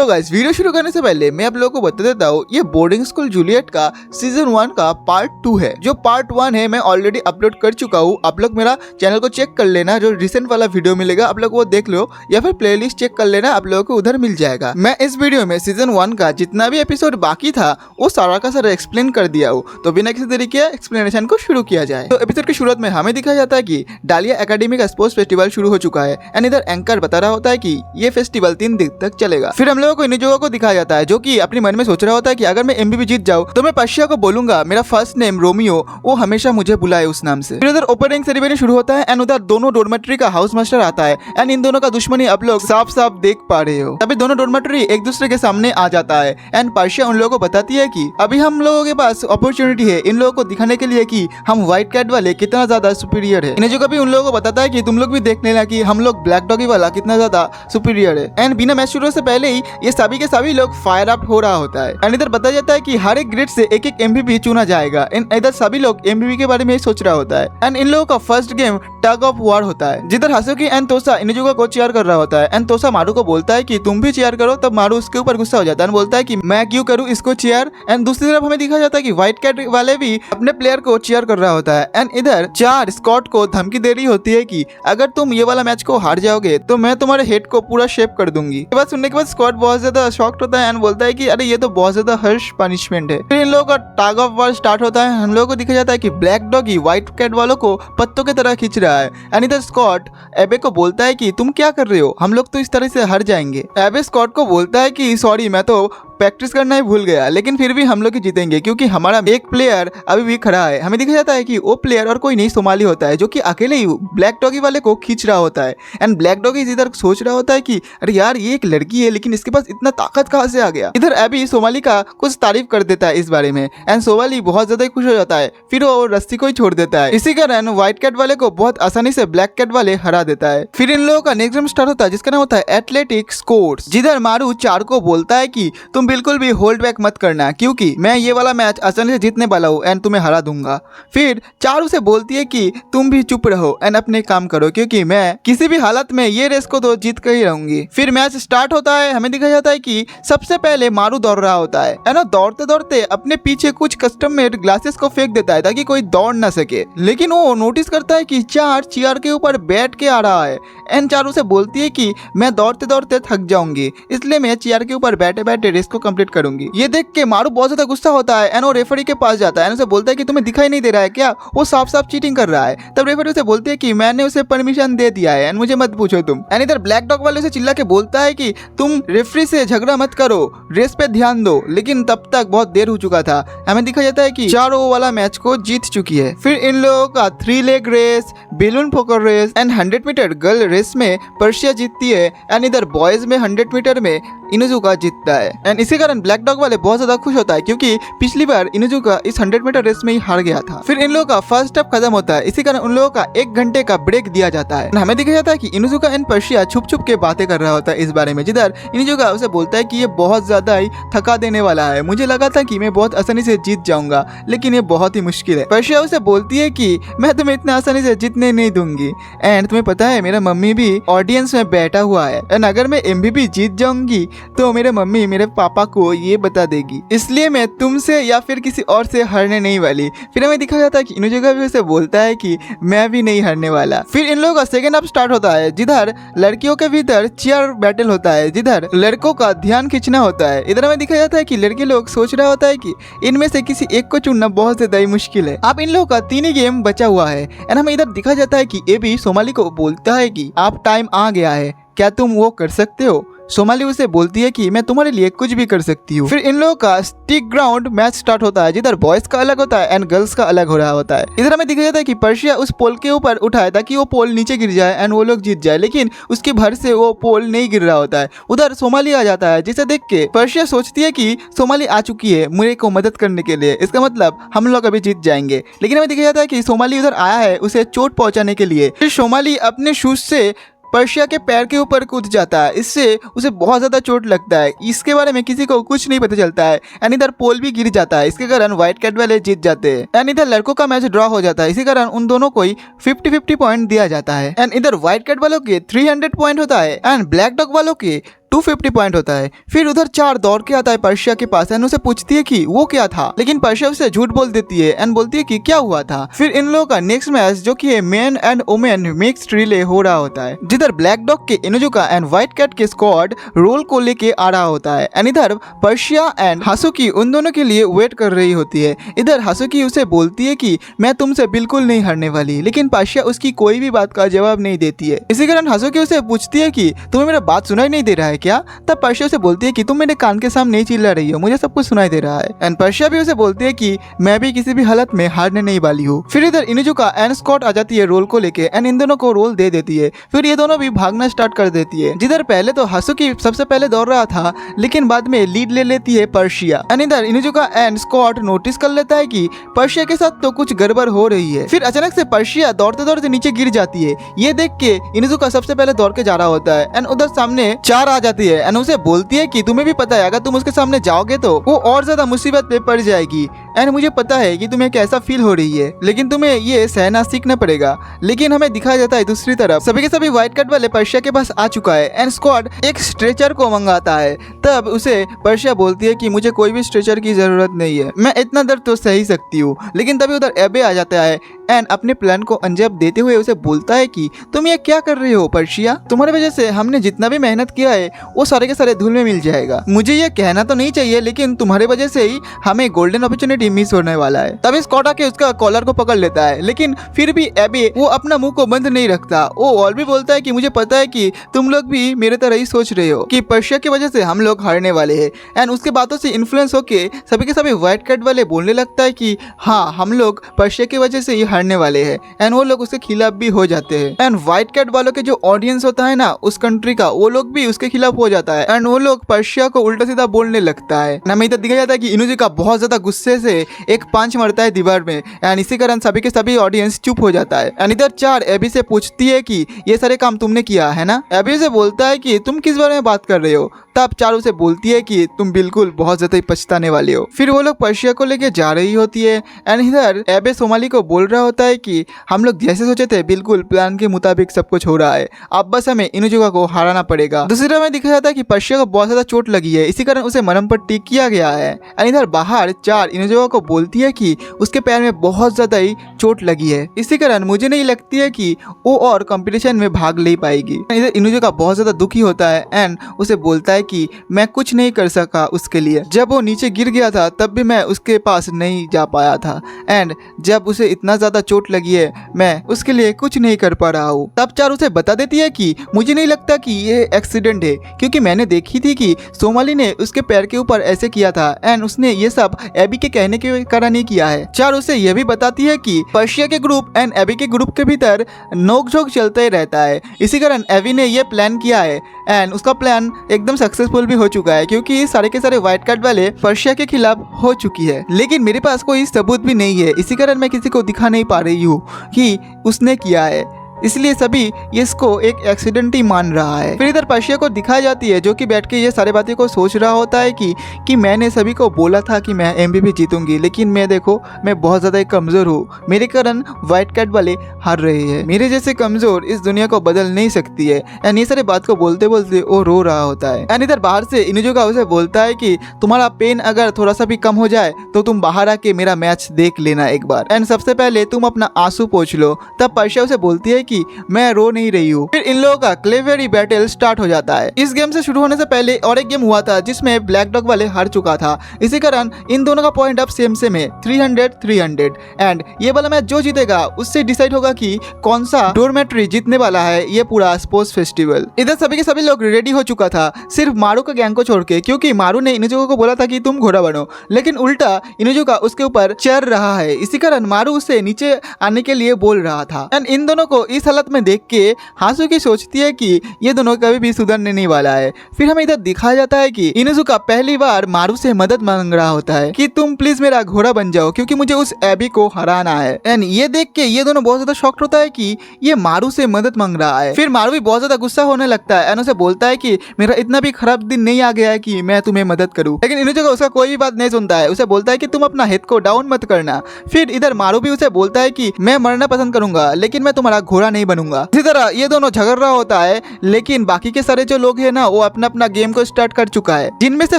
तो guys video शुरू करने से पहले मैं आप लोगों को बता देता हूँ, ये बोर्डिंग स्कूल जूलियट का सीजन 1 का पार्ट 2 है। जो पार्ट 1 है मैं ऑलरेडी अपलोड कर चुका हूँ। आप लोग मेरा चैनल को चेक कर लेना, जो रिसेंट वाला वीडियो मिलेगा आप लोग वो देख लो, या फिर प्लेलिस्ट चेक कर लेना, आप लोगों को उधर मिल जाएगा। मैं इस वीडियो में सीजन 1 का जितना भी एपिसोड बाकी था वो सारा का सारा एक्सप्लेन कर दिया हूँ। तो बिना किसी तरीके एक्सप्लेनेशन को शुरू किया जाए। तो एपिसोड की शुरुआत में हमें दिखाया जाता है कि डालिया एकेडमी का स्पोर्ट्स फेस्टिवल शुरू हो चुका है एंड इधर एंकर बता रहा होता है कि ये फेस्टिवल 3 दिन तक चलेगा। फिर हम लोगों को इनिजुका को दिखाया जाता है जो कि अपने मन में सोच रहा होता है कि अगर मैं एमवीपी जीत जाऊं तो मैं पर्शिया को बोलूंगा मेरा फर्स्ट नेम रोमियो, वो हमेशा मुझे बुलाए उस नाम से। फिर उधर ओपनिंग सेरेमनी शुरू होता है एंड उधर दोनों डॉर्मेट्री का हाउस मास्टर आता है एंड इन दोनों का दुश्मनी आप लोग साफ साफ देख पा रहे हो। तभी दोनों डॉर्मेट्री एक दूसरे के सामने आ जाता है एंड पर्शिया उन लोगों को बताती है कि अभी हम लोगों के पास अपॉर्चुनिटी है इन लोगों को दिखाने के लिए कि हम व्हाइट कैट वाले कितना ज्यादा सुपीरियर है। इनिजुका भी उन लोगों को बताता है कि तुम लोग भी देख लेना कि हम लोग ब्लैक डॉगी वाला कितना ज्यादा सुपीरियर है। एंड बिना मैच शुरू से पहले ही ये सभी के सभी लोग फायर अप हो रहा होता है एंड इधर बताया जाता है कि हर एक ग्रेड से एक एक एमवीपी चुना जाएगा एंड इधर सभी लोग एमवीपी के बारे में सोच रहा होता है। एंड इन लोगों का first game tug of war होता है जिधर हासुकी एंड तोसा इनिजुका को चीयर कर रहा होता है एंड तोसा मारू को बोलता है कि तुम भी चीयर करो। तब मारू उसके ऊपर गुस्सा हो जाता है, बोलता है कि मैं क्यों करूं इसको चीयर। एंड दूसरी तरफ हमें दिखाया जाता है कि व्हाइट कैट वाले भी अपने प्लेयर को चीयर कर रहा होता है एंड इधर चार स्कॉट को धमकी दे रही होती है कि अगर तुम ये वाला मैच को हार जाओगे तो मैं तुम्हारे हेड को पूरा शेप कर दूंगी। ये बात सुनने के बाद स्कॉट बहुत ज्यादा शॉक्ड होता है एंड बोलता है कि अरे ये तो बहुत ज्यादा हर्ष पनिशमेंट है। फिर इन लोगों का टग ऑफ वॉर स्टार्ट होता है। हम लोगों को दिखाया जाता है कि ब्लैक डॉगी व्हाइट कैट वालों को पत्तों की तरह खींच रहा है एंड इधर स्कॉट एबे को बोलता है कि तुम क्या कर रहे हो, हम लोग तो इस तरह से हार जाएंगे। एबे स्कॉट को बोलता है कि सॉरी मैं तो प्रैक्टिस करना ही भूल गया, लेकिन फिर भी हम लोग ही जीतेंगे क्योंकि हमारा एक प्लेयर अभी भी खड़ा है। हमें दिखाया जाता है कि वो प्लेयर और कोई नहीं सोमाली होता है जो कि अकेले ही ब्लैक डॉगी वाले को खींच रहा होता है एंड ब्लैक डॉगी इधर सोच रहा होता है कि अरे यार ये एक लड़की है लेकिन इसके पास इतना ताकत कहाँ से आ गया। इधर एबी सोमाली का कुछ तारीफ कर देता है इस बारे में एंड सोमाली बहुत ज्यादा खुश हो जाता है, फिर वो रस्सी को ही छोड़ देता है। इसी कारण व्हाइट कैट वाले को बहुत आसानी से ब्लैक कैट वाले हरा देता है। फिर इन लोगों का नेक्स्ट गेम स्टार्ट होता है जिसका नाम होता है एथलेटिक स्पोर्ट्स, जिधर मारू चार को बोलता है कि तुम बिल्कुल भी होल्ड मत करना क्योंकि मैं ये वाला मैच आसानी से जीतने वाला हूँ एंड तुम्हें हरा दूंगा। फिर चारू से बोलती है कि तुम भी चुप रहो एंड अपने काम करो क्योंकि मैं किसी भी हालत में ये रेस को तो जीत कर ही रहूंगी। फिर मैच स्टार्ट होता है। हमें दिखाया जाता है कि सबसे पहले मारू दौड़ रहा होता है एंड दौड़ते दौड़ते अपने पीछे कुछ कस्टम मेड ग्लासेस को फेंक देता है ताकि कोई दौड़ ना सके, लेकिन वो नोटिस करता है कि चार चेयर के ऊपर बैठ के आ रहा है एंड चारू से बोलती है कि मैं दौड़ते दौड़ते थक जाऊंगी इसलिए मैं चेयर के ऊपर बैठे बैठे रेस को कंप्लीट करूंगी। ये देख के मारू बहुत ज्यादा गुस्सा होता है एंड वो रेफरी के पास जाता है, उसे बोलता है कि तुम्हें दिखाई नहीं दे रहा है क्या, वो साफ साफ चीटिंग कर रहा है। तब रेफरी उसे बोलती है कि मैंने उसे परमिशन दे दिया है एंड मुझे मत पूछो तुम। एंड इधर ब्लैक डॉग वाले उसे चिल्ला के बोलता है कि तुम रेफरी से झगड़ा मत करो, रेस पे ध्यान दो, लेकिन तब तक बहुत देर हो चुका था। हमें दिखाया जाता है कि चारों वाला मैच को जीत चुकी है। फिर इन लोगों का 3 लेग रेस, बेलून फोकर race and 100 metre girl race में पर्शिया जीतती है एंड इधर बॉयज में 100 मीटर में इनिजुका जीतता है एंड इसी कारण ब्लैक डॉग वाले बहुत ज्यादा खुश होता है क्योंकि पिछली बार इनिजुका इस 100 मीटर रेस में ही हार गया था। फिर इन लोगों का फर्स्ट स्टेप खत्म होता है, इसी कारण उन लोगों का 1 घंटे का ब्रेक दिया जाता है। हमें दिखाया जाता है कि इनिजुका एंड पर्शिया छुप छुप के बातें कर रहा होता है इस बारे में, जिधर इनिजुका उसे बोलता है कि ये बहुत ज्यादा ही थका देने वाला है, मुझे लगा था कि मैं बहुत आसानी से जीत जाऊंगा लेकिन ये बहुत ही मुश्किल है। पर्शिया उसे बोलती है कि मैं तुम्हें इतना आसानी से जीतने नहीं दूंगी एंड तुम्हें पता है मेरा मम्मी भी ऑडियंस में बैठा हुआ है एंड अगर मैं एमवीपी जीत जाऊंगी तो मेरे मम्मी मेरे पापा को ये बता देगी, इसलिए मैं तुमसे या फिर किसी और से हारने नहीं वाली। फिर हमें दिखा जाता है कि इनिजुका भी उसे बोलता है कि मैं भी नहीं हारने वाला। फिर इन लोगों का सेकंड हाफ स्टार्ट होता है जिधर लड़कियों के भीतर चीयर बैटल होता है, जिधर लड़कों का ध्यान खींचना होता है। इधर हमें दिखाया जाता है कि लड़के लोग सोच रहा होता है कि इनमें से किसी एक को चुनना बहुत ज्यादा ही मुश्किल है। अब इन लोगों का 3 ही गेम बचा हुआ है एंड हमें इधर दिखा जाता है कि एबी सोमाली को बोलता है कि आप टाइम आ गया है, क्या तुम वो कर सकते हो। सोमाली उसे बोलती है कि मैं तुम्हारे लिए कुछ भी कर सकती हूँ। फिर इन लोगों का स्टिक ग्राउंड मैच स्टार्ट होता है जिधर बॉयज का अलग होता है एंड गर्ल्स का अलग हो रहा होता है। इधर हमें दिखाया जाता है कि पर्शिया उस पोल के ऊपर उठाए ताकि वो पोल नीचे गिर जाए एंड वो लोग जीत जाए, लेकिन उसके भर से वो पोल नहीं गिर रहा होता है। उधर सोमाली आ जाता है जिसे देख के पर्शिया सोचती है कि सोमाली आ चुकी है मेरे को मदद करने के लिए, इसका मतलब हम लोग अभी जीत जाएंगे। लेकिन हमें दिखाया जाता है कि सोमाली उधर आया है उसे चोट पहुंचाने के लिए। फिर सोमाली अपने शूज से पर्शिया के पैर के ऊपर कूद जाता है, इससे उसे बहुत ज्यादा चोट लगता है। इसके बारे में किसी को कुछ नहीं पता चलता है एंड इधर पोल भी गिर जाता है, इसके कारण व्हाइट कैट वाले जीत जाते हैं एंड इधर लड़कों का मैच ड्रॉ हो जाता है, इसी कारण उन दोनों को 50-50 पॉइंट दिया जाता है एंड इधर व्हाइट कैट वालों के 300 पॉइंट होता है एंड ब्लैक डॉग वालों के 250 पॉइंट होता है। फिर उधर 4 दौड़ के आता है पर्शिया के पास एंड उसे पूछती है कि वो क्या था, लेकिन पर्शिया उसे झूठ बोल देती है एंड बोलती है कि क्या हुआ था। फिर इन लोगों का नेक्स्ट मैच जो कि man and women mixed relay हो रहा होता है, जिधर ब्लैक डॉग के इनुजुका एंड व्हाइट कैट के स्क्वाड रोल को लेके आ रहा होता है एंड इधर पर्शिया एंड हासुकी उन दोनों के लिए वेट कर रही होती है। इधर हासुकी उसे बोलती है कि मैं तुमसे बिल्कुल नहीं हारने वाली, लेकिन पर्शिया उसकी कोई भी बात का जवाब नहीं देती है। इसी कारण हासुकी उसे पूछती है कि तुम्हें मेरा बात सुनाई नहीं दे रहा है क्या। तब पर्शिया उसे बोलती है कि तुम मेरे कान के सामने चिल्ला रही हो, मुझे सब कुछ सुनाई दे रहा है। एंड पर्शिया भी उसे बोलती है कि मैं भी किसी भी हालत में हारने नहीं वाली हूँ। फिर इधर इनुजुका एंड स्कॉट आ जाती है रोल को लेके एंड इन दोनों को रोल दे देती है। फिर ये दोनों भी भागना स्टार्ट कर देती है, जिधर पहले तो हासुकी सबसे पहले दौड़ रहा था, लेकिन बाद में लीड ले लेती है पर्शिया। एंड इधर इनुजुका एंड स्कॉट नोटिस कर लेता है कि पर्शिया के साथ तो कुछ गड़बड़ हो रही है। फिर अचानक से पर्शिया दौड़ते दौड़ते नीचे गिर जाती है। ये देख के इनुजुका सबसे पहले दौड़ के जा रहा होता है एंड उधर सामने 4 आ जाती है एंड उसे बोलती है कि तुम्हें भी पता है अगर तुम उसके सामने जाओगे तो वो और ज्यादा मुसीबत में पड़ जाएगी एंड मुझे पता है कि तुम्हें कैसा फील हो रही है, लेकिन तुम्हें ये सहना सीखना पड़ेगा। लेकिन हमें दिखाया जाता है दूसरी तरफ सभी के सभी व्हाइट कट वाले पर्शिया के पास आ चुका है एंड स्क्वाड एक स्ट्रेचर को मंगाता है। तब उसे पर्शिया बोलती है कि मुझे कोई भी स्ट्रेचर की जरूरत नहीं है, मैं इतना दर्द तो सह ही सकती हूँ। लेकिन तभी उधर एबे आ जाता है एंड अपने प्लान को अंजाम देते हुए उसे बोलता है कि तुम ये क्या कर रहे हो पर्शिया, तुम्हारी वजह से हमने जितना भी मेहनत किया है वो सारे के सारे धूल में मिल जाएगा। मुझे ये कहना तो नहीं चाहिए, लेकिन तुम्हारी वजह से ही हमें गोल्डन अपॉर्चुनिटी मिस होने वाला है। तभी स्कॉट आके उसका कॉलर को पकड़ लेता है, लेकिन फिर भी एबे वो अपना मुंह को बंद नहीं रखता। वो और भी बोलता है कि मुझे पता है कि तुम लोग भी मेरे तरह ही सोच रहे हो कि पर्शिया की वजह से हम लोग हारने वाले हैं। एंड उसके बातों से इन्फ्लुएंस होके सभी के सभी व्हाइट कैट वाले बोलने लगता है कि हाँ हम लोग पर्शिया की वजह से ही हारने वाले हैं एंड वो लोग उसके खिलाफ भी हो जाते हैं। एंड व्हाइट कैट वालों के जो ऑडियंस होता है ना उस कंट्री का, वो लोग भी उसके खिलाफ हो जाता है एंड वो लोग पर्शिया को उल्टा सीधा बोलने लगता है। हमें इधर दिखाया जाता है कि इनुजुका बहुत ज्यादा गुस्से से एक पंच मारता है दीवार में एंड इसी कारण सभी के सभी ऑडियंस चुप हो जाता है। एंड इधर 4 एबी से पूछती है कि ये सारे काम तुमने किया है ना। एबी से बोलता है कि तुम किस बारे में बात कर रहे हो। तब 4 उसे बोलती है कि तुम बिल्कुल बहुत ज्यादा ही पछताने वाले हो। फिर वो लोग पर्शिया को लेके जा रही होती है एंड इधर एबे सोमाली को बोल रहा होता है कि हम लोग जैसे सोचे थे बिल्कुल प्लान के मुताबिक सब कुछ हो रहा है, अब बस हमें इनुजुका को हराना पड़ेगा। दूसरी तरफ में दिखाया जाता है कि पर्शिया को बहुत ज्यादा चोट लगी है, इसी कारण उसे मरहम पट्टी किया गया है। एंड इधर बाहर 4 इनुजुका को बोलती है कि उसके पैर में बहुत ज्यादा ही चोट लगी है, इसी कारण मुझे नहीं लगती है कि वो और कंपटीशन में भाग ले पाएगी। इधर इनुजुका बहुत ज्यादा दुखी होता है एंड उसे बोलता है कि मैं कुछ नहीं कर सका उसके लिए, जब वो नीचे गिर गया था तब भी मैं उसके पास नहीं जा पाया था एंड जब उसे इतना ज्यादा चोट लगी है मैं उसके लिए कुछ नहीं कर पा रहा हूँ। तब 4 उसे बता देती है कि मुझे नहीं लगता कि ये एक्सीडेंट है, क्योंकि मैंने देखी थी कि सोमाली ने उसके पैर के ऊपर ऐसे किया था एंड उसने ये सब एबी के कहने के कारण ही किया है। 4 उसे यह भी बताती है कि पर्शिया के ग्रुप एंड एबी के ग्रुप के भीतर नोकझोंक चलते ही रहता है, इसी कारण एबी ने ये प्लान किया है एंड उसका प्लान एकदम सक्सेसफुल भी हो चुका है, क्योंकि सारे के सारे व्हाइट कार्ड वाले पर्शिया के खिलाफ हो चुकी है। लेकिन मेरे पास कोई सबूत भी नहीं है, इसी कारण मैं किसी को दिखा नहीं पा रही हूँ कि उसने किया है, इसलिए सभी इसको एक एक्सीडेंट ही मान रहा है। फिर इधर पर्शिया को दिखाई जाती है जो कि बैठ के ये सारे बातें को सोच रहा होता है कि मैंने सभी को बोला था कि मैं MVP जीतूंगी, लेकिन मैं देखो मैं बहुत ज़्यादा कमज़ोर हूँ, मेरे कारण व्हाइट कैट वाले हार रहे हैं, मेरे जैसे कमज़ोर इस दुनिया को बदल नहीं सकती है। एंड ये सारे बात को बोलते बोलते वो रो रहा होता है। एंड इधर बाहर से इनुजुका उसे बोलता है कि तुम्हारा पेन अगर थोड़ा सा भी कम हो जाए तो तुम बाहर आके मेरा मैच देख लेना एक बार, एंड सबसे पहले तुम अपना आंसू पोंछ लो। तब पर्शिया उसे बोलती है कि मैं रो नहीं रही हूँ। फिर इन लोगों का क्लेवेरी बैटल स्टार्ट हो जाता है। इस गेम से शुरू होने से पहले और एक गेम हुआ था जिसमें ब्लैक डॉग वाले हार चुका था, इसी कारण इन दोनों का पॉइंट अब सेम सेम है 300 एंड ये वाला मैच जो जीतेगा उससे डिसाइड होगा कि कौन सा डोरमेट्री जीतने वाला है ये पूरा स्पोर्ट्स फेस्टिवल। इधर सभी के सभी लोग रेडी हो चुका था सिर्फ मारू का गैंग को छोड़ के, क्योंकि मारू ने इनुजुका को बोला था कि तुम घोड़ा बनो, लेकिन उल्टा इनुजुका उसके ऊपर चढ़ रहा है, इसी कारण मारू उसे नीचे आने के लिए बोल रहा था। एंड इन दोनों को इस हालत में देख के हासुकी सोचती है कि ये दोनों कभी भी सुधरने नहीं वाला है। फिर हमें इधर दिखाया जाता है कि इनुजुका पहली बार मारू से मदद मांग रहा होता है कि तुम प्लीज मेरा घोड़ा बन जाओ, क्योंकि मुझे उस एबी को हराना है। एंड ये देख के ये दोनों बहुत ज्यादा शॉक्ड होता है कि ये मारू से मदद मांग रहा है। फिर मारू भी बहुत ज्यादा गुस्सा होने लगता है एंड उसे बोलता है कि मेरा इतना भी खराब दिन नहीं आ गया है कि मैं तुम्हें मदद करूं। लेकिन इनुजुका उसका कोई भी बात नहीं सुनता है, उसे बोलता है कि तुम अपना हेड को डाउन मत करना। फिर इधर मारू भी उसे बोलता है कि मैं मरना पसंद करूंगा, लेकिन मैं तुम्हारा घोड़ा नहीं बनूंगा। इसी तरह ये दोनों झगड़ रहा होता है, लेकिन बाकी के सारे जो लोग हैं ना वो अपना अपना गेम को स्टार्ट कर चुका है, जिनमें से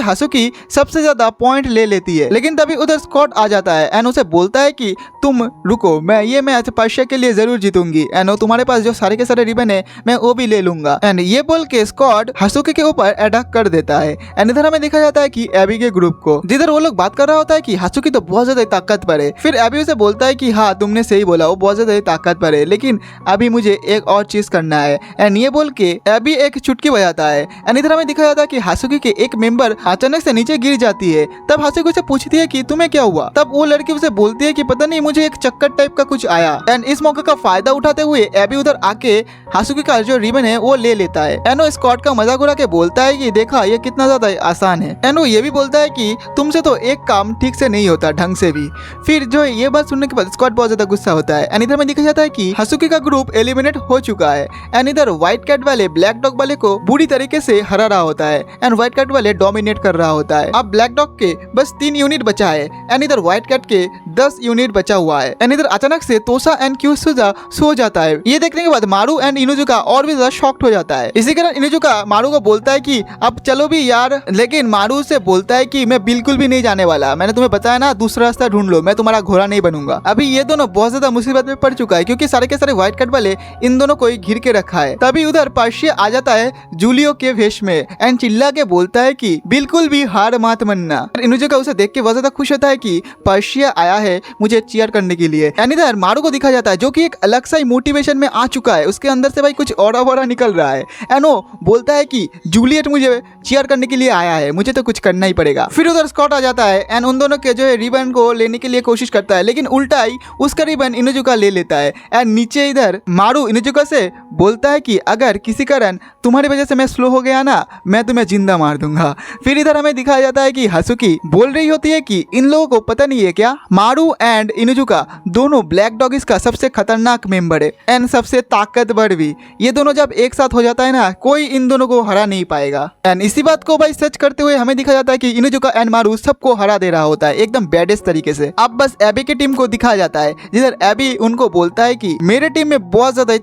हासुकी सबसे ज्यादा पॉइंट ले लेती है। लेकिन तभी उधर स्कॉट आ जाता है एंड उसे बोलता है कि तुम रुको, मैं ये मैच पर्शिया के लिए जरूर जीतूंगी एंड तुम्हारे पास जो सारे के सारे रिबन है मैं वो भी ले लूंगा। एंड ये बोल के स्कॉट हासुकी के ऊपर अटैक कर देता है। एंड इधर हमें देखा जाता है कि एबी के ग्रुप को, जिधर वो लोग बात कर रहा होता है कि हासुकी तो बहुत ज्यादा ताकतवर है। फिर एबी उसे बोलता है कि हाँ तुमने सही बोला, वो बहुत ज्यादा ताकतवर है, लेकिन अभी मुझे एक और चीज करना है। एंड ये बोल के एबी एक चुटकी बजाता है। एंड इधर हमें दिखाया जाता है कि हासुकी के एक मेंबर अचानक से नीचे गिर जाती है। तब हासुकी उसे पूछती है कि तुम्हें क्या हुआ। तब वो लड़की उसे बोलती है कि पता नहीं मुझे एक चक्कर टाइप का कुछ आया। एंड इस मौके का फायदा उठाते हुए एबी उधर आके हासुकी का जो रिबन है वो ले लेता है। एंड वो स्कॉट का मजाक उड़ा के बोलता है कि देखा ये कितना ज्यादा आसान है। एंड वो ये भी बोलता है कि तुमसे तो एक काम ठीक से नहीं होता ढंग से भी। फिर जो ये बात सुनने के बाद स्कॉट बहुत ज्यादा गुस्सा होता है। एंड इधर में दिखा जाता है कि हासुकी का ग्रुप एलिमिनेट हो चुका है। एंड इधर व्हाइट कैट वाले ब्लैक डॉग वाले को बुरी तरीके से हरा रहा होता है एंड व्हाइट कैट वाले डोमिनेट कर रहा होता है। अब ब्लैक डॉग के बस 3 यूनिट बचा है एंड इधर व्हाइट कैट के 10 यूनिट बचा हुआ है। एंड इधर अचानक से तोसा एंड क्यूसुजा सो जाता है। ये देखने के बाद मारू एंड इनुजुका और भी ज्यादा शॉक्ड हो जाता है। इसी कारण इनुजुका मारू को बोलता है कि अब चलो भी यार, लेकिन मारू से बोलता है कि मैं बिल्कुल भी नहीं जाने वाला, मैंने तुम्हें बताया ना दूसरा रास्ता ढूंढ लो, मैं तुम्हारा घोड़ा नहीं बनूंगा। अभी ये दोनों बहुत ज्यादा मुसीबत में पड़ चुका है क्योंकि सारे के सारे व्हाइट कैट वाले इन दोनों को घिर के रखा है। तभी उधर पर्शिया आ जाता है जूलियो के वेश में एंड चिल्ला के बोलता है कि बिल्कुल भी हार मत मानना। इनुजुका उसे देख के बहुत ज्यादा खुश होता है कि पर्शिया आया है मुझे चीयर करने के लिए। एंड इधर मारू को दिखा जाता है जो कि एक अलग सा ही मोटिवेशन में आ चुका है, उसके अंदर से भाई कुछ और निकल रहा है। एंड वो बोलता है कि जूलियट मुझे चीयर करने के लिए आया है, मुझे तो कुछ करना ही पड़ेगा। फिर उधर स्कॉट आ जाता है एंड उन दोनों के जो है रिबन को लेने के लिए कोशिश करता है, लेकिन उल्टा ही उसका रिबन इनुजुका ले लेता है। एंड नीचे इधर मारू इनुजुका से बोलता है कि अगर किसी कारण तुम्हारी वजह से मैं स्लो हो गया ना, मैं तुम्हें जिंदा मार दूंगा। फिर इधर हमें दिखाया जाता है कि हासुकी बोल रही होती है कि इन लोगों को पता नहीं है क्या, मारू एंड इनुजुका दोनों ब्लैक डॉगिस का सबसे खतरनाक मेंबर है एंड सबसे ताकतवर भी। ये दोनों जब एक साथ हो जाता है ना, कोई इन दोनों को हरा नहीं पाएगा। एंड इसी बात को भाई सच करते हुए हमें दिखा जाता है कि इनुजुका एंड मारू सबको हरा दे रहा होता है एकदम बैडेस्ट तरीके से। अब बस एबी की टीम को दिखाया जाता है, जिधर एबी उनको बोलता है कि मेरे टीम में बहुत ज्यादा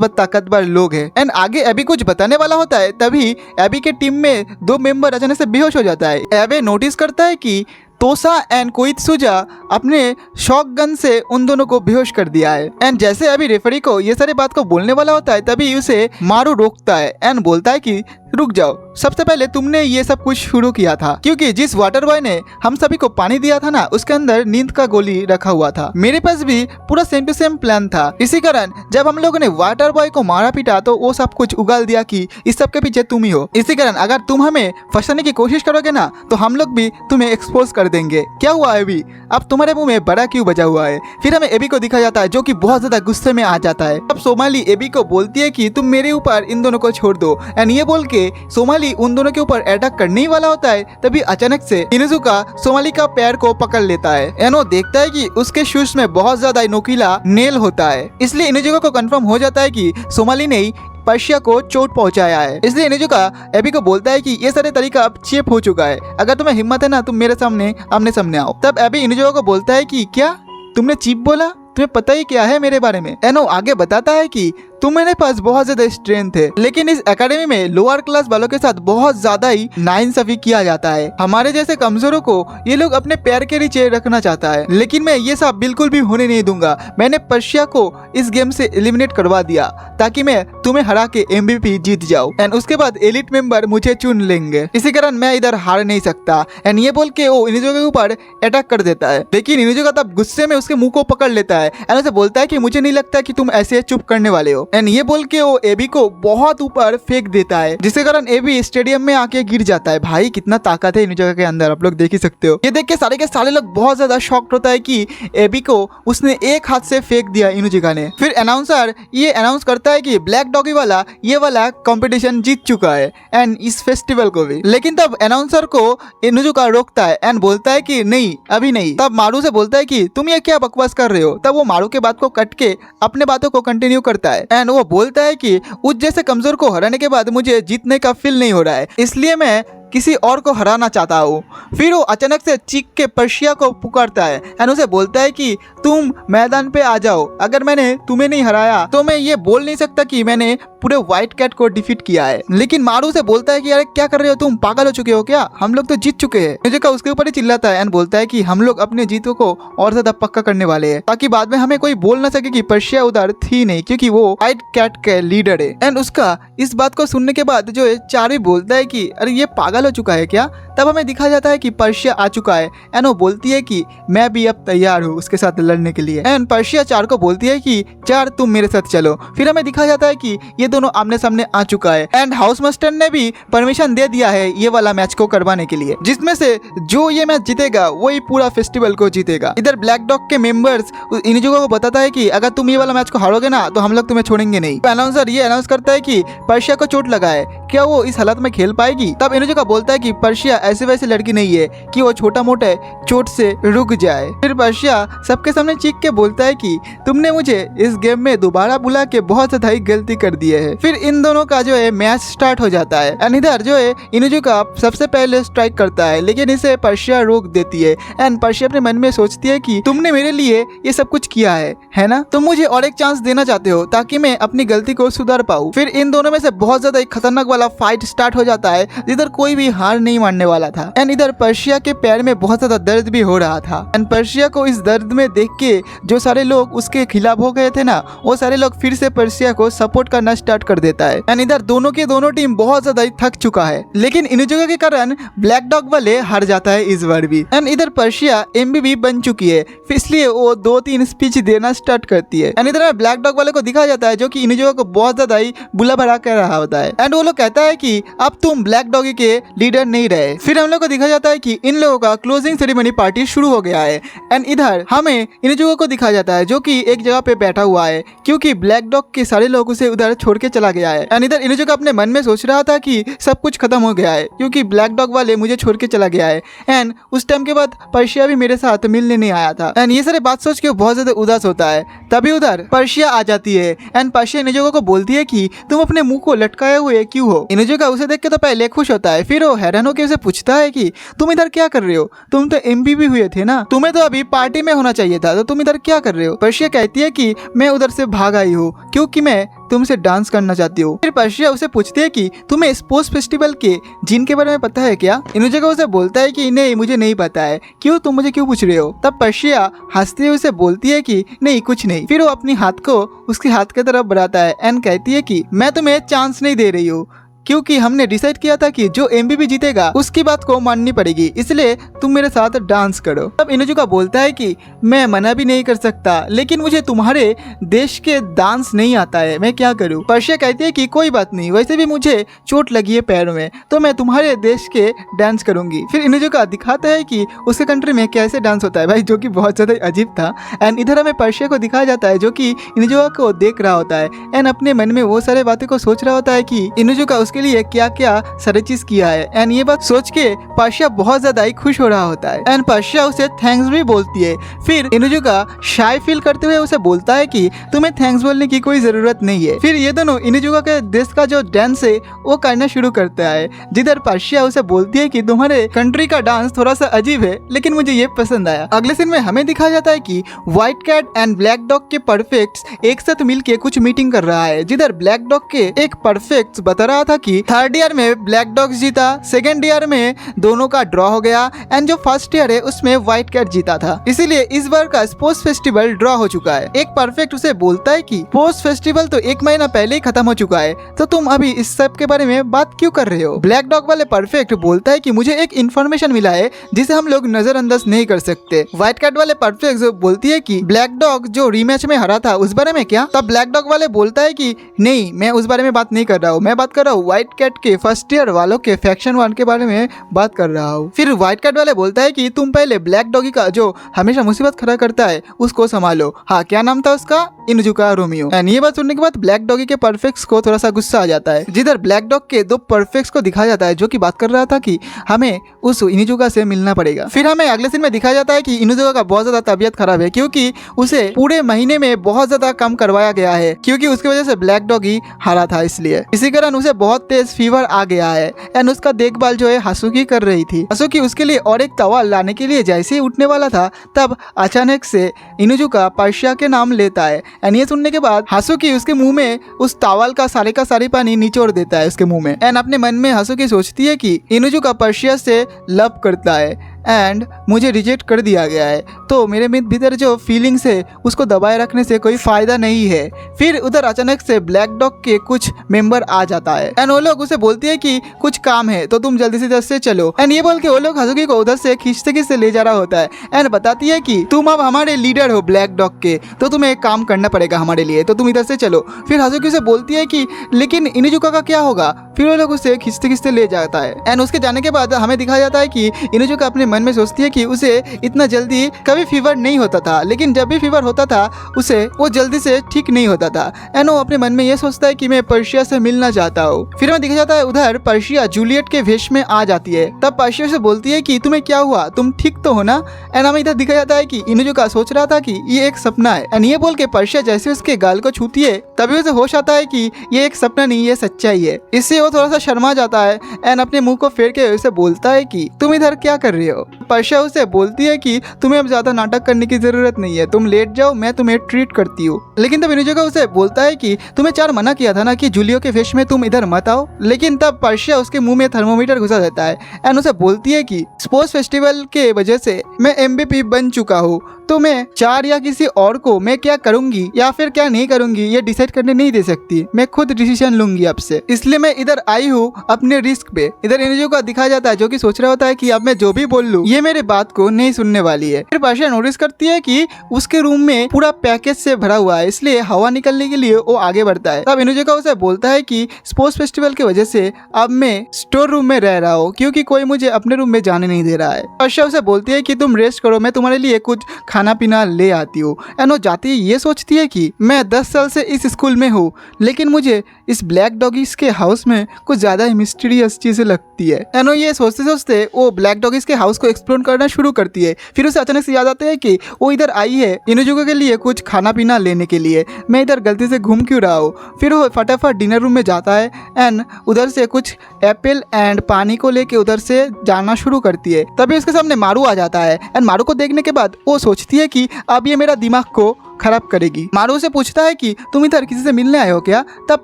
ताकतवर लोग हैं। एंड आगे एबी कुछ बताने वाला होता है, तभी एबी के टीम में 2 मेंबर अचानक से बेहोश हो जाता है। एबी नोटिस करता है कि तोसा एंड कोइत्सुजा अपने शॉक गन से उन दोनों को बेहोश कर दिया है। एंड जैसे अभी रेफरी को ये सारी बात को बोलने वाला होता है, तभी उसे मारू रोकता है एंड बोलता है कि रुक जाओ, सबसे पहले तुमने ये सब कुछ शुरू किया था, क्योंकि जिस वाटर बॉय ने हम सभी को पानी दिया था ना, उसके अंदर नींद का गोली रखा हुआ था। मेरे पास भी पूरा सेम टू सेम प्लान था। इसी कारण जब हम लोगों ने वाटर बॉय को मारा पीटा तो वो सब कुछ उगाल दिया कि इस सब के पीछे तुम ही हो। इसी कारण अगर तुम हमें फंसाने की कोशिश करोगे ना, तो हम लोग भी तुम्हें एक्सपोज कर देंगे। क्या हुआ एबी, अब तुम्हारे मुंह में बड़ा क्यों बजा हुआ है। फिर हमें एबी को दिखा जाता है जो कि बहुत ज्यादा गुस्से में आ जाता है। अब सोमाली एबी को बोलती है कि तुम मेरे ऊपर इन दोनों को छोड़ दो। एंड ये बोल के सोमाली उन दोनों के ऊपर अटैक करने ही वाला होता है, तभी अचानक से इनुजुका सोमाली का पैर को पकड़ लेता है। एनो देखता है कि उसके शूज में बहुत ज्यादा नोकीला नेल होता है, इसलिए इनुजुका को कंफर्म हो जाता है कि सोमाली ने पर्शिया को चोट पहुंचाया है। इसलिए इनुजुका एबी को बोलता है कि ये सारे तरीका अब चेप हो चुका है, अगर तुम्हें हिम्मत है ना तुम मेरे सामने आमने सामने आओ। तब एबी इनुजुका को बोलता है कि क्या तुमने चीप बोला, तुम्हें पता ही क्या है मेरे बारे में। एनो आगे बताता है कि तुम्हारे पास बहुत ज्यादा स्ट्रेंथ है, लेकिन इस एकेडमी में लोअर क्लास वालों के साथ बहुत ज्यादा ही नाइंसाफी किया जाता है। हमारे जैसे कमजोरों को ये लोग अपने पैर के नीचे रखना चाहता है, लेकिन मैं ये सब बिल्कुल भी होने नहीं दूंगा। मैंने पर्शिया को इस गेम से एलिमिनेट करवा दिया ताकि मैं तुम्हें हरा के MVP जीत जाऊं एंड उसके बाद एलिट मेंबर मुझे चुन लेंगे। इसी कारण मैं इधर हार नहीं सकता। एंड ये बोल के वो इनुजुका के ऊपर अटैक कर देता है, लेकिन इनुजुका तब गुस्से में उसके मुंह को पकड़ लेता है एंड उसे बोलता है कि मुझे नहीं लगता कि तुम ऐसे चुप करने वाले हो। एंड ये बोल के वो एबी को बहुत ऊपर फेंक देता है, जिसके कारण एबी स्टेडियम में आके गिर जाता है। भाई कितना ताकत है इनुजुका के अंदर, आप लोग देख ही सकते हो। ये देख के सारे लोग बहुत ज्यादा शॉक्ड होता है कि एबी को उसने एक हाथ से फेंक दिया इनुजुका ने। फिर अनाउंसर ये अनाउंस करता है कि ब्लैक डॉगी वाला ये वाला कंपटीशन जीत चुका है एंड इस फेस्टिवल को भी। लेकिन तब अनाउंसर को इनुजुका रोकता है एंड बोलता है कि नहीं अभी नहीं। तब मारू से बोलता है कि तुम ये क्या बकवास कर रहे हो। तब वो मारू के बात को कट के अपने बातों को कंटिन्यू करता है एंड वो बोलता है कि उस जैसे कमजोर को हराने के बाद मुझे जीतने का फील नहीं हो रहा है, इसलिए मैं किसी और को हराना चाहता हूँ। फिर वो अचानक से चीख के पर्शिया को पुकारता है एंड उसे बोलता है कि तुम मैदान पे आ जाओ, अगर मैंने तुम्हें नहीं हराया तो मैं ये बोल नहीं सकता कि मैंने पूरे व्हाइट कैट को डिफीट किया है। लेकिन मारू से बोलता है कि यार क्या कर रहे हो तुम, पागल हो चुके हो क्या, हम लोग तो जीत चुके हैं। निजुका उसके ऊपर ही चिल्लाता है एंड बोलता है कि हम लोग अपने जीतों को और ज्यादा पक्का करने वाले हैं ताकि बाद में हमें कोई बोल ना सके कि पर्शिया उधर थी नहीं, क्योंकि वो व्हाइट कैट के लीडर है। एंड उसका इस बात को सुनने के बाद जो है चार्वी बोलता है कि अरे ये पागल हो चुका है क्या। तब हमें दिखा जाता है कि पर्शिया आ चुका है एंड वो बोलती है कि मैं भी अब तैयार हूँ उसके साथ लड़ने के लिए। एंड पर्शिया चार को बोलती है कि चार तुम मेरे साथ चलो। फिर हमें दिखा जाता है कि ये दोनों आमने सामने आ चुका है एंड हाउस मास्टर ने भी परमिशन दे दिया है ये वाला मैच को करवाने के लिए, जिसमें से जो ये मैच जीतेगा वही पूरा फेस्टिवल को जीतेगा। इधर ब्लैक डॉग के मेंबर्स इनुजुका को बताता है कि अगर तुम ये वाला मैच को हारोगे ना तो हम लोग तुम्हें छोड़ेंगे नहीं। अनाउंसर ये अनाउंस करता है कि पर्शिया को चोट लगा है, क्या वो इस हालत में खेल पाएगी। तब इनुजुका बोलता है कि पर्शिया ऐसे वैसे लड़की नहीं है कि वो छोटा मोटा चोट से रुक जाए। फिर पर्शिया सबके सामने चीख के बोलता है कि तुमने मुझे इस गेम में दोबारा बुला के बहुत ज्यादा ही गलती कर दी है। फिर इन दोनों का जो है मैच स्टार्ट हो जाता है एंड इधर जो है इनुजुका सबसे पहले स्ट्राइक करता है, लेकिन इसे पर्शिया रोक देती है एंड पर्शिया अपने मन में सोचती है कि तुमने मेरे लिए ये सब कुछ किया है ना, तुम मुझे और एक चांस देना चाहते हो ताकि मैं अपनी गलती को सुधार पाऊँ। फिर इन दोनों में से बहुत ज्यादा एक खतरनाक वाला फाइट स्टार्ट हो जाता है जिधर कोई भी हार नहीं मानने वाला था। एंड इधर पर्शिया के पैर में बहुत ज्यादा दर्द भी हो रहा था एंड पर्शिया को इस दर्द में देख के जो सारे लोग उसके खिलाफ हो गए थे ना, वो सारे लोग फिर से पर्शिया को सपोर्ट करना स्टार्ट कर देता है। एंड इधर दोनों के दोनों टीम बहुत ज्यादा थक चुका है, लेकिन इनुजुका के कारण ब्लैक डॉग वाले हार जाता है इस बार भी। एंड इधर पर्शिया एमबीबी बन चुकी है, इसलिए वो 2-3 स्पीच देना स्टार्ट करती है। एंड इधर ब्लैक डॉग वाले को दिखाया जाता है जो कि इनुजुका को बहुत ज्यादा ही बुला भरा कर रहा होता है एंड वो लोग कहता है कि अब तुम ब्लैक डॉगी के लीडर नहीं रहे। फिर हम लोग को दिखा जाता है कि इन लोगों का क्लोजिंग सेरेमनी पार्टी शुरू हो गया है एंड इधर हमें इनुजुका को दिखाया जाता है जो कि एक जगह पे बैठा हुआ है क्योंकि ब्लैक डॉग के सारे लोग उसे उधर छोड़ के चला गया है। एंड इधर इनुजुका अपने मन में सोच रहा था कि सब कुछ खत्म हो गया है क्योंकि ब्लैक डॉग वाले मुझे छोड़ के चला गया है एंड उस टाइम के बाद पर्शिया भी मेरे साथ मिलने नहीं आया था। एंड ये सारे बात सोच के बहुत ज्यादा उदास होता है। तभी उधर पर्शिया आ जाती है एंड पर्शिया इनुजुका को बोलती है कि तुम अपने मुंह को लटकाए हुए क्यों हो। इनुजुका उसे देख के तो पहले खुश होता है, फिर वो हैरान होकर उसे पूछता है कि तुम इधर क्या कर रहे हो, तुम तो एमबीबी हुए थे ना, तुम्हें तो अभी पार्टी में होना चाहिए था, तो तुम इधर क्या कर रहे हो। पर्शिया कहती है कि मैं उधर से भाग आई हूँ क्योंकि मैं तुमसे डांस करना चाहती हूँ। फिर पर्शिया उसे पूछती है कि तुम्हें स्पोर्ट्स फेस्टिवल के जिन के बारे में पता है क्या। इनुजुका उसे बोलता है कि नहीं मुझे नहीं पता है, क्यों तुम मुझे क्यों पूछ रहे हो। तब पर्शिया हंसते हुए उसे बोलती है कि नहीं कुछ नहीं। फिर वो अपनी हाथ को उसके हाथ की तरफ बढ़ाता है एंड कहती है कि मैं तुम्हें चांस नहीं दे रही हूँ क्योंकि हमने डिसाइड किया था कि जो एमबीबी जीतेगा उसकी बात को माननी पड़ेगी, इसलिए तुम मेरे साथ डांस करो। तब इनुजुका बोलता है कि मैं मना भी नहीं कर सकता, लेकिन मुझे तुम्हारे देश के डांस नहीं आता है, मैं क्या करूं। पर्शिया कहती है कि कोई बात नहीं, वैसे भी मुझे चोट लगी है पैरों में, तो मैं तुम्हारे देश के डांस करूंगी। फिर इनुजुका दिखाता है कि उसके कंट्री में कैसे डांस होता है भाई, जो कि बहुत ज्यादा अजीब था। एंड इधर हमें पर्शिया को दिखाया जाता है जो कि इनुजुका को देख रहा होता है एंड अपने मन में वो सारे बातें को सोच रहा होता है कि इनुजुका उसके लिए क्या क्या सारी चीज किया है। एंड ये बात सोच के पर्शिया बहुत ज्यादा ही खुश हो रहा होता है एंड पर्शिया उसे थैंक्स भी बोलती है। फिर इनुजुका शाय फील करते हुए उसे बोलता है कि तुम्हें थैंक्स बोलने की कोई जरूरत नहीं है। फिर ये दोनों इनुजुका के देश का जो डांस है वो करना शुरू करता है, जिधर पर्शिया उसे बोलती है कि तुम्हारे कंट्री का डांस थोड़ा सा अजीब है लेकिन मुझे ये पसंद आया। अगले सीन में हमें दिखाया जाता है कि white cat and black dog के परफेक्ट्स एक साथ मिलके कुछ मीटिंग कर रहा है, जिधर ब्लैक डॉग के एक परफेक्ट बता रहा था कि थर्ड ईयर में ब्लैक डॉग जीता, सेकेंड ईयर में दोनों का ड्रॉ हो गया एंड जो फर्स्ट ईयर है उसमें व्हाइट कैट जीता था, इसीलिए इस बार का स्पोर्ट्स फेस्टिवल ड्रॉ हो चुका है। एक परफेक्ट उसे बोलता है कि स्पोर्ट्स फेस्टिवल तो 1 महीना पहले ही खत्म हो चुका है, तो तुम अभी इस सब के बारे में बात क्यों कर रहे हो। ब्लैक डॉग वाले परफेक्ट बोलता है कि मुझे एक इन्फॉर्मेशन मिला है जिसे हम लोग नजरअंदाज नहीं कर सकते। व्हाइट कैट वाले परफेक्ट बोलती है कि ब्लैक डॉग जो रीमैच में हरा था उस बारे में क्या। तब ब्लैक डॉग वाले बोलता है कि नहीं मैं उस बारे में बात नहीं कर रहा हूँ, मैं बात कर रहा हूँ व्हाइट कैट के फर्स्ट ईयर वालों के फैक्शन 1 के बारे में बात कर रहा हूँ। फिर व्हाइट कैट वाले बोलता है कि तुम पहले ब्लैक डॉगी का जो हमेशा मुसीबत खड़ा करता है उसको संभालो। हाँ क्या नाम था उसका, इनुजुका रोमियो। एंड ये बात सुनने के बाद ब्लैक डॉगी के परफेक्ट्स को थोड़ा सा गुस्सा आ जाता है, जिधर ब्लैक डॉग के 2 परफेक्ट्स को दिखाया जाता है जो कि बात कर रहा था कि हमें उस इनुजुका से मिलना पड़ेगा। फिर हमें अगले सीन में दिखाया जाता है कि इनुजुका का बहुत ज्यादा तबीयत खराब है क्योंकि उसे पूरे महीने में बहुत ज्यादा कम करवाया गया है क्योंकि उसकी वजह से ब्लैक डॉगी हारा था, इसलिए इसी कारण उसे बहुत बहुत तेज फीवर आ गया है एंड उसका देखभाल जो है हासुकी कर रही थी। हासुकी उसके लिए और एक टॉवल लाने के लिए जैसे ही उठने वाला था तब अचानक से इनुजुका पर्शिया के नाम लेता है एंड ये सुनने के बाद हासुकी उसके मुंह में उस टॉवल का सारी पानी निचोड़ देता है उसके मुंह में एंड अपने मन में हासुकी सोचती है कि इनुजुका पर्शिया से लव करता है एंड मुझे रिजेक्ट कर दिया गया है, तो मेरे भीतर जो फीलिंग्स है उसको दबाए रखने से कोई फायदा नहीं है। फिर उधर अचानक से ब्लैक डॉग के कुछ मेंबर आ जाता है एंड वो लोग उसे बोलती है कि कुछ काम है तो तुम जल्दी से इधर से चलो एंड ये बोल के वो लोग हासुकी को उधर से खींचते ले जा रहा होता है एंड बताती है कि तुम अब हमारे लीडर हो ब्लैक डॉग के, तो तुम्हें एक काम करना पड़ेगा हमारे लिए, तो तुम इधर से चलो। फिर हासुकी उसे बोलती है कि लेकिन इनुजुका का क्या होगा। फिर वो लोग उसे खींचते ले जाता है एंड उसके जाने के बाद हमें दिखाया जाता है कि इनुजुका अपने मन में सोचती है कि उसे इतना जल्दी कभी फीवर नहीं होता था, लेकिन जब भी फीवर होता था उसे वो जल्दी से ठीक नहीं होता था एंड वो अपने मन में ये सोचता है कि मैं पर्शिया से मिलना चाहता हूँ। फिर हमें दिखा जाता है उधर पर्शिया जूलियट के वेश में आ जाती है। तब पर्शिया से बोलती है कि तुम्हें क्या हुआ, तुम ठीक तो हो ना। एंड हमें इधर दिखा जाता है कि इनुजुका सोच रहा था कि ये एक सपना है एंड ये बोल के पर्शिया जैसे उसके गाल को छूती है तभी उसे होश आता है कि ये एक सपना नहीं, ये सच्चाई है। इससे वो थोड़ा सा शर्मा जाता है एंड अपने मुंह को फेर के उसे बोलता है कि तुम इधर क्या कर रही हो। पर्शिया उसे बोलती है कि तुम्हें अब ज्यादा नाटक करने की जरूरत नहीं है, तुम लेट जाओ, मैं तुम्हें ट्रीट करती हूँ। लेकिन तब इनुजुका उसे बोलता है कि तुम्हें 4 मना किया था ना कि जूलियो के वेश में तुम इधर मत आओ। लेकिन तब पर्शिया उसके मुंह में थर्मोमीटर घुसा देता है एंड उसे बोलती है कि स्पोर्ट्स फेस्टिवल के वजह से मैं MVP बन चुका हूँ, तो मैं 4 या किसी और को मैं क्या करूंगी या फिर क्या नहीं करूंगी ये डिसाइड करने नहीं दे सकती, मैं खुद डिसीजन लूंगी अब से, इसलिए मैं इधर आई हूँ अपने रिस्क पे। इधर इनुजुका दिखाया जाता है जो कि सोच रहा होता है कि अब मैं जो भी बोल लूँ ये मेरे बात को नहीं सुनने वाली है। फिर पर्शिया नोटिस करती है कि उसके रूम में पूरा पैकेज से भरा हुआ है, इसलिए हवा निकलने के लिए वो आगे बढ़ता है। तब इनुजुका उसे बोलता है कि स्पोर्ट्स फेस्टिवल की वजह से अब मैं स्टोर रूम में रह रहा हूँ क्योंकि कोई मुझे अपने रूम में जाने नहीं दे रहा है। पर्शिया उसे बोलती है कि तुम रेस्ट करो, मैं तुम्हारे लिए कुछ खाना पीना ले आती हूँ एंड वो जाती है ये सोचती है कि मैं 10 साल से इस स्कूल में हूँ, लेकिन मुझे इस ब्लैक डॉगीज के हाउस में कुछ ज्यादा ही मिस्टीरियस चीजें लगती है एंड वो ये सोचते सोचते वो ब्लैक डॉगीज के हाउस को एक्सप्लोर करना शुरू करती है। फिर उसे अचानक से याद आता है कि वो इधर आई है इनुजुका के लिए कुछ खाना पीना लेने के लिए, मैं इधर गलती से घूम क्यों रहा हूँ। फिर वो फटाफट डिनर रूम में जाता है एंड उधर से कुछ एप्पल एंड पानी को लेके उधर से जाना शुरू करती है। तभी उसके सामने मारू आ जाता है एंड मारू को देखने के बाद वो सोचती है कि अब ये मेरा दिमाग को खराब करेगी। मारू से पूछता है कि तुम इधर किसी से मिलने आए हो क्या। तब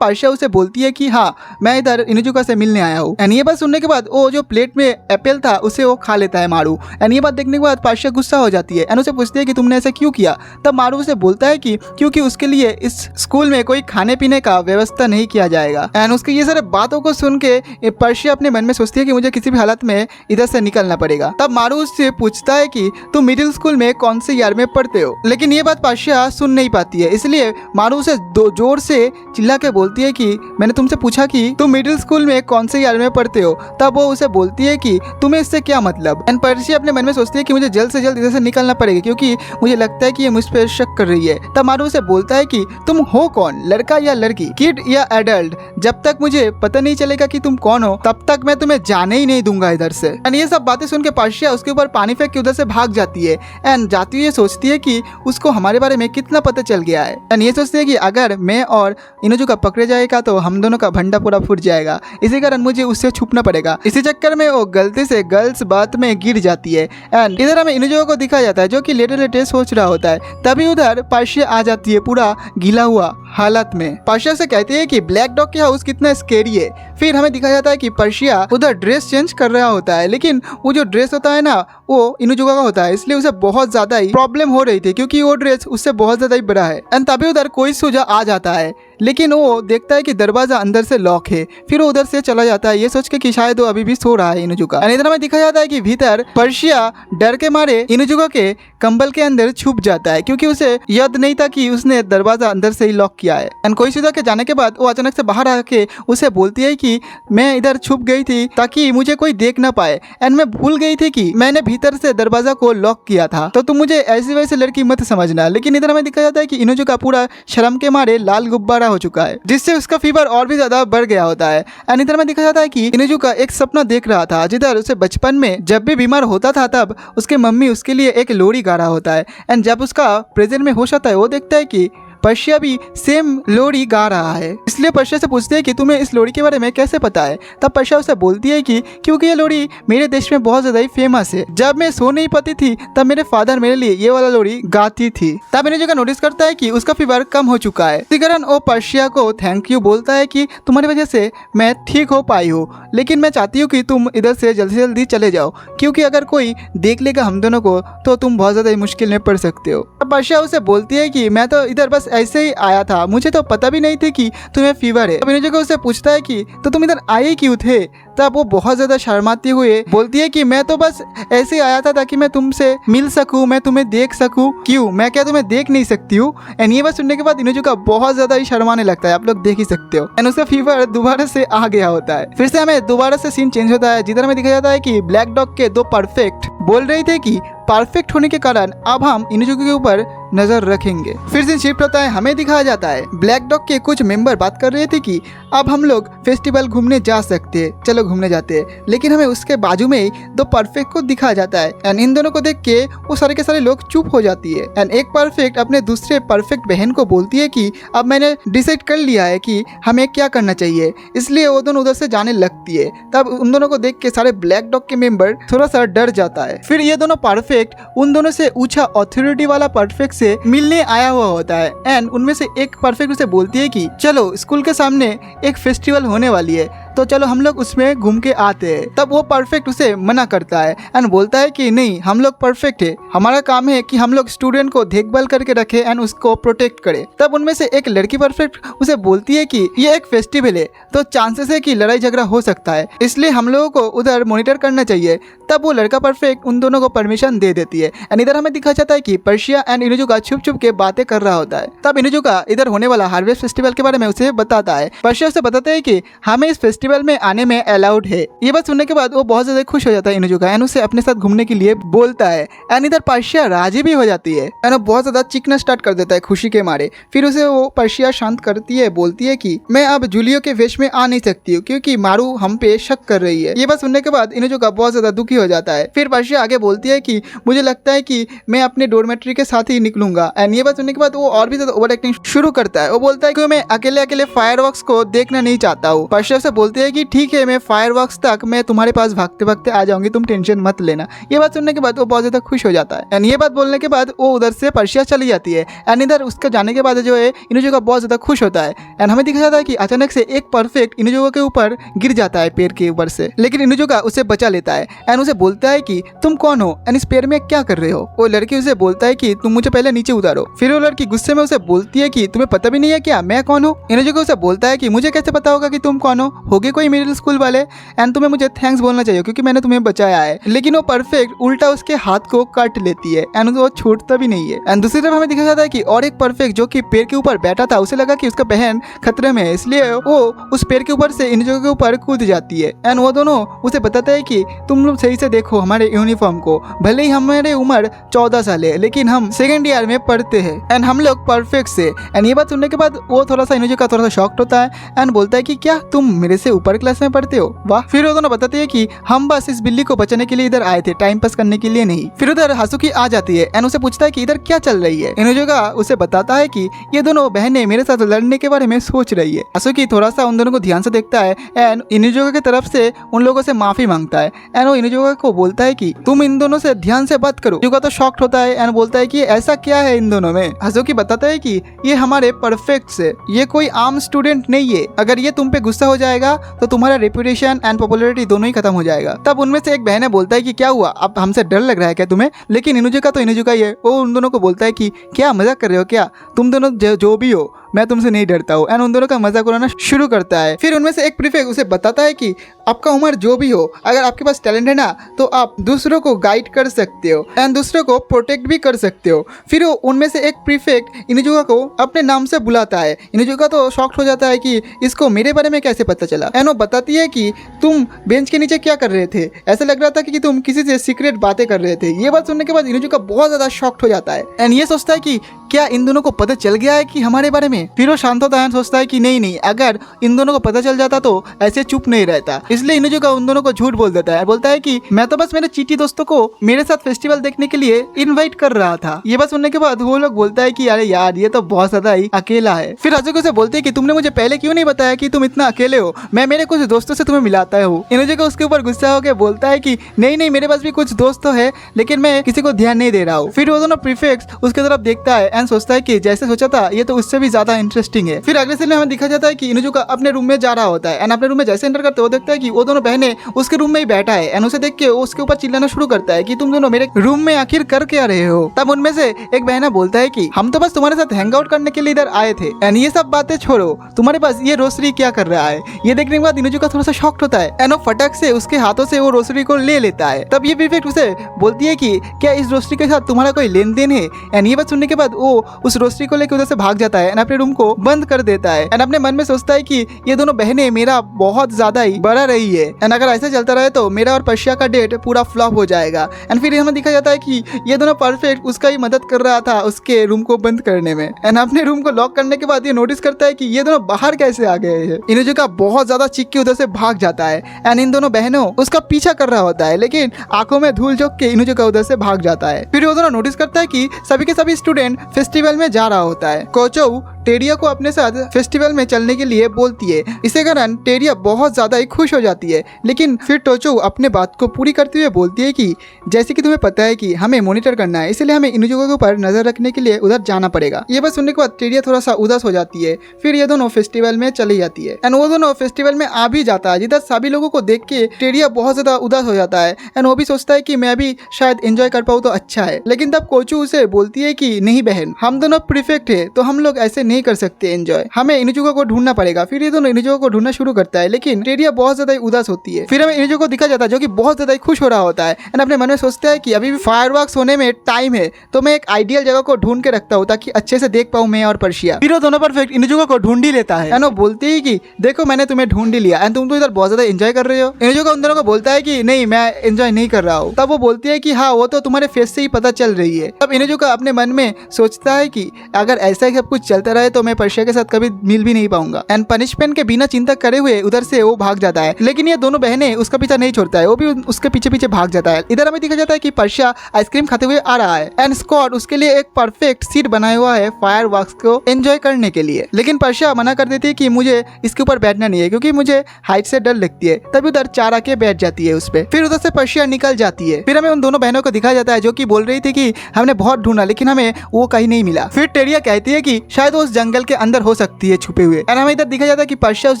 पर्शिया उसे बोलती है कि हाँ मैं इधर इनुजुका से मिलने आया हूँ एंड ये बात सुनने के बाद वो जो प्लेट में एप्पल था उसे वो खा लेता है मारू एंड ये बात देखने के बाद पर्शिया गुस्सा हो जाती है एंड उसे पूछती है कि तुमने ऐसा क्यों किया। तब मारू उसे बोलता है कि क्योंकि उसके लिए इस स्कूल में कोई खाने पीने का व्यवस्था नहीं किया जाएगा एंड उसके ये सारे बातों को सुन के पर्शिया अपने मन में सोचती है कि मुझे किसी भी हालत में इधर से निकलना पड़ेगा। तब मारू उससे पूछता है कि तुम मिडिल स्कूल में कौन से ईयर में पढ़ते हो, लेकिन ये बात पर्शिया सुन नहीं पाती है, इसलिए मारू उसे जोर से चिल्ला के बोलती है कि मैंने तुमसे पूछा कि तुम मिडिल स्कूल में कौन से ईयर में पढ़ते हो। तब वो उसे बोलती है कि तुम्हें इससे क्या मतलब। एंड पर्शिया अपने मन में सोचती है कि मुझे जल्द से जल्द इधर से निकलना पड़ेगा क्योंकि मुझे लगता है कि ये मुझ पर शक कर रही है। तब मारू उसे बोलता है कि तुम हो कौन, लड़का या लड़की, किड या एडल्ट, जब तक मुझे पता नहीं चलेगा कि तुम कौन हो तब तक मैं तुम्हें जाने ही नहीं दूंगा इधर से। एंड ये सब बातें सुन के पर्शिया उसके ऊपर पानी फेंक के उधर से भाग जाती है एंड जाती हुई सोचती है कि उसको हमारे बारे में कितना पता चल गया है एंड ये सोचती है कि अगर मैं और इनुजुका पकड़े जाएगा तो हम दोनों का भंडा पूरा फूट जाएगा, इसी कारण मुझे उससे छुपना पड़ेगा। इसी चक्कर में वो गलती से गर्ल्स बात में गिर जाती है एंड इधर हमें इनुजुका को दिखाया जाता है जो कि लेटे सोच रहा होता है। तभी उधर पर्शिया आ जाती है पूरा गीला हुआ हालत में। पर्शिया से कहती है कि ब्लैक डॉग के हाउस कितना स्केरी है। फिर हमें दिखाया जाता है कि पर्शिया उधर ड्रेस चेंज कर रहा होता है, लेकिन वो जो ड्रेस होता है ना वो इनुजुका का होता है, इसलिए उसे बहुत ज्यादा ही प्रॉब्लम हो रही थी क्योंकि वो ड्रेस उससे बहुत ज्यादा ही बड़ा है। एंड तभी उधर कोई सुझा आ जाता है, लेकिन वो देखता है कि दरवाजा अंदर से लॉक है। फिर वो उधर से चला जाता है ये सोच के कि शायद वो अभी भी सो रहा है इनुजुका। एंड इधर हमें दिखाया जाता है कि भीतर पर्शिया डर के मारे इनुजुका के कंबल के अंदर छुप जाता है क्योंकि उसे याद नहीं था कि उसने दरवाजा अंदर से ही लॉक किया है। एंड कोई सुझा के जाने के बाद वो अचानक से बाहर आके उसे बोलती है कि मैं इधर छुप गई थी ताकि मुझे कोई देख ना पाए एंड मैं भूल गई थी कि मैंने भीतर से दरवाजा को लॉक किया था, तो तुम मुझे ऐसी वैसी लड़की मत समझना। लेकिन इधर हमें दिखाया जाता है कि इनुजुका पूरा शर्म के मारे लाल गुब्बारा हो चुका है जिससे उसका फीवर और भी ज्यादा बढ़ गया होता है। एंड इधर में दिखाया जाता है कि इनुजुका एक सपना देख रहा था जिधर उसे बचपन में जब भी बीमार होता था तब उसके मम्मी उसके लिए एक लोरी गा रहा होता है एंड जब उसका प्रेजेंट में होश आता है वो देखता है कि पर्शिया भी सेम लोरी गा रहा है। इसलिए पर्शिया से पूछते हैं कि तुम्हें इस लोरी के बारे में कैसे पता है। तब पर्शिया उसे बोलती है कि क्योंकि ये लोरी मेरे देश में बहुत ज्यादा ही फेमस है। जब मैं सो नहीं पाती थी तब मेरे फादर मेरे लिए ये वाला लोरी गाती थी। तब इन्हें जगह नोटिस करता है कि उसका फीवर कम हो चुका है। इसी कारण वो पर्शिया को थैंक यू बोलता है कि तुम्हारी वजह से मैं ठीक हो पाई हूँ, लेकिन मैं चाहती हूँ कि तुम इधर से जल्दी चले जाओ, क्योंकि अगर कोई देख लेगा हम दोनों को तो तुम बहुत ज्यादा मुश्किल में पड़ सकते हो। अब पर्शिया उसे बोलती है कि मैं तो इधर बस ऐसे ही आया था, मुझे तो पता भी नहीं थी कि तुम्हें फीवर है। अब इन्हें जगह उसे पूछता है कि तो तुम इधर आए क्यों थे। तब वो बहुत ज्यादा शर्माते हुए बोलती है कि मैं तो बस ऐसे आया था ताकि मैं तुमसे मिल सकूं, मैं तुम्हें देख सकूं। क्यों, मैं क्या तुम्हें देख नहीं सकती हूँ। एंड ये बात सुनने के बाद इनुजुका बहुत ज्यादा ही शर्माने लगता है, आप लोग देख ही सकते हो। एंड उसका फीवर दोबारा से आ गया होता है। फिर से हमें दोबारा से सीन चेंज होता है, जिधर हमें दिखाया जाता है कि ब्लैक डॉग के दो परफेक्ट बोल रहे थे कि परफेक्ट होने के कारण अब हम इनुजुकी के ऊपर नजर रखेंगे। फिर से शिफ्ट होता है, हमें दिखाया जाता है ब्लैक डॉग के कुछ मेंबर बात कर रहे थे कि अब हम लोग फेस्टिवल घूमने जा सकते हैं, चलो घूमने जाते हैं। लेकिन हमें उसके बाजू में ही दो परफेक्ट को दिखाया जाता है। एंड इन दोनों को देख के वो सारे के सारे लोग चुप हो जाती है। एंड एक परफेक्ट अपने दूसरे परफेक्ट बहन को बोलती है कि अब मैंने डिसाइड कर लिया है कि हमें क्या करना चाहिए, इसलिए वो दोनों उधर से जाने लगती है। तब उन दोनों को देख के सारे ब्लैक डॉग के मेंबर थोड़ा सा डर जाता है। फिर ये दोनों परफेक्ट उन दोनों से ऊंचा अथॉरिटी वाला परफेक्ट से मिलने आया हुआ होता है। एंड उनमें से एक परफेक्ट उसे बोलती है कि चलो स्कूल के सामने एक फेस्टिवल होने वाली है, तो चलो हम लोग उसमें घूम के आते हैं। तब वो परफेक्ट उसे मना करता है एंड बोलता है कि नहीं, हम लोग परफेक्ट है, हमारा काम है कि हम लोग स्टूडेंट को देखभाल करके रखे एंड उसको प्रोटेक्ट करे। तब उनमें से एक लड़की परफेक्ट उसे बोलती है कि ये एक फेस्टिवल है, तो चांसेस है कि लड़ाई झगड़ा हो सकता है, इसलिए हम लोगों को उधर मॉनिटर करना चाहिए। तब वो लड़का परफेक्ट उन दोनों को परमिशन दे देती है। एंड इधर हमें दिखा जाता है कि पर्शिया एंड इनुजुका छुप छुप के बातें कर रहा होता है। तब इनुजुका इधर होने वाला हार्वेस्ट फेस्टिवल के बारे में उसे बताता है। पर्शिया उसे बताता है कि हमें इस फेस्टिवल में आने में अलाउड है। ये बात सुनने के बाद वो बहुत ज्यादा खुश हो जाता है इनुजुका एंड उसे अपने साथ घूमने के लिए बोलता है। एंड इधर पर्शिया राजी भी हो जाती है एंड वो बहुत ज्यादा चीखना स्टार्ट कर देता है खुशी के मारे। फिर उसे वो पर्शिया शांत करती है, बोलती है कि मैं अब जूलियो के वेश में आ नहीं सकती हूँ क्योंकि मारू हम पे शक कर रही है। ये बात सुनने के बाद इनुजुका बहुत ज्यादा दुखी हो जाता है। फिर पर्शिया आगे बोलती है कि मुझे लगता है कि मैं अपने डोरमेट्री के साथ ही निकलूंगा। एंड ये बात सुनने के बाद वो और भी ज्यादा ओवर एक्टिंग शुरू करता है। वो बोलता है कि मैं अकेले अकेले फायरवर्क्स को देखना नहीं चाहता हूँ। पर्शिया से बोलती है कि ठीक है, मैं फायरवर्क्स तक मैं तुम्हारे पास भागते भागते आ जाऊंगी, तुम टेंशन मत लेना। ये बात सुनने के बाद वो बहुत ज्यादा खुश हो जाता है। एंड ये बात बोलने के बाद वो उधर से पर्शिया चली जाती है। एंड इधर उसका जाने के बाद जो है इनुजुका बहुत ज्यादा खुश होता है। एंड हमें दिखा जाता है कि अचानक से एक परफेक्ट इनुजुका के ऊपर गिर जाता है पेड़ के ऊपर से, लेकिन इनुजुका उसे बचा लेता है एंड उसे बोलता है कि तुम कौन हो एंड इस पेड़ में क्या कर रहे हो। वो लड़की उसे बोलता है कि तुम मुझे पहले नीचे उतारो। फिर वो लड़की गुस्से में उसे बोलती है कि तुम्हें पता भी नहीं है क्या मैं कौन हूँ। इनुजुका उसे बोलता है कि मुझे कैसे पता होगा कि तुम कौन होगे कोई मिडिल स्कूल वाले, एंड तुम्हें मुझे थैंक्स बोलना चाहिए क्योंकि मैंने तुम्हें बचाया है। लेकिन वो परफेक्ट उल्टा उसके हाथ को काट लेती है एंड वो छूटता भी नहीं है। एंड दूसरी तरफ हमें दिखा जाता है कि और एक परफेक्ट जो कि पेड़ के ऊपर बैठा था, उसे लगा कि उसका बहन खतरे में है, इसलिए वो उस पेड़ के ऊपर से इनुजुका के ऊपर कूद जाती है। एंड वो दोनों उसे बताते हैं कि तुम लोग सही से देखो हमारे यूनिफॉर्म को, भले ही हमारे उम्र 14 साल है लेकिन हम सेकेंड ईयर में पढ़ते हैं एंड हम लोग परफेक्ट से। एंड ये बात सुनने के बाद वो थोड़ा सा इनुजुका थोड़ा सा शॉक्ड होता है एंड बोलता है कि क्या तुम मेरे से ऊपर क्लास में पढ़ते हो, वाह। फिर वो दोनों बताते हैं कि हम बस इस बिल्ली को बचाने के लिए इधर आए थे, टाइम पास करने के लिए नहीं। फिर उधर हासुकी आ जाती है एंड उसे पूछता है कि इधर क्या चल रही है। इनुजुका उसे बताता है कि ये दोनों बहनें मेरे साथ लड़ने के बारे में सोच रही है। हासुकी थोड़ा सा उन दोनों को ध्यान से देखता है एंड इनुजुका की तरफ से उन लोगों से माफी मांगता है। एंड वो इनुजुका को बोलता है कि तुम इन दोनों से ध्यान से बात करो। इनुजुका तो शॉक्ड होता है एंड बोलता है कि ऐसा क्या है इन दोनों में। हासुकी बताता है कि ये हमारे परफेक्ट से, ये कोई आम स्टूडेंट नहीं है, अगर ये तुम पे गुस्सा हो जाएगा तो तुम्हारा रेपुटेशन एंड पॉपुलैरिटी दोनों ही खत्म हो जाएगा। तब उनमें से एक बहन है बोलता है कि क्या हुआ, अब हमसे डर लग रहा है क्या तुम्हें। लेकिन इनुजुका तो इनुजुका ही है, वो उन दोनों को बोलता है कि क्या मजाक कर रहे हो क्या, तुम दोनों जो भी हो मैं तुमसे नहीं डरता हूँ। एंड उन दोनों का मजाक उड़ाना शुरू करता है। फिर उनमें से एक प्रीफेक्ट उसे बताता है कि आपका उम्र जो भी हो, अगर आपके पास टैलेंट है ना तो आप दूसरों को गाइड कर सकते हो एंड दूसरों को प्रोटेक्ट भी कर सकते हो। फिर वो उनमें से एक प्रीफेक्ट इनुजुका को अपने नाम से बुलाता है। इनुजुका तो शॉक्ड हो जाता है कि इसको मेरे बारे में कैसे पता चला। एंड वो बताती है कि तुम बेंच के नीचे क्या कर रहे थे, ऐसा लग रहा था कि तुम किसी से सीक्रेट बातें कर रहे थे। ये बात सुनने के बाद इनुजुका बहुत ज्यादा शॉक्ड हो जाता है एंड ये सोचता है कि क्या इन दोनों को पता चल गया है कि हमारे बारे में? फिर वो शांत होता है, सोचता है कि नहीं, अगर इन दोनों को पता चल जाता तो ऐसे चुप नहीं रहता। इसलिए इनुजुका उन दोनों को झूठ बोल देता है, बोलता है कि मैं तो बस मेरे चीटी दोस्तों को मेरे साथ फेस्टिवल देखने के लिए इनवाइट कर रहा था। ये बात सुनने के बाद वो लोग बोलता है कि अरे यार, ये तो बहुत ज्यादा ही अकेला है। फिर हाजुको से बोलते हैं कि तुमने मुझे पहले क्यों नहीं बताया कि तुम इतना अकेले हो, मैं मेरे कुछ दोस्तों से तुम्हें मिलाता हूँ। इनुजुका उसके ऊपर गुस्सा होकर बोलता है कि नहीं, मेरे पास भी कुछ दोस्त तो है, लेकिन मैं किसी को ध्यान नहीं दे रहा हूँ। फिर वो दोनों प्रीफेक्ट्स उसकी तरफ देखता है एंड सोचता है कि जैसे सोचा था ये तो उससे भी ज्यादा इंटरेस्टिंग है। फिर अगले सीन में हमें दिखा जाता है कि इनुजुका अपने रूम में जा रहा होता है एंड अपने रूम में जैसे एंटर करते वो देखता है कि वो दोनों बहनें उसके रूम में ही बैठा है एंड उसे देख के वो उसके ऊपर चिल्लाना शुरू करता है कि तुम दोनों मेरे रूम में आखिर कर क्या रहे हो। तब उनमें से एक बहना बोलता है कि हम तो बस तुम्हारे साथ हैंग आउट करने के लिए इधर आए थे एंड ये सब बातें छोड़ो, तुम्हारे पास ये रोसरी क्या कर रहा है। ये देखने के बाद इनुजुका थोड़ा सा शॉक्ड होता है एंड वो फटक से उसके हाथों से वो रोसरी को ले लेता है। तब ये प्रीफेक्ट उसे बोलती है कि क्या इस रोसरी के साथ तुम्हारा कोई लेन देन है। एंड ये बात सुनने के बाद वो उस रोसरी को लेकर उधर से भाग जाता है एंड अपने रूम को बंद कर देता है एंड अपने मन में सोचता है कि ये दोनों बहनें मेरा बहुत ज्यादा ही बढ़ा रही है एंड अगर ऐसे चलता रहे तो मेरा और पर्शिया का डेट पूरा फ्लॉप हो जाएगा। एंड फिर हमें दिखा जाता है कि ये दोनों परफेक्ट उसका ही मदद कर रहा था उसके रूम को बंद करने में एंड अपने रूम को लॉक करने के बाद ये नोटिस करता है कि ये दोनों बाहर कैसे आ गए हैं। इनुजुका बहुत ज्यादा चीख के उधर से भाग जाता है एंड इन दोनों बहनों उसका पीछा कर रहा होता है, लेकिन आंखों में धूल झोंक के इनुजुका उधर से भाग जाता है। फिर वो दोनों नोटिस करता है कि सभी के सभी स्टूडेंट फेस्टिवल में जा रहा होता है। कोचो टेरिया को अपने साथ फेस्टिवल में चलने के लिए बोलती है। इसे कारण टेरिया बहुत ज्यादा ही खुश हो जाती है, लेकिन फिर टोचो अपने बात को पूरी करते हुए बोलती है कि जैसे कि तुम्हें पता है कि हमें मॉनिटर करना है, इसलिए हमें इनुजुका के ऊपर नजर रखने के लिए उधर जाना पड़ेगा। ये बात सुनने के बाद टेरिया थोड़ा सा उदास हो जाती है। फिर ये दोनों फेस्टिवल में चली जाती है एंड वो दोनों फेस्टिवल में आ भी जाता है, जिधर सभी लोगों को देख के टेरिया बहुत ज्यादा उदास हो जाता है एंड वो भी सोचता है कि मैं भी शायद एंजॉय कर पाऊँ तो अच्छा है। लेकिन तब कोचू उसे बोलती है कि नहीं बहन, हम दोनों प्रीफेक्ट है तो हम लोग ऐसे नहीं कर सकते एंजॉय, हमें इनुजुका को ढूंढना पड़ेगा। फिर ये दोनों इनुजुका को ढूंढना शुरू करता है, लेकिन टेरिया बहुत ज्यादा उदास होती है। फिर हमें इनुजुका को दिखा जाता है जो कि बहुत ज्यादा खुश हो रहा होता है एंड अपने मन में सोचता है कि अभी भी फायरवर्क्स होने में टाइम है, तो मैं एक आइडियल जगह को ढूंढ के रखता हूँ ताकि अच्छे से देख पाऊँ मैं और पर्शिया। फिर वो दोनों परफेक्ट इनुजुका को ढूंढ ही लेता है एंड वो बोलती है कि देखो मैंने तुम्हें ढूंढ ही लिया एंड तुम तो इधर बहुत ज्यादा एंजॉय कर रहे हो। इनुजुका उन दोनों को बोलता है कि नहीं, मैं एंजॉय नहीं कर रहा हूँ। तब वो बोलती है कि हाँ, वो तो तुम्हारे फेस से ही पता चल रही है। तब इनुजुका अपने मन में सोचता है कि अगर ऐसा ही सब कुछ चलता रहे तो मैं पर्शिया के साथ कभी मिल भी नहीं पाऊंगा एंड पनिशमेंट के बिना चिंता करे हुए उधर से वो भाग जाता है। लेकिन ये दोनों बहनें उसका पीछा नहीं छोड़ता है, वो भी उसके पीछे पीछे भाग जाता है। इधर हमें दिखा जाता है कि पर्शिया आइसक्रीम खाते हुए आ रहा है एंड स्कॉट उसके लिए एक परफेक्ट सीट बनाया हुआ है फायर वर्क्स को एंजॉय करने के लिए। लेकिन पर्शिया मना कर देती है कि मुझे इसके ऊपर बैठना नहीं है क्योंकि मुझे हाइट से डर लगती है। तभी उधर चार आके बैठ जाती है उस पर। फिर उधर से पर्शिया निकल जाती है। फिर हमें उन दोनों बहनों को दिखाया जाता है जो कि बोल रही थी कि हमने बहुत ढूंढा लेकिन हमें वो कहीं नहीं मिला। फिर टेरिया कहती है कि शायद वो उस जंगल के अंदर हो सकती है छुपे हुए एंड हमें इधर दिखा जाता है कि पर्शिया उस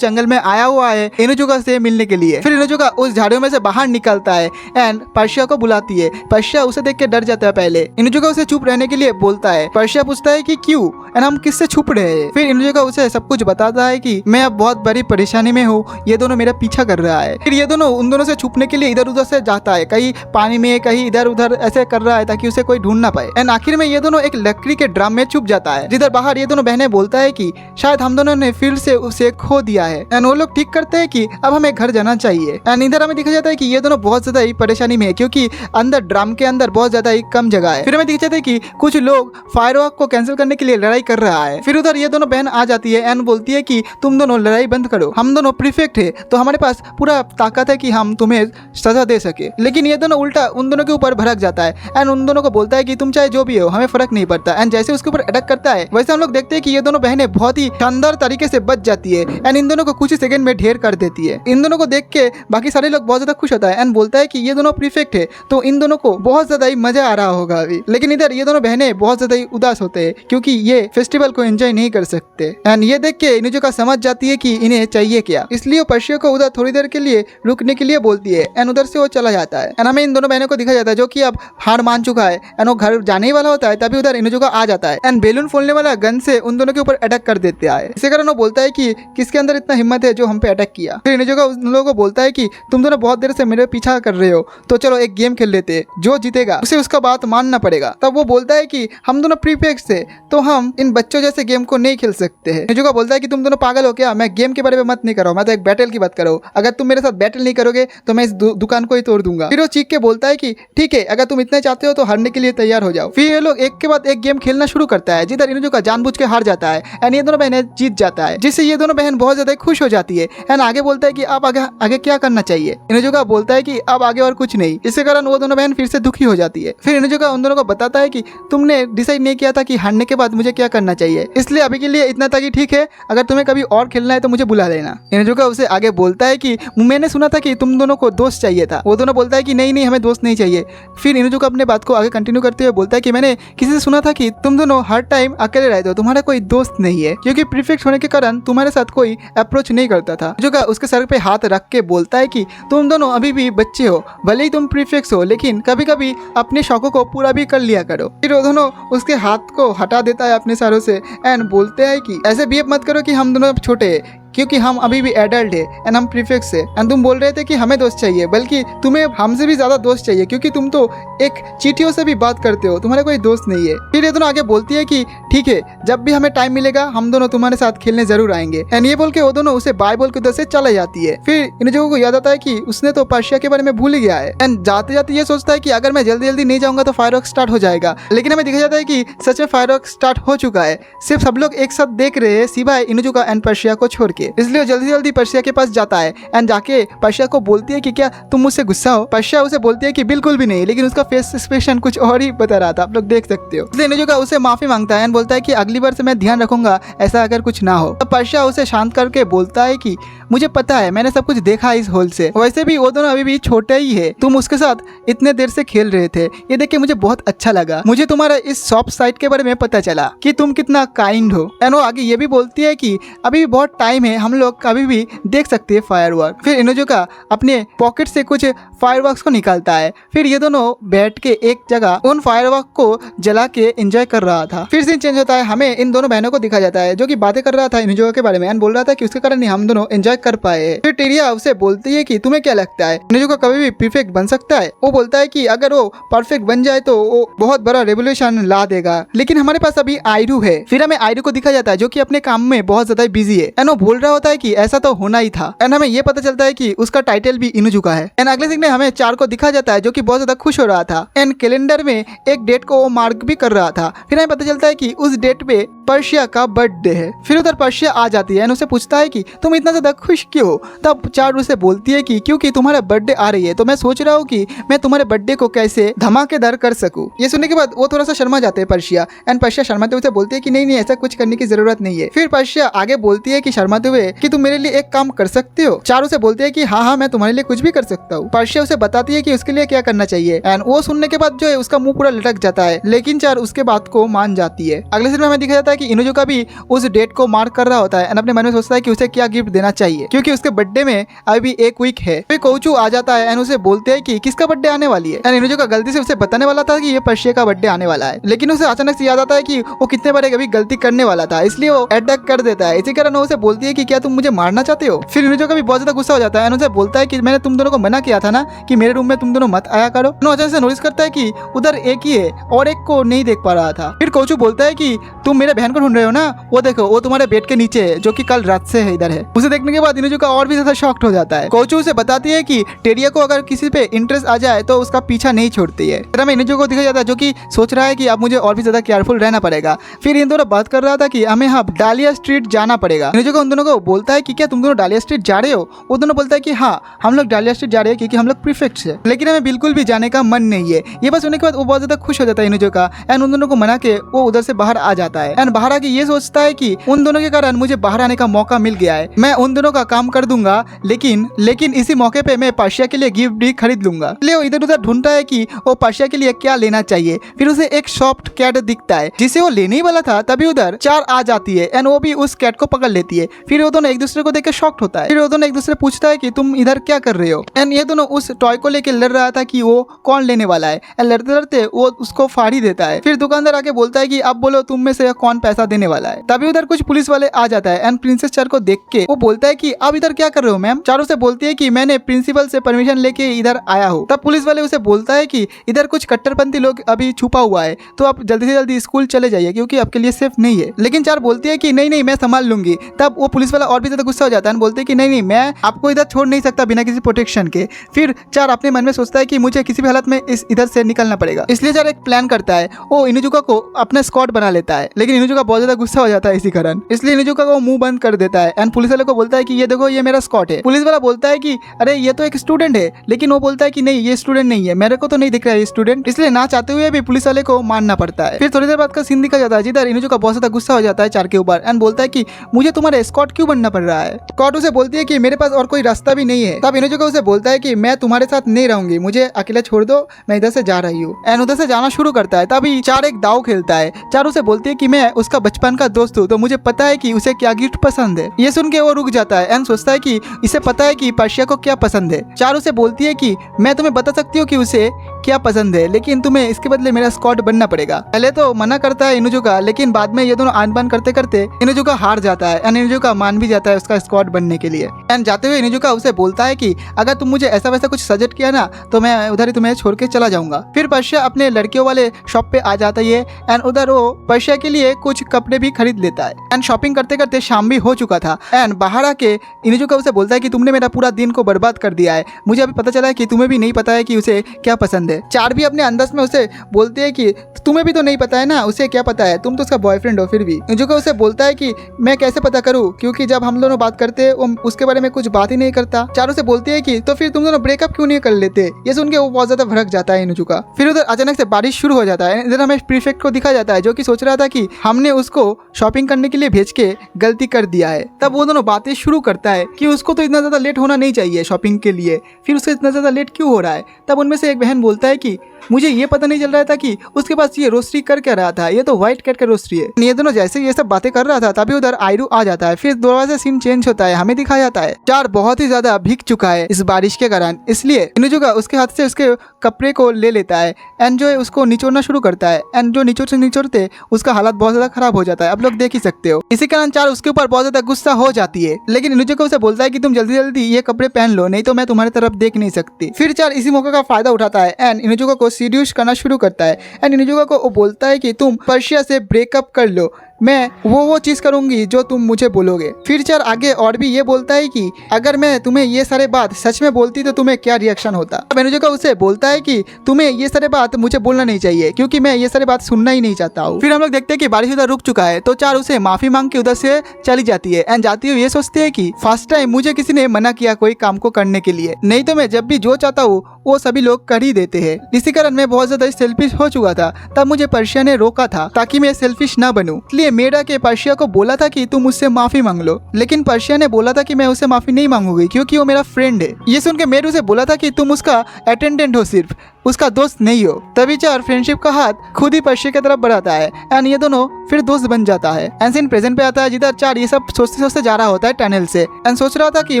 जंगल में आया हुआ है इनुजुका से मिलने के लिए। फिर इनुजुका उस झाड़ियों में से बाहर निकलता है एंड पर्शिया को बुलाती है। पर्शिया उसे देख के डर जाता है। पहले इनुजुका उसे चुप रहने के लिए बोलता है। पर्शिया पूछता है कि क्यों एंड हम किससे छुप रहे हैं। फिर इनुजुका उसे सब कुछ बताता है कि मैं अब बहुत बड़ी परेशानी में हूँ, ये दोनों मेरा पीछा कर रहा है। फिर ये दोनों उन दोनों से छुपने के लिए इधर उधर से जाता है, कहीं पानी में कहीं इधर उधर ऐसे कर रहा है ताकि उसे कोई ढूंढ ना पाए। एंड आखिर में ये दोनों एक लकड़ी के ड्रम में छुप जाता है, जिधर बाहर ये दोनों बहनें बोलता है कि शायद हम दोनों ने फिर से उसे खो दिया है एंड वो लोग ठीक करते हैं कि अब हमें घर जाना चाहिए। एंड इधर हमें दिखा जाता है कि ये दोनों बहुत ज्यादा ही परेशानी में है क्योंकि अंदर ड्रम के अंदर बहुत ज्यादा ही कम जगह है। फिर हमें दिखा जाता है कि कुछ लोग फायरवर्क को कैंसिल करने के लिए लड़ाई कर रहा है। फिर उधर ये दोनों बहन आ जाती है एंड बोलती है कि तुम दोनों लड़ाई बंद करो, हम दोनों प्रीफेक्ट है तो हमारे पास पूरा ताकत है कि हम तुम्हें सजा दे सके। लेकिन ये दोनों उल्टा उन दोनों के ऊपर भड़क जाता है एंड उन दोनों को बोलता है कि तुम चाहे जो भी हो हमें फर्क नहीं पड़ता। एंड जैसे उसके ऊपर अटैक करता है वैसे हम लोग देखते हैं कि ये दोनों बहनें बहुत ही शानदार तरीके से बच जाती है एंड इन दोनों को कुछ ही सेकंड में ढेर कर देती है। इन दोनों को देख के बाकी सारे लोग बहुत ज्यादा खुश होता है एंड बोलता है कि ये दोनों प्रीफेक्ट है तो इन दोनों को बहुत ज्यादा ही मजा आ रहा होगा अभी। लेकिन इधर ये दोनों बहनें बहुत ज्यादा ही उदास होते हैं क्योंकि ये फेस्टिवल को एंजॉय नहीं कर सकते एंड ये देख के इनुजुका समझ जाती है कि इन्हें चाहिए क्या, इसलिए वो पर्शिया को उधर थोड़ी देर के लिए रुकने के लिए बोलती है एंड उधर से वो चला जाता है। एंड हमें इन दोनों बहनों को दिखा जाता है जो कि अब हार मान चुका है एंड वो घर जाने ही वाला होता है। तभी उधर इनुजुका आ जाता है एंड बैलून फोड़ने वाला गन से उन उन दोनों के ऊपर अटैक कर देता है। इसी कारण वो बोलता है कि किसके अंदर इतना हिम्मत है जो हम पे अटैक किया। फिर इनुजुका उन लोगों को बोलता है कि तुम दोनों बहुत देर से मेरे पीछा कर रहे हो, तो चलो एक गेम खेल लेते, जो जीतेगा उसे उसका बात मानना पड़ेगा। तब वो बोलता है कि हम दोनों प्रीफेक्ट से, तो हम इन बच्चों जैसे गेम को नहीं खेल सकते हैं। इनुजुका बोलता है कि तुम दोनों पागल हो क्या, मैं गेम के बारे में मत नहीं कर रहा हूं, मैं तो एक बैटल की बात कर रहा हूं। अगर तुम मेरे साथ बैटल नहीं करोगे तो मैं इस दुकान को ही तोड़ दूंगा। फिर वो चीख के बोलता है कि ठीक है, अगर तुम इतना चाहते हो तो हारने के लिए तैयार हो जाओ। फिर ये लोग एक के बाद एक गेम खेलना शुरू करता है, जिधर इनुजुका जानबूझ के हार जाता है एंड ये दोनों बहनें जीत जाता है, जिससे ये दोनों बहन बहुत ज्यादा खुश हो जाती है एंड आगे बोलता है कि अब आगे क्या करना चाहिए। इनुजुका बोलता है कि अब आगे और कुछ नहीं। इसके कारण वो दोनों बहन फिर से दुखी हो जाती है। फिर इनुजुका उन दोनों को बताता है कि तुमने डिसाइड नहीं किया था कि हारने के बाद मुझे क्या करना चाहिए, इसलिए अभी के लिए इतना तक ही ठीक है, अगर तुम्हें कभी और खेलना है तो मुझे बुला लेना। इनुजुका उसे आगे बोलता है कि मैंने सुना था कि तुम दोनों को दोस्त चाहिए था। वो दोनों बोलता है कि नहीं हमें दोस्त नहीं चाहिए। फिर इनुजुका अपने बात को आगे कंटिन्यू करते हुए बोलता है कि मैंने किसी से सुना था कि तुम दोनों हर टाइम अकेले रहते हो, तुम्हारा कोई दोस्त नहीं है, क्योंकि प्रीफेक्ट होने के कारण तुम्हारे साथ कोई अप्रोच नहीं करता था। इनुजुका उसके सर पे हाथ रख के बोलता है कि तुम दोनों अभी भी बच्चे हो, भले ही तुम प्रीफेक्ट हो, लेकिन कभी कभी अपने शौकों को पूरा भी कर लिया करो। फिर वो दोनों उसके हाथ को हटा देता है अपने सरों से एंड बोलते हैं कि ऐसे बिहेव मत करो कि हम दोनों छोटे हैं, क्योंकि हम अभी भी एडल्ट है एंड हम प्रीफेक्ट है। एंड तुम बोल रहे थे कि हमें दोस्त चाहिए, बल्कि तुम्हें हमसे भी ज्यादा दोस्त चाहिए, क्योंकि तुम तो एक चीटियों से भी बात करते हो, तुम्हारा कोई दोस्त नहीं है। फिर ये दोनों आगे बोलती है कि ठीक है, जब भी हमें टाइम मिलेगा हम दोनों तुम्हारे साथ खेलने जरूर आएंगे। एंड ये बोल के वो दोनों उसे बाय बोल के उधर से चले जाती है। फिर इन लोगों को याद आता है कि उसने तो पर्शिया के बारे में भूल ही गया है एंड जाते जाते ये सोचता है कि अगर मैं जल्दी जल्दी नहीं जाऊंगा तो फायरवर्क स्टार्ट हो जाएगा। लेकिन हमें दिखा जाता है कि सच में फायरवर्क स्टार्ट हो चुका है, सिर्फ सब लोग एक साथ देख रहे हैं सिवाय इनुजुका एंड पर्शिया को छोड़ के। इसलिए जल्दी जल्दी पर्शिया के पास जाता है एंड जाके पर्शिया को बोलती है कि क्या तुम मुझसे गुस्सा हो। पर्शिया उसे बोलती है कि बिल्कुल भी नहीं, लेकिन उसका फेस एक्सप्रेशन कुछ और ही बता रहा था, आप लोग देख सकते हो। इसलिए इनुजुका उसे माफी मांगता है एंड बोलता है कि अगली बार से मैं ध्यान रखूंगा ऐसा अगर कुछ ना हो। तब पर्शिया उसे शांत करके बोलता है कि मुझे पता है, मैंने सब कुछ देखा इस होल से, वैसे भी वो दोनों अभी भी छोटे ही है, तुम उसके साथ इतने देर से खेल रहे थे, ये देख के मुझे बहुत अच्छा लगा। मुझे तुम्हारा इस सॉफ्ट साइड के बारे में पता चला कि तुम कितना काइंड हो। एंड वो आगे ये भी बोलती है कि अभी भी बहुत टाइम है, हम लोग कभी भी देख सकते हैं फायरवर्क। फिर इनुजुका अपने पॉकेट से कुछ फायरवर्क्स को निकालता है। फिर ये दोनों बैठ के एक जगह उन फायरवर्क को जला के एंजॉय कर रहा था। फिर सीन चेंज होता है, हमें इन दोनों बहनों को दिखा जाता है जो कि बातें कर रहा था इनुजुका के बारे में एंड बोल रहा था कि उसके कारण ही हम दोनों एंजॉय कर पाए। फिर टेरिया उसे बोलती है कि तुम्हें क्या लगता है इनुजुका कभी भी परफेक्ट बन सकता है। वो बोलता है कि अगर वो परफेक्ट बन जाए तो वो बहुत बड़ा रेवोल्यूशन ला देगा, लेकिन हमारे पास अभी आयरू है। फिर हमें आयरू को दिखा जाता है जो कि अपने काम में बहुत ज्यादा बिजी है एंड वो बोल रहा होता है कि ऐसा तो होना ही था। एंड हमें ये पता चलता है कि उसका टाइटल भी इनुजुका है। एंड अगले सीन में हमें चार को दिखा जाता है जो कि बहुत ज्यादा खुश हो रहा था एंड कैलेंडर में एक डेट को वो मार्क भी कर रहा था। फिर हमें पता चलता है कि उस डेट पे पर्शिया का बर्थडे है। फिर उधर पर्शिया आ जाती है एंड उसे पूछता है कि तुम इतना ज्यादा खुश क्यों। तब चार उसे बोलती है कि क्योंकि तुम्हारा बर्थडे आ रही है, तो मैं सोच रहा हूँ कि मैं तुम्हारे बर्थडे को कैसे धमाकेदार कर सकूं। ये सुनने के बाद वो थोड़ा सा शर्मा जाते हैं पर्शिया एंड पर्शिया शर्माते हुए उसे बोलती है कि नहीं ऐसा कुछ करने की जरूरत नहीं है। फिर पर्शिया आगे बोलती है कि शर्माते हुए कि तुम मेरे लिए एक काम कर सकते हो। चार उसे बोलते हैं कि हाँ मैं तुम्हारे लिए कुछ भी कर सकता हूँ। पर्शिया उसे बताती है कि उसके लिए क्या करना चाहिए एंड वो सुनने के बाद जो है उसका मुंह पूरा लटक जाता है, लेकिन चार उसके बात को मान जाती है। अगले सीन में हमें दिखा जाता है कि इनुजुका भी उस डेट को मार्क कर रहा होता है एंड अपने मन में सोचता है कि उसे क्या गिफ्ट देना चाहिए, क्योंकि उसके बर्थडे में अभी एक वीक है। फिर कोचू आ जाता है एंड उसे बोलते हैं कि किसका बर्थडे आने वाली है। एंड इनुजुका गलती से उसे बताने वाला था कि ये पर्शिया का बर्थडे आने वाला है, लेकिन उसे अचानक से याद आता है कि वो कितने बार कभी गलती करने वाला था, इसलिए वो अटैक कर देता है। इसी कारण वो उसे बोलती है कि क्या तुम मुझे मारना चाहते हो। फिर इनुजुका भी बहुत ज्यादा गुस्सा हो जाता है एंड उसे बोलता है कि मैंने तुम दोनों को मना किया था ना कि मेरे रूम में तुम दोनों मत आया करो। अचानक से नोटिस करता है कि उधर एक ही है और एक को नहीं देख पा रहा था। फिर कोचू बोलता है कि तुम मेरे बहन को ढूंढ रहे हो ना, वो देखो वो तुम्हारे बेड के नीचे है, जो कि कल रात से है इधर है। उसे देखने के बाद इनुजुका और भी ज्यादा शॉक्ड हो जाता है। कोचू उसे बताती है कि टेरिया को अगर किसी पे इंटरेस्ट आ जाए तो उसका पीछा नहीं छोड़ती है। फिर हमें इनुजुका को दिखा जाता है जो कि सोच रहा है कि अब मुझे और भी ज्यादा केयरफुल रहना पड़ेगा। फिर इन दोनों बात कर रहा था कि हमें हाँ डालिया स्ट्रीट जाना पड़ेगा। इनुजुका उन दोनों को बोलता है कि क्या तुम दोनों डालिया स्ट्रीट जा रहे हो। वो दोनों बोलता है कि हाँ हम लोग डालिया स्ट्रीट जा रहे हैं क्योंकि हम लोग प्रीफेक्ट है, लेकिन हमें बिल्कुल भी जाने का मन नहीं है। ये बात सुनने के बाद वो बहुत ज्यादा खुश हो जाता है इनुजुका एंड उन दोनों को मना के वो उधर से बाहर आ जाता है एंड बाहर आके ये सोचता है कि उन दोनों के कारण मुझे बाहर आने का मौका मिल गया है, मैं उन दोनों का काम कर दूंगा, लेकिन इसी मौके पे मैं पर्शिया के लिए गिफ्ट भी खरीद लूंगा। इसलिए वो इधर उधर ढूंढता है कि वो पर्शिया के लिए क्या लेना चाहिए। फिर उसे एक सॉफ्ट कैट दिखता है जिसे वो लेने ही वाला था, तभी उधर चार आ जाती है एंड वो भी उस कैट को पकड़ लेती है। फिर वो दोनों एक दूसरे को देख के शॉक्ड होता है। फिर वो दोनों एक दूसरे पूछता है कि तुम इधर क्या कर रहे हो एंड ये दोनों उस टॉय को लेके लड़ रहा था कि वो कौन लेने वाला है एंड लड़ते लड़ते वो उसको फाड़ ही देता है। फिर दुकानदार आके बोलता है कि अब बोलो तुम में से कौन पैसा देने वाला है। तभी उधर कुछ पुलिस वाले आ जाता है एंड प्रिंसेस चार को देख के वो बोलता है कि आप इधर क्या कर रहे हो मैम। चार उसे बोलती है कि मैंने प्रिंसिपल से परमिशन लेके इधर आया हूँ। तब पुलिस वाले उसे बोलता है कि इधर कुछ कट्टरपंथी लोग अभी छुपा हुआ है, तो आप जल्दी से जल्दी स्कूल चले जाइए क्योंकि आपके लिए सेफ नहीं है। लेकिन चार बोलती है कि नहीं नहीं मैं संभाल लूंगी। तब वो पुलिस वाला और भी ज्यादा गुस्सा हो जाता है, बोलते हैं कि नहीं नहीं मैं आपको इधर छोड़ नहीं सकता बिना किसी प्रोटेक्शन के। फिर चार अपने मन में सोचता है कि मुझे किसी भी हालत में इस इधर से निकलना पड़ेगा, इसलिए चार एक प्लान करता है। वो इनुजुका को अपना स्क्वाड बना लेता है, लेकिन इनुजुका बहुत ज्यादा गुस्सा हो जाता है इसी कारण, इसलिए इनुजुका को मुंह बंद कर देता है एंड पुलिस वाले को बोलता है कि ये देखो ये मेरा स्क्वाड है। पुलिस वाला बोलता है कि अरे ये तो एक स्टूडेंट है, लेकिन वो बोलता है कि नहीं ये स्टूडेंट नहीं है, मेरे को तो नहीं दिख रहा है ये स्टूडेंट, इसलिए ना चाहते हुए भी पुलिस वाले को मानना पड़ता है। फिर थोड़ी देर बाद का सीन दिखा जाता है जिधर इनुजुका बहुत ज्यादा गुस्सा हो जाता है चार के ऊपर एंड बोलता है कि मुझे तुम्हारा स्क्वाड क्यों बनना पड़ रहा है। स्क्वाड उसे बोलती है कि मेरे पास और कोई रास्ता भी नहीं है। तब इनुजुका उसे बोलता है कि मैं तुम्हारे साथ नहीं रहूंगी, मुझे अकेला छोड़ दो, मैं इधर से जा रही हूँ। एंड उधर से जाना शुरू करता है। तभी चार एक दाव खेलता है। चार उसे बोलती है कि मैं उसका बचपन का दोस्त हूँ, तो मुझे पता है कि उसे क्या गिफ्ट पसंद है। ये सुन के वो रुक जाता है एंड सोचता है कि इसे पता है कि पर्शिया को क्या पसंद है। चार उसे बोलती है कि मैं तुम्हें बता सकती हूँ कि उसे क्या पसंद है, लेकिन तुम्हें इसके बदले मेरा स्क्वाड बनना पड़ेगा। पहले तो मना करता है इनुजुका, लेकिन बाद में ये दोनों आन बान करते करते इनुजुका हार जाता है एंड इनुजुका मान भी जाता है उसका स्क्वाड बनने के लिए। एंड जाते हुए इनुजुका उसे बोलता है कि अगर तुम मुझे ऐसा वैसा कुछ सजेस्ट किया ना तो मैं उधर ही तुम्हें छोड़ के चला जाऊंगा। फिर पर्शिया अपने लड़कियों वाले शॉप पे आ जाता है एंड उधर वो पर्शिया के लिए कुछ कपड़े भी खरीद लेता है। एंड शॉपिंग करते करते शाम भी हो चुका था एंड बाहर आके इनुजुका उसे बोलता है कि तुमने मेरा पूरा दिन को बर्बाद कर दिया है, मुझे अभी पता चला है कि तुम्हें भी नहीं पता है कि उसे क्या पसंद है। चार भी अपने अंदाज में उसे बोलते हैं कि तुम्हें भी तो नहीं पता है ना उसे क्या पता है, तुम तो उसका बॉयफ्रेंड हो। फिर भी इनुजुका उसे बोलता है कि मैं कैसे पता करूं, क्योंकि जब हम दोनों बात करते हैं वो उसके बारे में कुछ बात ही नहीं करता। चारों से बोलती है कि तो फिर तुम दोनों ब्रेकअप क्यों नहीं कर लेते। ये सुन के वो बहुत ज्यादा भड़क जाता है इनुजुका। फिर उधर अचानक से बारिश शुरू हो जाता है। इधर हमें प्रीफेक्ट को दिखा जाता है जो कि सोच रहा था कि हमने उसको शॉपिंग करने के लिए भेज के गलती कर दिया है। तब वो दोनों बातें शुरू करता है कि उसको तो इतना ज्यादा लेट होना नहीं चाहिए शॉपिंग के लिए, फिर उसको इतना ज्यादा लेट क्यों हो रहा है। तब उनमें से एक बहन बोलता है कि मुझे ये पता नहीं चल रहा था कि उसके पास ये रोस्ट्री कर क्या रहा था, ये तो व्हाइट कैट का रोस्ट्री है। ये दोनों जैसे ये सब बातें कर रहा था तभी उधर आयरू आ जाता है। फिर दोबारा से सीन चेंज होता है, हमें दिखाया जाता है चार बहुत ही ज्यादा भीग चुका है इस बारिश के कारण, इसलिए इनुजुका उसके हाथ से उसके कपड़े को ले लेता है एंड जो है उसको निचोड़ना शुरू करता है एंड जो निचोड़ते निचोड़ते उसका हालत बहुत ज्यादा खराब हो जाता है, आप लोग देख ही सकते हो। इसी कारण चार उसके ऊपर बहुत ज्यादा गुस्सा हो जाती है, लेकिन इनुजुका उसे बोलता है कि तुम जल्दी जल्दी ये कपड़े पहन लो, नहीं तो मैं तुम्हारी तरफ देख नहीं सकती। फिर चार इसी मौके का फायदा उठाता है एंड इनुजुका को सीड्यूस करना शुरू करता है एंड इनुजुका को वो बोलता है कि तुम पर्शिया से ब्रेकअप कर लो, मैं वो चीज करूंगी जो तुम मुझे बोलोगे। फिर चार आगे और भी ये बोलता है कि अगर मैं तुम्हें ये सारे बात सच में बोलती तो तुम्हें क्या रिएक्शन होता। अब इनुजुका उसे बोलता है कि तुम्हें ये सारे बात मुझे बोलना नहीं चाहिए क्योंकि मैं ये सारे बात सुनना ही नहीं चाहता हूँ। फिर हम लोग देखते हैं कि बारिश उधर रुक चुका है तो चार उसे माफी मांग के उधर से चली जाती है एंड जाती हुई ये सोचते है कि फर्स्ट टाइम मुझे किसी ने मना किया कोई काम को करने के लिए, नहीं तो मैं जब भी जो चाहता हूँ वो सभी लोग कर ही देते हैं। इसी कारण मैं बहुत ज्यादा सेल्फिश हो चुका था, तब मुझे पर्शिया ने रोका था ताकि मैं सेल्फिश ना बनूं। इसलिए मेरा के पर्शिया को बोला था कि तुम मुझसे माफी मांग लो, लेकिन पर्शिया ने बोला था कि मैं उससे माफी नहीं मांगूंगी क्योंकि वो मेरा फ्रेंड है। ये सुन के मेरे उसे बोला था कि तुम उसका अटेंडेंट हो, सिर्फ उसका दोस्त नहीं हो। तभी चार फ्रेंडशिप का हाथ खुद ही पर्शिया की तरफ बढ़ाता है एंड ये दोनों फिर दोस्त बन जाता है। एंड सीन प्रेजेंट पे आता है जिधर चार ये सब सोचते सोचते जा रहा होता है टनल से एंड सोच रहा था कि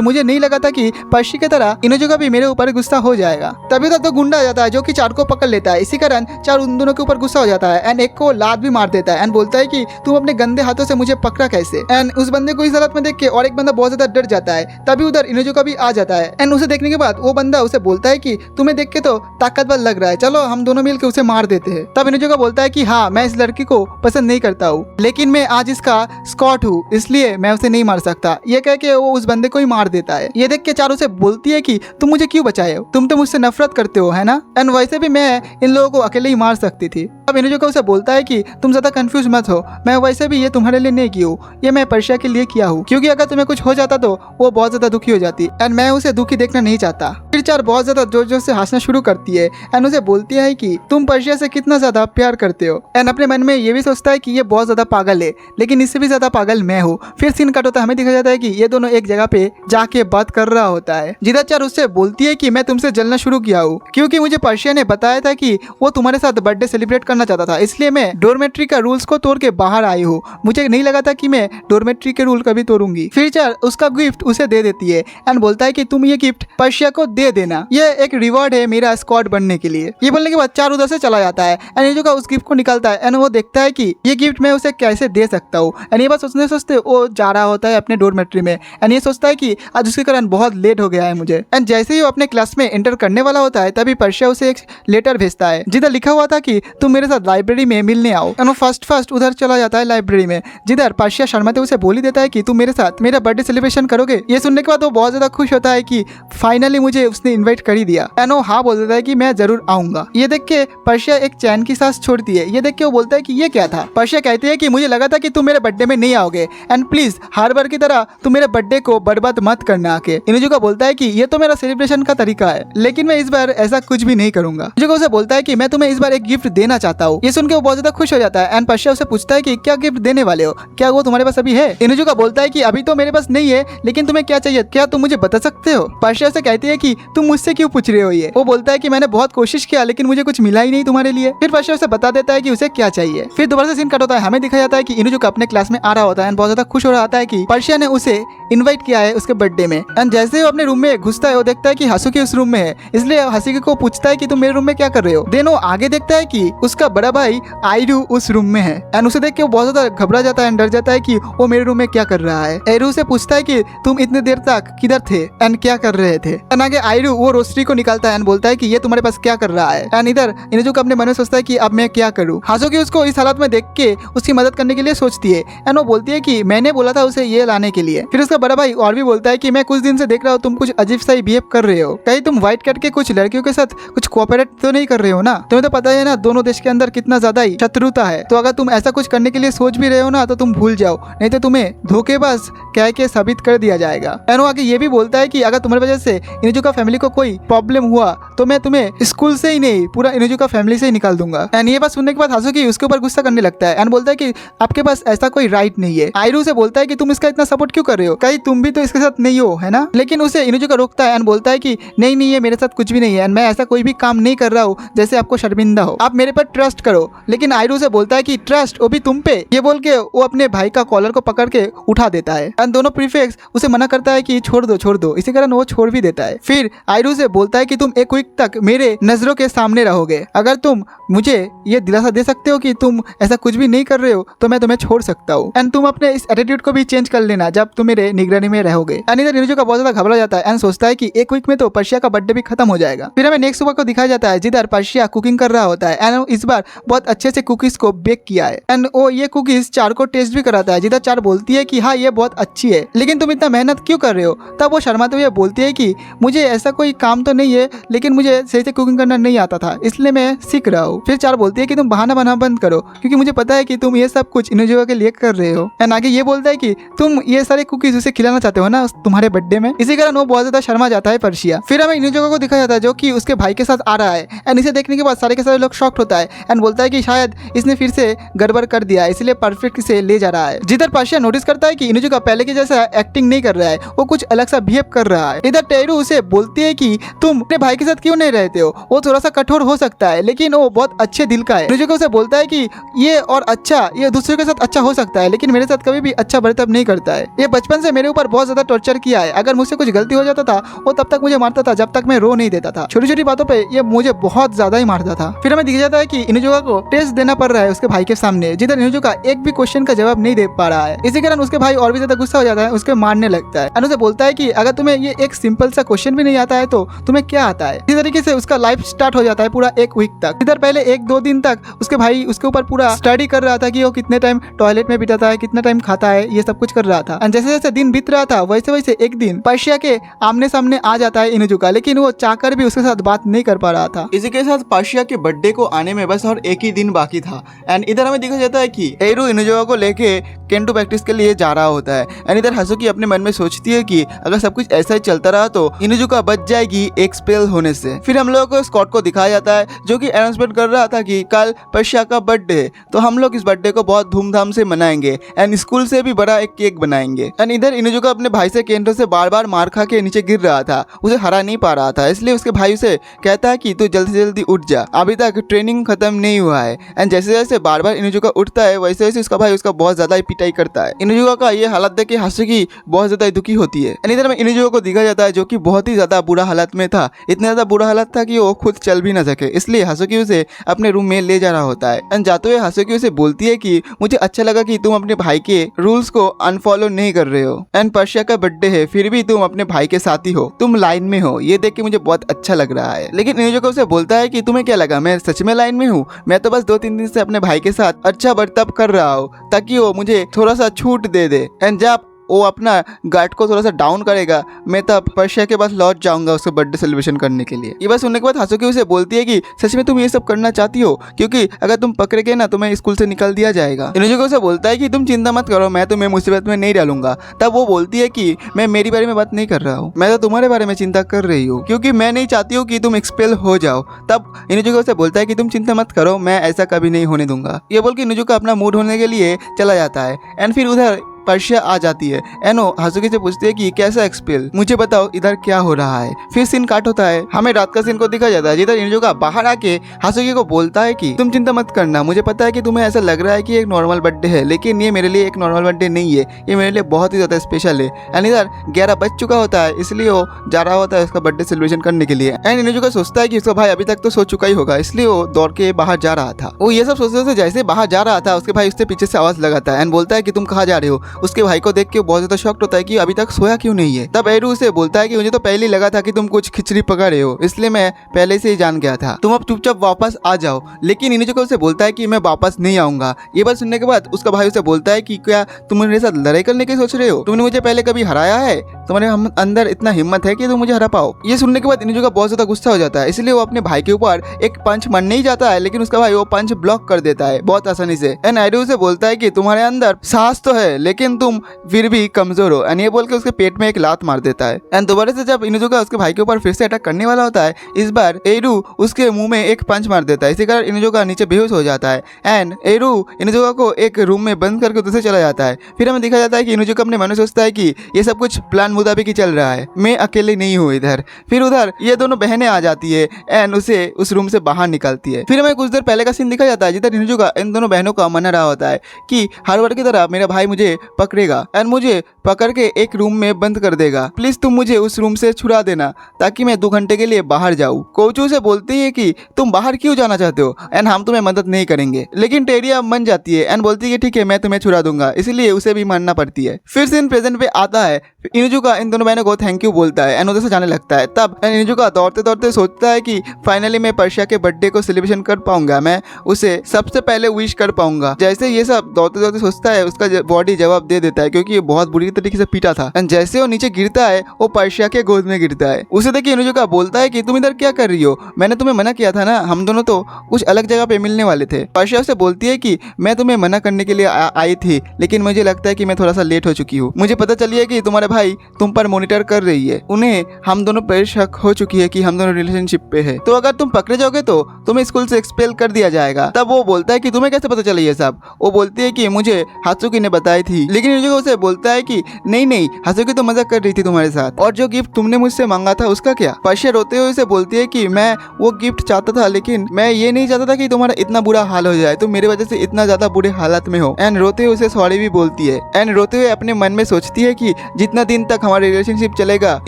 मुझे नहीं लगा था कि पर्शिया की तरह इनुजुका भी मेरे ऊपर गुस्सा हो जाएगा। तभी तक तो गुंडा आ जाता है जो कि चार को पकड़ लेता है। इसी कारण चार उन दोनों के ऊपर गुस्सा हो जाता है एंड एक को लात भी मार देता है एंड बोलता है कि तुम अपने गंदे हाथों से मुझे पकड़ा कैसे। एंड उस बंदे को इस हालत में देख के और एक बंदा बहुत ज्यादा डर जाता है। तभी उधर इनुजुका भी आ जाता है एंड उसे देखने के बाद वो बंदा उसे बोलता है कि तुम्हें देख के तो ताकतवर लग रहा है, चलो हम दोनों मिलकर उसे मार देते हैं। तब इनुजुका बोलता है कि हाँ मैं इस लड़की को पसंद नहीं करता हूँ, लेकिन मैं आज इसका स्कॉट हूँ इसलिए मैं उसे नहीं मार सकता। ये कह के वो उस बंदे को ही मार देता है। ये देख के चार उसे बोलती है कि तुम मुझे क्यों बचाए हो, तुम तो मुझसे नफरत करते हो है ना, एंड वैसे भी मैं इन लोगों को अकेले ही मार सकती थी। अब इनुजुका उसे बोलता है कि तुम ज्यादा कंफ्यूज मत हो, मैं वैसे भी ये तुम्हारे लिए नहीं की हूँ, ये मैं पर्शिया के लिए किया हूँ, क्योंकि अगर तुम्हें कुछ हो जाता तो वो बहुत ज्यादा दुखी हो जाती एंड मैं उसे दुखी देखना नहीं चाहता। फिर चार बहुत ज्यादा जोर जोर से हंसना शुरू करती है एंड उसे बोलती है कि तुम पर्शिया से कितना ज्यादा प्यार करते हो एंड अपने मन में ये भी सोचता है कि ये बहुत ज्यादा पागल है, लेकिन इससे भी ज्यादा पागल मैं हूँ। फिर सीन कट होता है, हमें दिखा जाता है कि ये दोनों एक जगह पे जाके बात कर रहा होता है जिधर चार उससे बोलती है कि मैं तुमसे जलना शुरू किया हूँ क्योंकि मुझे पर्शिया ने बताया था कि वो तुम्हारे साथ बर्थडे सेलिब्रेट करना चाहता था, इसलिए मैं डोरमेट्री का रूल्स को तोड़ के बाहर आई आई हूँ, मुझे नहीं लगा था कि मैं डोरमेट्री के रूल कभी तोड़ूंगी। फिर चार उसका गिफ्ट उसे दे देती है एंड बोलता है कि तुम ये गिफ्ट पर्शिया को दे देना, ये एक रिवॉर्ड है मेरा स्क्वाड बनने के लिए। ये बोलने के बाद चार उधर से चला जाता है एंड इनुजुका उस गिफ्ट को निकालता है एंड वो देखता है कि ये गिफ्ट मैं उसे कैसे दे सकता हूँ। एंड ये बात सोचते सोचते वो जा रहा होता है अपने डोरमेट्री में एंड ये सोचता है कि आज उसके कारण बहुत लेट हो गया है मुझे। एंड जैसे ही वो अपने क्लास में एंटर करने वाला होता है तभी पर्शिया उसे एक लेटर भेजता है जिधर लिखा हुआ था कि तुम मेरे साथ लाइब्रेरी में मिलने आओ। एंड वो फर्स्ट उधर चला जाता है लाइब्रेरी में, जिधर पर्शिया शर्माते उसे बोल ही देता है कि तुम मेरे साथ मेरा बर्थडे सेलिब्रेशन करोगे। ये सुनने के बाद वो बहुत ज्यादा खुश होता है कि फाइनली मुझे उसने इन्वाइट कर ही दिया। एंड वो हाँ बोल देता है कि मैं जरूर आऊंगा। ये देख के पर्शिया एक चैन की सांस छोड़ती है। ये देख के वो बोलता है कि ये क्या था। पर्शिया कहती है कि मुझे लगा था कि तुम मेरे बर्थडे में नहीं आओगे एंड प्लीज हर बार की तरह तुम मेरे बर्थडे को बर्बाद मत करना आके। इनुजुका बोलता है कि ये तो मेरा सेलिब्रेशन का तरीका है, लेकिन मैं इस बार ऐसा कुछ भी नहीं करूंगा। इनुजुका उसे बोलता है कि मैं तुम्हें इस बार एक गिफ्ट देना चाहता हूँ। ये सुन के वो बहुत ज्यादा खुश हो जाता है एंड पर्शिया उसे पूछता है कि क्या गिफ्ट देने वाले हो, क्या वो तुम्हारे पास अभी है। इनुजुका बोलता है कि अभी तो मेरे पास नहीं है, लेकिन तुम्हें क्या चाहिए, क्या तुम मुझे बता सकते हो। पर्शिया उसे कहती है कि तुम मुझसे क्यों पूछ रहे हो ये। वो बोलता है कि मैंने बहुत कोशिश किया लेकिन मुझे कुछ मिला ही नहीं तुम्हारे लिए। फिर पर्शिया उसे बता देता है कि उसे क्या चाहिए। फिर दोबारा से सीन कट होता है, हमें दिखाया जाता है कि इनुजुका अपने क्लास में आ रहा होता है एंड बहुत ज्यादा खुश हो रहा होता है कि पर्शिया ने उसे इनवाइट किया है उसके बर्थडे में। एंड जैसे वो अपने रूम में घुसता है वो देखता है कि हासुकी उस रूम में है, इसलिए हासुकी को पूछता है कि तुम मेरे रूम में क्या कर रहे हो। देन वो आगे देखता है कि उसका बड़ा भाई आयरू उस रूम में है एंड उसे देख के वो बहुत ज्यादा घबरा जाता है एंड डर जाता है कि वो मेरे रूम में क्या कर रहा है। आयरू से पूछता है कि तुम इतने देर तक किधर थे एंड क्या कर रहे थे। एंड आगे आयरू वो रोस्ट्री को निकालता है एंड बोलता है कि ये तुम्हारे पास क्या कर रहा है। एंड इधर इनुजुका अपने मन में सोचता है कि अब मैं क्या करूँ। हासुकी उसको इस हालत में देख के उसकी मदद करने के लिए सोचती है एंड वो बोलती है कि मैंने बोला था उसे ये लाने के लिए। फिर उसका बड़ा भाई और भी बोलता है कि मैं कुछ दिन से देख रहा हूँ तुम कुछ अजीब सा ही बिहेव कर रहे हो, कहीं तुम व्हाइट कैट के कुछ लड़कियों के साथ कुछ कोऑपरेट तो नहीं कर रहे हो ना। तुम्हें तो पता है ना दोनों देश के अंदर कितना ज्यादा ही शत्रुता है, तो अगर तुम ऐसा कुछ करने के लिए सोच भी रहे हो ना तो तुम भूल जाओ, नहीं तो तुम्हें धोखेबाज कह के साबित कर दिया जाएगा। एंड वो आगे ये भी बोलता है कि अगर तुम्हारी वजह से इनुजुका फैमिली को कोई प्रॉब्लम हुआ तो मैं तुम्हें स्कूल से ही नहीं पूरा इनुजुका फैमिली से ही निकाल दूंगा। एंड ये बात सुनने के बाद हासुकी उसके ऊपर गुस्सा करने लगता है एंड बोलता है कि आपके पास ऐसा कोई राइट नहीं है। आयरू से बोलता है कि तुम इसका इतना सपोर्ट क्यों कर रहे हो, कहीं तुम भी तो इसके साथ नहीं हो, है ना। लेकिन उसे इनुजुका रोकता है एंड बोलता है कि नहीं नहीं ये मेरे साथ कुछ भी नहीं है एंड मैं ऐसा कोई भी काम नहीं कर रहा हूँ जैसे आपको शर्मिंदा हो, आप मेरे पर ट्रस्ट करो। लेकिन आयरू से बोलता है कि ट्रस्ट वो भी तुम पे। ये बोल के वो अपने भाई का कॉलर को पकड़ के उठा देता है एंड दोनों प्रीफेक्ट्स उसे मना करता है कि छोड़ दो, इसी कारण वो छोड़ भी देता है। फिर आयरू से बोलता है कि तुम एक वीक तक मेरे नजरों के सामने रहोगे, अगर तुम मुझे ये दिलासा दे सकते हो कि तुम ऐसा कुछ भी नहीं कर रहे हो तो मैं तुम्हें छोड़ सकता हूँ एंड तुम अपने इस एटीट्यूड को भी चेंज कर लेना जब तुम मेरे निगरानी में रहोगे। एंड इधर इनुजुका बहुत ज्यादा घबरा जाता है एंड सोचता है कि एक वीक में तो पर्शिया का बर्थडे भी खत्म हो जाएगा। फिर हमें नेक्स्ट सुबह को दिखाया जाता है जिधर पर्शिया कुकिंग कर रहा होता है एंड इस बार बहुत अच्छे से कुकीज को बेक किया है एंड वो ये कुकीज चार को टेस्ट भी कराता है, जिधर चार बोलती है कि हाँ ये बहुत अच्छी है, लेकिन तुम इतना मेहनत क्यों कर रहे हो। तब वो शर्माते हुए बोलती है कि मुझे ऐसा कोई काम तो नहीं है, लेकिन मुझे सही से कुकिंग करना नहीं आता था इसलिए मैं सीख रहा हूँ। फिर चार बोलती है कि तुम बहाना बनाना बंद करो क्योंकि मुझे पता है कि तुम ये सब कुछ इनुजुका के लिए कर रहे हो। एंड आगे ये बोलता है कि तुम ये सारे कुकीज उसे खिलाना चाहते हो ना तुम्हारे बर्थडे में, इसी कारण वो बहुत ज्यादा शर्मा जाता है पर्शिया। फिर हमें इनुजुका को दिखाया जाता है जो कि उसके भाई के साथ आ रहा है एंड इसे देखने के बाद सारे के सारे लोग शॉक्ड होता है एंड बोलता है कि शायद इसने फिर से गड़बड़ कर दिया है इसलिए परफेक्ट से ले जा रहा है। जिधर पर्शिया नोटिस करता है कि इनुजुका पहले के जैसा एक्टिंग नहीं कर रहा है, वो कुछ अलग सा बिहेव कर रहा है। इधर टेरू उसे बोलती है कि तुम अपने भाई के साथ क्यों नहीं रहते हो, वो थोड़ा सा कठोर हो सकता है लेकिन वो बहुत अच्छे दिल का है। इनुजुका उसे बोलता है कि ये और अच्छा ये दूसरे के साथ अच्छा हो सकता है लेकिन मेरे साथ कभी भी अच्छा बर्ताव नहीं करता है, ये बचपन से मेरे ऊपर बहुत ज्यादा टॉर्चर किया है, अगर मुझसे कुछ गलती हो जाता था वो तब तक मुझे मारता था जब तक मैं रो नहीं देता था, छोटी छोटी बातों पे ये मुझे बहुत ज्यादा ही मारता था। फिर हमें दिख जाता है कि इनुजुका को टेस्ट देना पड़ रहा है उसके भाई के सामने, जिधर इनुजुका एक भी क्वेश्चन का जवाब नहीं दे पा रहा है। इसी कारण उसके भाई और भी ज्यादा गुस्सा हो जाता है, उसके मारने लगता है। उसे बोलता है कि अगर तुम्हें ये एक सिंपल सा क्वेश्चन भी नहीं आता है तो तुम्हें क्या आता है। इसी तरीके से उसका लाइफ स्टार्ट हो जाता है पूरा एक वीक तक। इधर पहले एक दो दिन तक उसके भाई उसके ऊपर पूरा स्टडी कर रहा था कि वो कितने टाइम टॉयलेट में बिताता है, कितना टाइम खाता है, ये सब कुछ कर रहा था। जैसे जैसे दिन बीत रहा था वैसे वैसे एक दिन पर्शिया के आमने सामने आ जाता है इनुजुका, लेकिन वो चाहकर भी उसके साथ बात नहीं कर पा रहा था। इसी के साथ पर्शिया के बर्थडे को आने में बस और एक ही दिन बाकी था एंड इधर हमें दिखा जाता है कि एरू इनुजुका को लेके केंटो प्रैक्टिस के लिए जा रहा होता है एंड इधर हासुकी अपने मन में सोचती है कि अगर सब कुछ ऐसा ही चलता रहा तो इनुजुका बच जाएगी एक स्पेल होने से। फिर हम लोगों को स्कॉट को दिखाया जाता है जो कि अनाउंसमेंट कर रहा था कि कल पर्शिया का बर्थडे है तो हम लोग इस बर्थडे को बहुत धूमधाम से मनाएंगे एंड स्कूल से भी बड़ा एक केक बनाएंगे। एंड इधर इनुजुका अपने भाई से केंटो से बार बार मार खा के नीचे गिर रहा था, उसे हरा नहीं पा रहा था, इसलिए उसके भाई उसे कहता है कि तू जल्दी से जल्दी उठ जा, अभी तक ट्रेनिंग खत्म नहीं हुआ है। एंड जैसे जैसे बार बार इनुजुका उठता है वैसे वैसे उसका भाई उसका बहुत ज्यादा ही पिटाई करता है। इनुजुका का ये हालत देख के हासुकी बहुत ज्यादा दुखी होती है। इधर में इनुजुका को दिखा जाता है जो कि बहुत ही ज्यादा बुरा हालत में था, इतना ज्यादा बुरा हालत था कि वो खुद चल भी ना सके, इसलिए हासुकी उसे अपने रूम में ले जा रहा होता है। एंड जाते हुए हासुकी उसे बोलती है कि मुझे अच्छा लगा कि तुम अपने भाई के रूल्स को अनफॉलो नहीं कर रहे हो, एंड पर्शिया का बर्थडे है फिर भी तुम अपने भाई के साथ ही हो, तुम लाइन में हो, ये देख के मुझे बहुत अच्छा लग रहा है। लेकिन इनुजुका उसे बोलता है कि तुम्हें क्या लगा मैं सच में लाइन में हूँ, मैं तो बस 2-3 दिन से अपने भाई के साथ अच्छा बर्ताव कर रहा हूँ ताकि वो मुझे थोड़ा सा छूट दे दे, एंड जब वो अपना गार्ड को थोड़ा सा डाउन करेगा मैं तब पर्शिया के पास लौट जाऊंगा उसके बर्थडे सेलिब्रेशन करने के लिए। ये बात सुनने के बाद हासुकी उसे बोलती है कि सच में तुम ये सब करना चाहती हो, क्योंकि अगर तुम पकड़े गए ना तो मैं स्कूल से निकाल दिया जाएगा। इनुजुका उसे बोलता है कि तुम चिंता मत करो, मैं तुम्हें मुसीबत में नहीं डालूंगा। तब वो बोलती है कि मैं मेरी बारे में बात नहीं कर रहा हूँ, मैं तो तुम्हारे बारे में चिंता कर रही हूँ, क्योंकि मैं नहीं चाहती हूँ कि तुम एक्सपेल हो जाओ। तब इनुजुका उसे बोलता है कि तुम चिंता मत करो, मैं ऐसा कभी नहीं होने दूंगा। ये बोल के इनुजुका अपना मूड होने के लिए चला जाता है। एंड फिर उधर पर्शिया आ जाती है। एनो हासुकी से पूछती है कि कैसा एक्सपेल, मुझे बताओ इधर क्या हो रहा है। फिर सीन काट होता है, हमें रात का सीन को दिखा जाता है जिधर इनुजुका बाहर आके हासुकी को बोलता है कि तुम चिंता मत करना, मुझे पता है कि तुम्हें ऐसा लग रहा है कि एक नॉर्मल बर्थडे है, लेकिन ये मेरे लिए एक नॉर्मल बर्थडे नहीं है, ये मेरे लिए बहुत ही ज्यादा स्पेशल है। एंड इधर 11 बज चुका होता है, इसलिए वो जा रहा होता है उसका बर्थडे सेलिब्रेशन करने के लिए। एंड इनुजुका सोचता है कि उसका भाई अभी तक तो सो चुका ही होगा, इसलिए वो दौड़ के बाहर जा रहा था। वो ये सब सोचते सोचते जैसे बाहर जा रहा था उसके भाई उससे पीछे से आवाज लगाता है एंड बोलता है कि तुम कहाँ जा रहे हो। उसके भाई को देख बहुत ज्यादा शॉक्ड होता है कि अभी तक सोया क्यों नहीं है। तब एरू उसे बोलता है कि मुझे तो पहले ही लगा था कि तुम कुछ खिचड़ी पका रहे हो, इसलिए मैं पहले से ही जान गया था, तुम अब चुपचाप वापस आ जाओ। लेकिन इनुजुका उसे बोलता है कि मैं वापस नहीं आऊंगा। ये बात सुनने के बाद उसका भाई उसे बोलता है कि क्या तुम मेरे साथ लड़ाई करने की सोच रहे हो, तुमने मुझे पहले कभी हराया है, तुम्हारे अंदर इतना हिम्मत है कि तुम मुझे हरा पाओ। ये सुनने के बाद इनुजुका बहुत ज्यादा गुस्सा हो जाता है, इसलिए वो अपने भाई के ऊपर एक पंच मारने ही जाता है, लेकिन उसका भाई वो पंच ब्लॉक कर देता है बहुत आसानी से। एंड एरू उसे बोलता है कि तुम्हारे अंदर साहस तो है लेकिन तुम फिर भी कमजोर हो, एंड ये बोल के उसके पेट में एक लात मार देता है। एंड दोबारा से जब इनुजुका उसके भाई के ऊपर फिर से अटैक करने वाला होता है, इस बार एरू उसके मुंह में एक पंच मार देता है, इसी कारण इनुजुका नीचे बेहोश हो जाता है। एंड एरू इनुजुका को एक रूम में बंद करके उधर से चला जाता है। फिर हमें दिखा जाता है कि इनुजुका अपने मन में सोचता है कि ये सब कुछ प्लान मुताबिक ही चल रहा है, मैं अकेले नहीं हूँ इधर। फिर उधर ये दोनों बहनें आ जाती है एंड उसे उस रूम से बाहर निकालती है। फिर हमें कुछ देर पहले का सीन दिखा जाता है जिधर इनुजुका इन दोनों बहनों का मना रहा होता है कि हर बार की तरह मेरा भाई मुझे पकड़ेगा एंड मुझे पकड़ के एक रूम में बंद कर देगा, प्लीज तुम मुझे उस रूम से छुड़ा देना ताकि मैं 2 घंटे के लिए बाहर जाऊँ। कोचू से बोलती है कि तुम बाहर क्यों जाना चाहते हो एंड हम तुम्हें मदद नहीं करेंगे, लेकिन टेरिया मन जाती है एंड बोलती है ठीक है मैं तुम्हें छुड़ा दूंगा, इसलिए उसे भी मानना पड़ती है। फिर सीन प्रेजेंट पे आता है, इनुजुका इन दोनों बहनों को थैंक यू बोलता है एंड उधर से जाने लगता है। तब इनुजुका दौड़ते दौड़ते सोचता है कि फाइनली मैं पर्शिया के बर्थडे को सेलिब्रेशन कर पाऊंगा, मैं उसे सबसे पहले विश कर पाऊंगा। जैसे ये सब दौड़ते दौड़ते सोचता है उसका बॉडी जवाब दे देता है क्योंकि ये बहुत बुरी तरीके से पीटा था। एंड जैसे वो नीचे गिरता है वो पर्शिया के गोद में गिरता है। उसे देखिए इनुजुका बोलता है कि तुम इधर क्या कर रही हो, मैंने तुम्हें मना किया था ना, हम दोनों तो कुछ अलग जगह पे मिलने वाले थे। पर्शिया उसे बोलती है कि मैं तुम्हें मना करने के लिए आई थी, लेकिन मुझे लगता है कि मैं थोड़ा सा लेट हो चुकी हूँ। मुझे पता चली है कि तुम्हारे भाई तुम पर मॉनिटर कर रही है, उन्हें हम दोनों पर शक हो चुकी है कि हम दोनों रिलेशनशिप पे है, तो अगर तुम पकड़े जाओगे तो तुम्हें स्कूल से एक्सपेल कर दिया जाएगा। तब वो बोलता है कि तुम्हें कैसे पता चला ये सब। वो बोलती है कि मुझे हासुकी ने बताई थी, लेकिन इनुजुका उसे बोलता है कि नहीं हासुकी तो मजाक कर रही थी तुम्हारे साथ, और जो गिफ्ट तुमने मुझसे मांगा था उसका क्या। पर्शिया रोते हुए उसे बोलती है कि मैं वो गिफ्ट चाहता था, लेकिन मैं ये नहीं चाहता था कि तुम्हारा इतना बुरा हाल हो जाए, तुम मेरी वजह से इतना ज्यादा बुरे हालत में हो। एंड रोते हुए उसे सॉरी भी बोलती है एंड रोते हुए अपने मन में सोचती है कि जितना दिन तक हमारा रिलेशनशिप चलेगा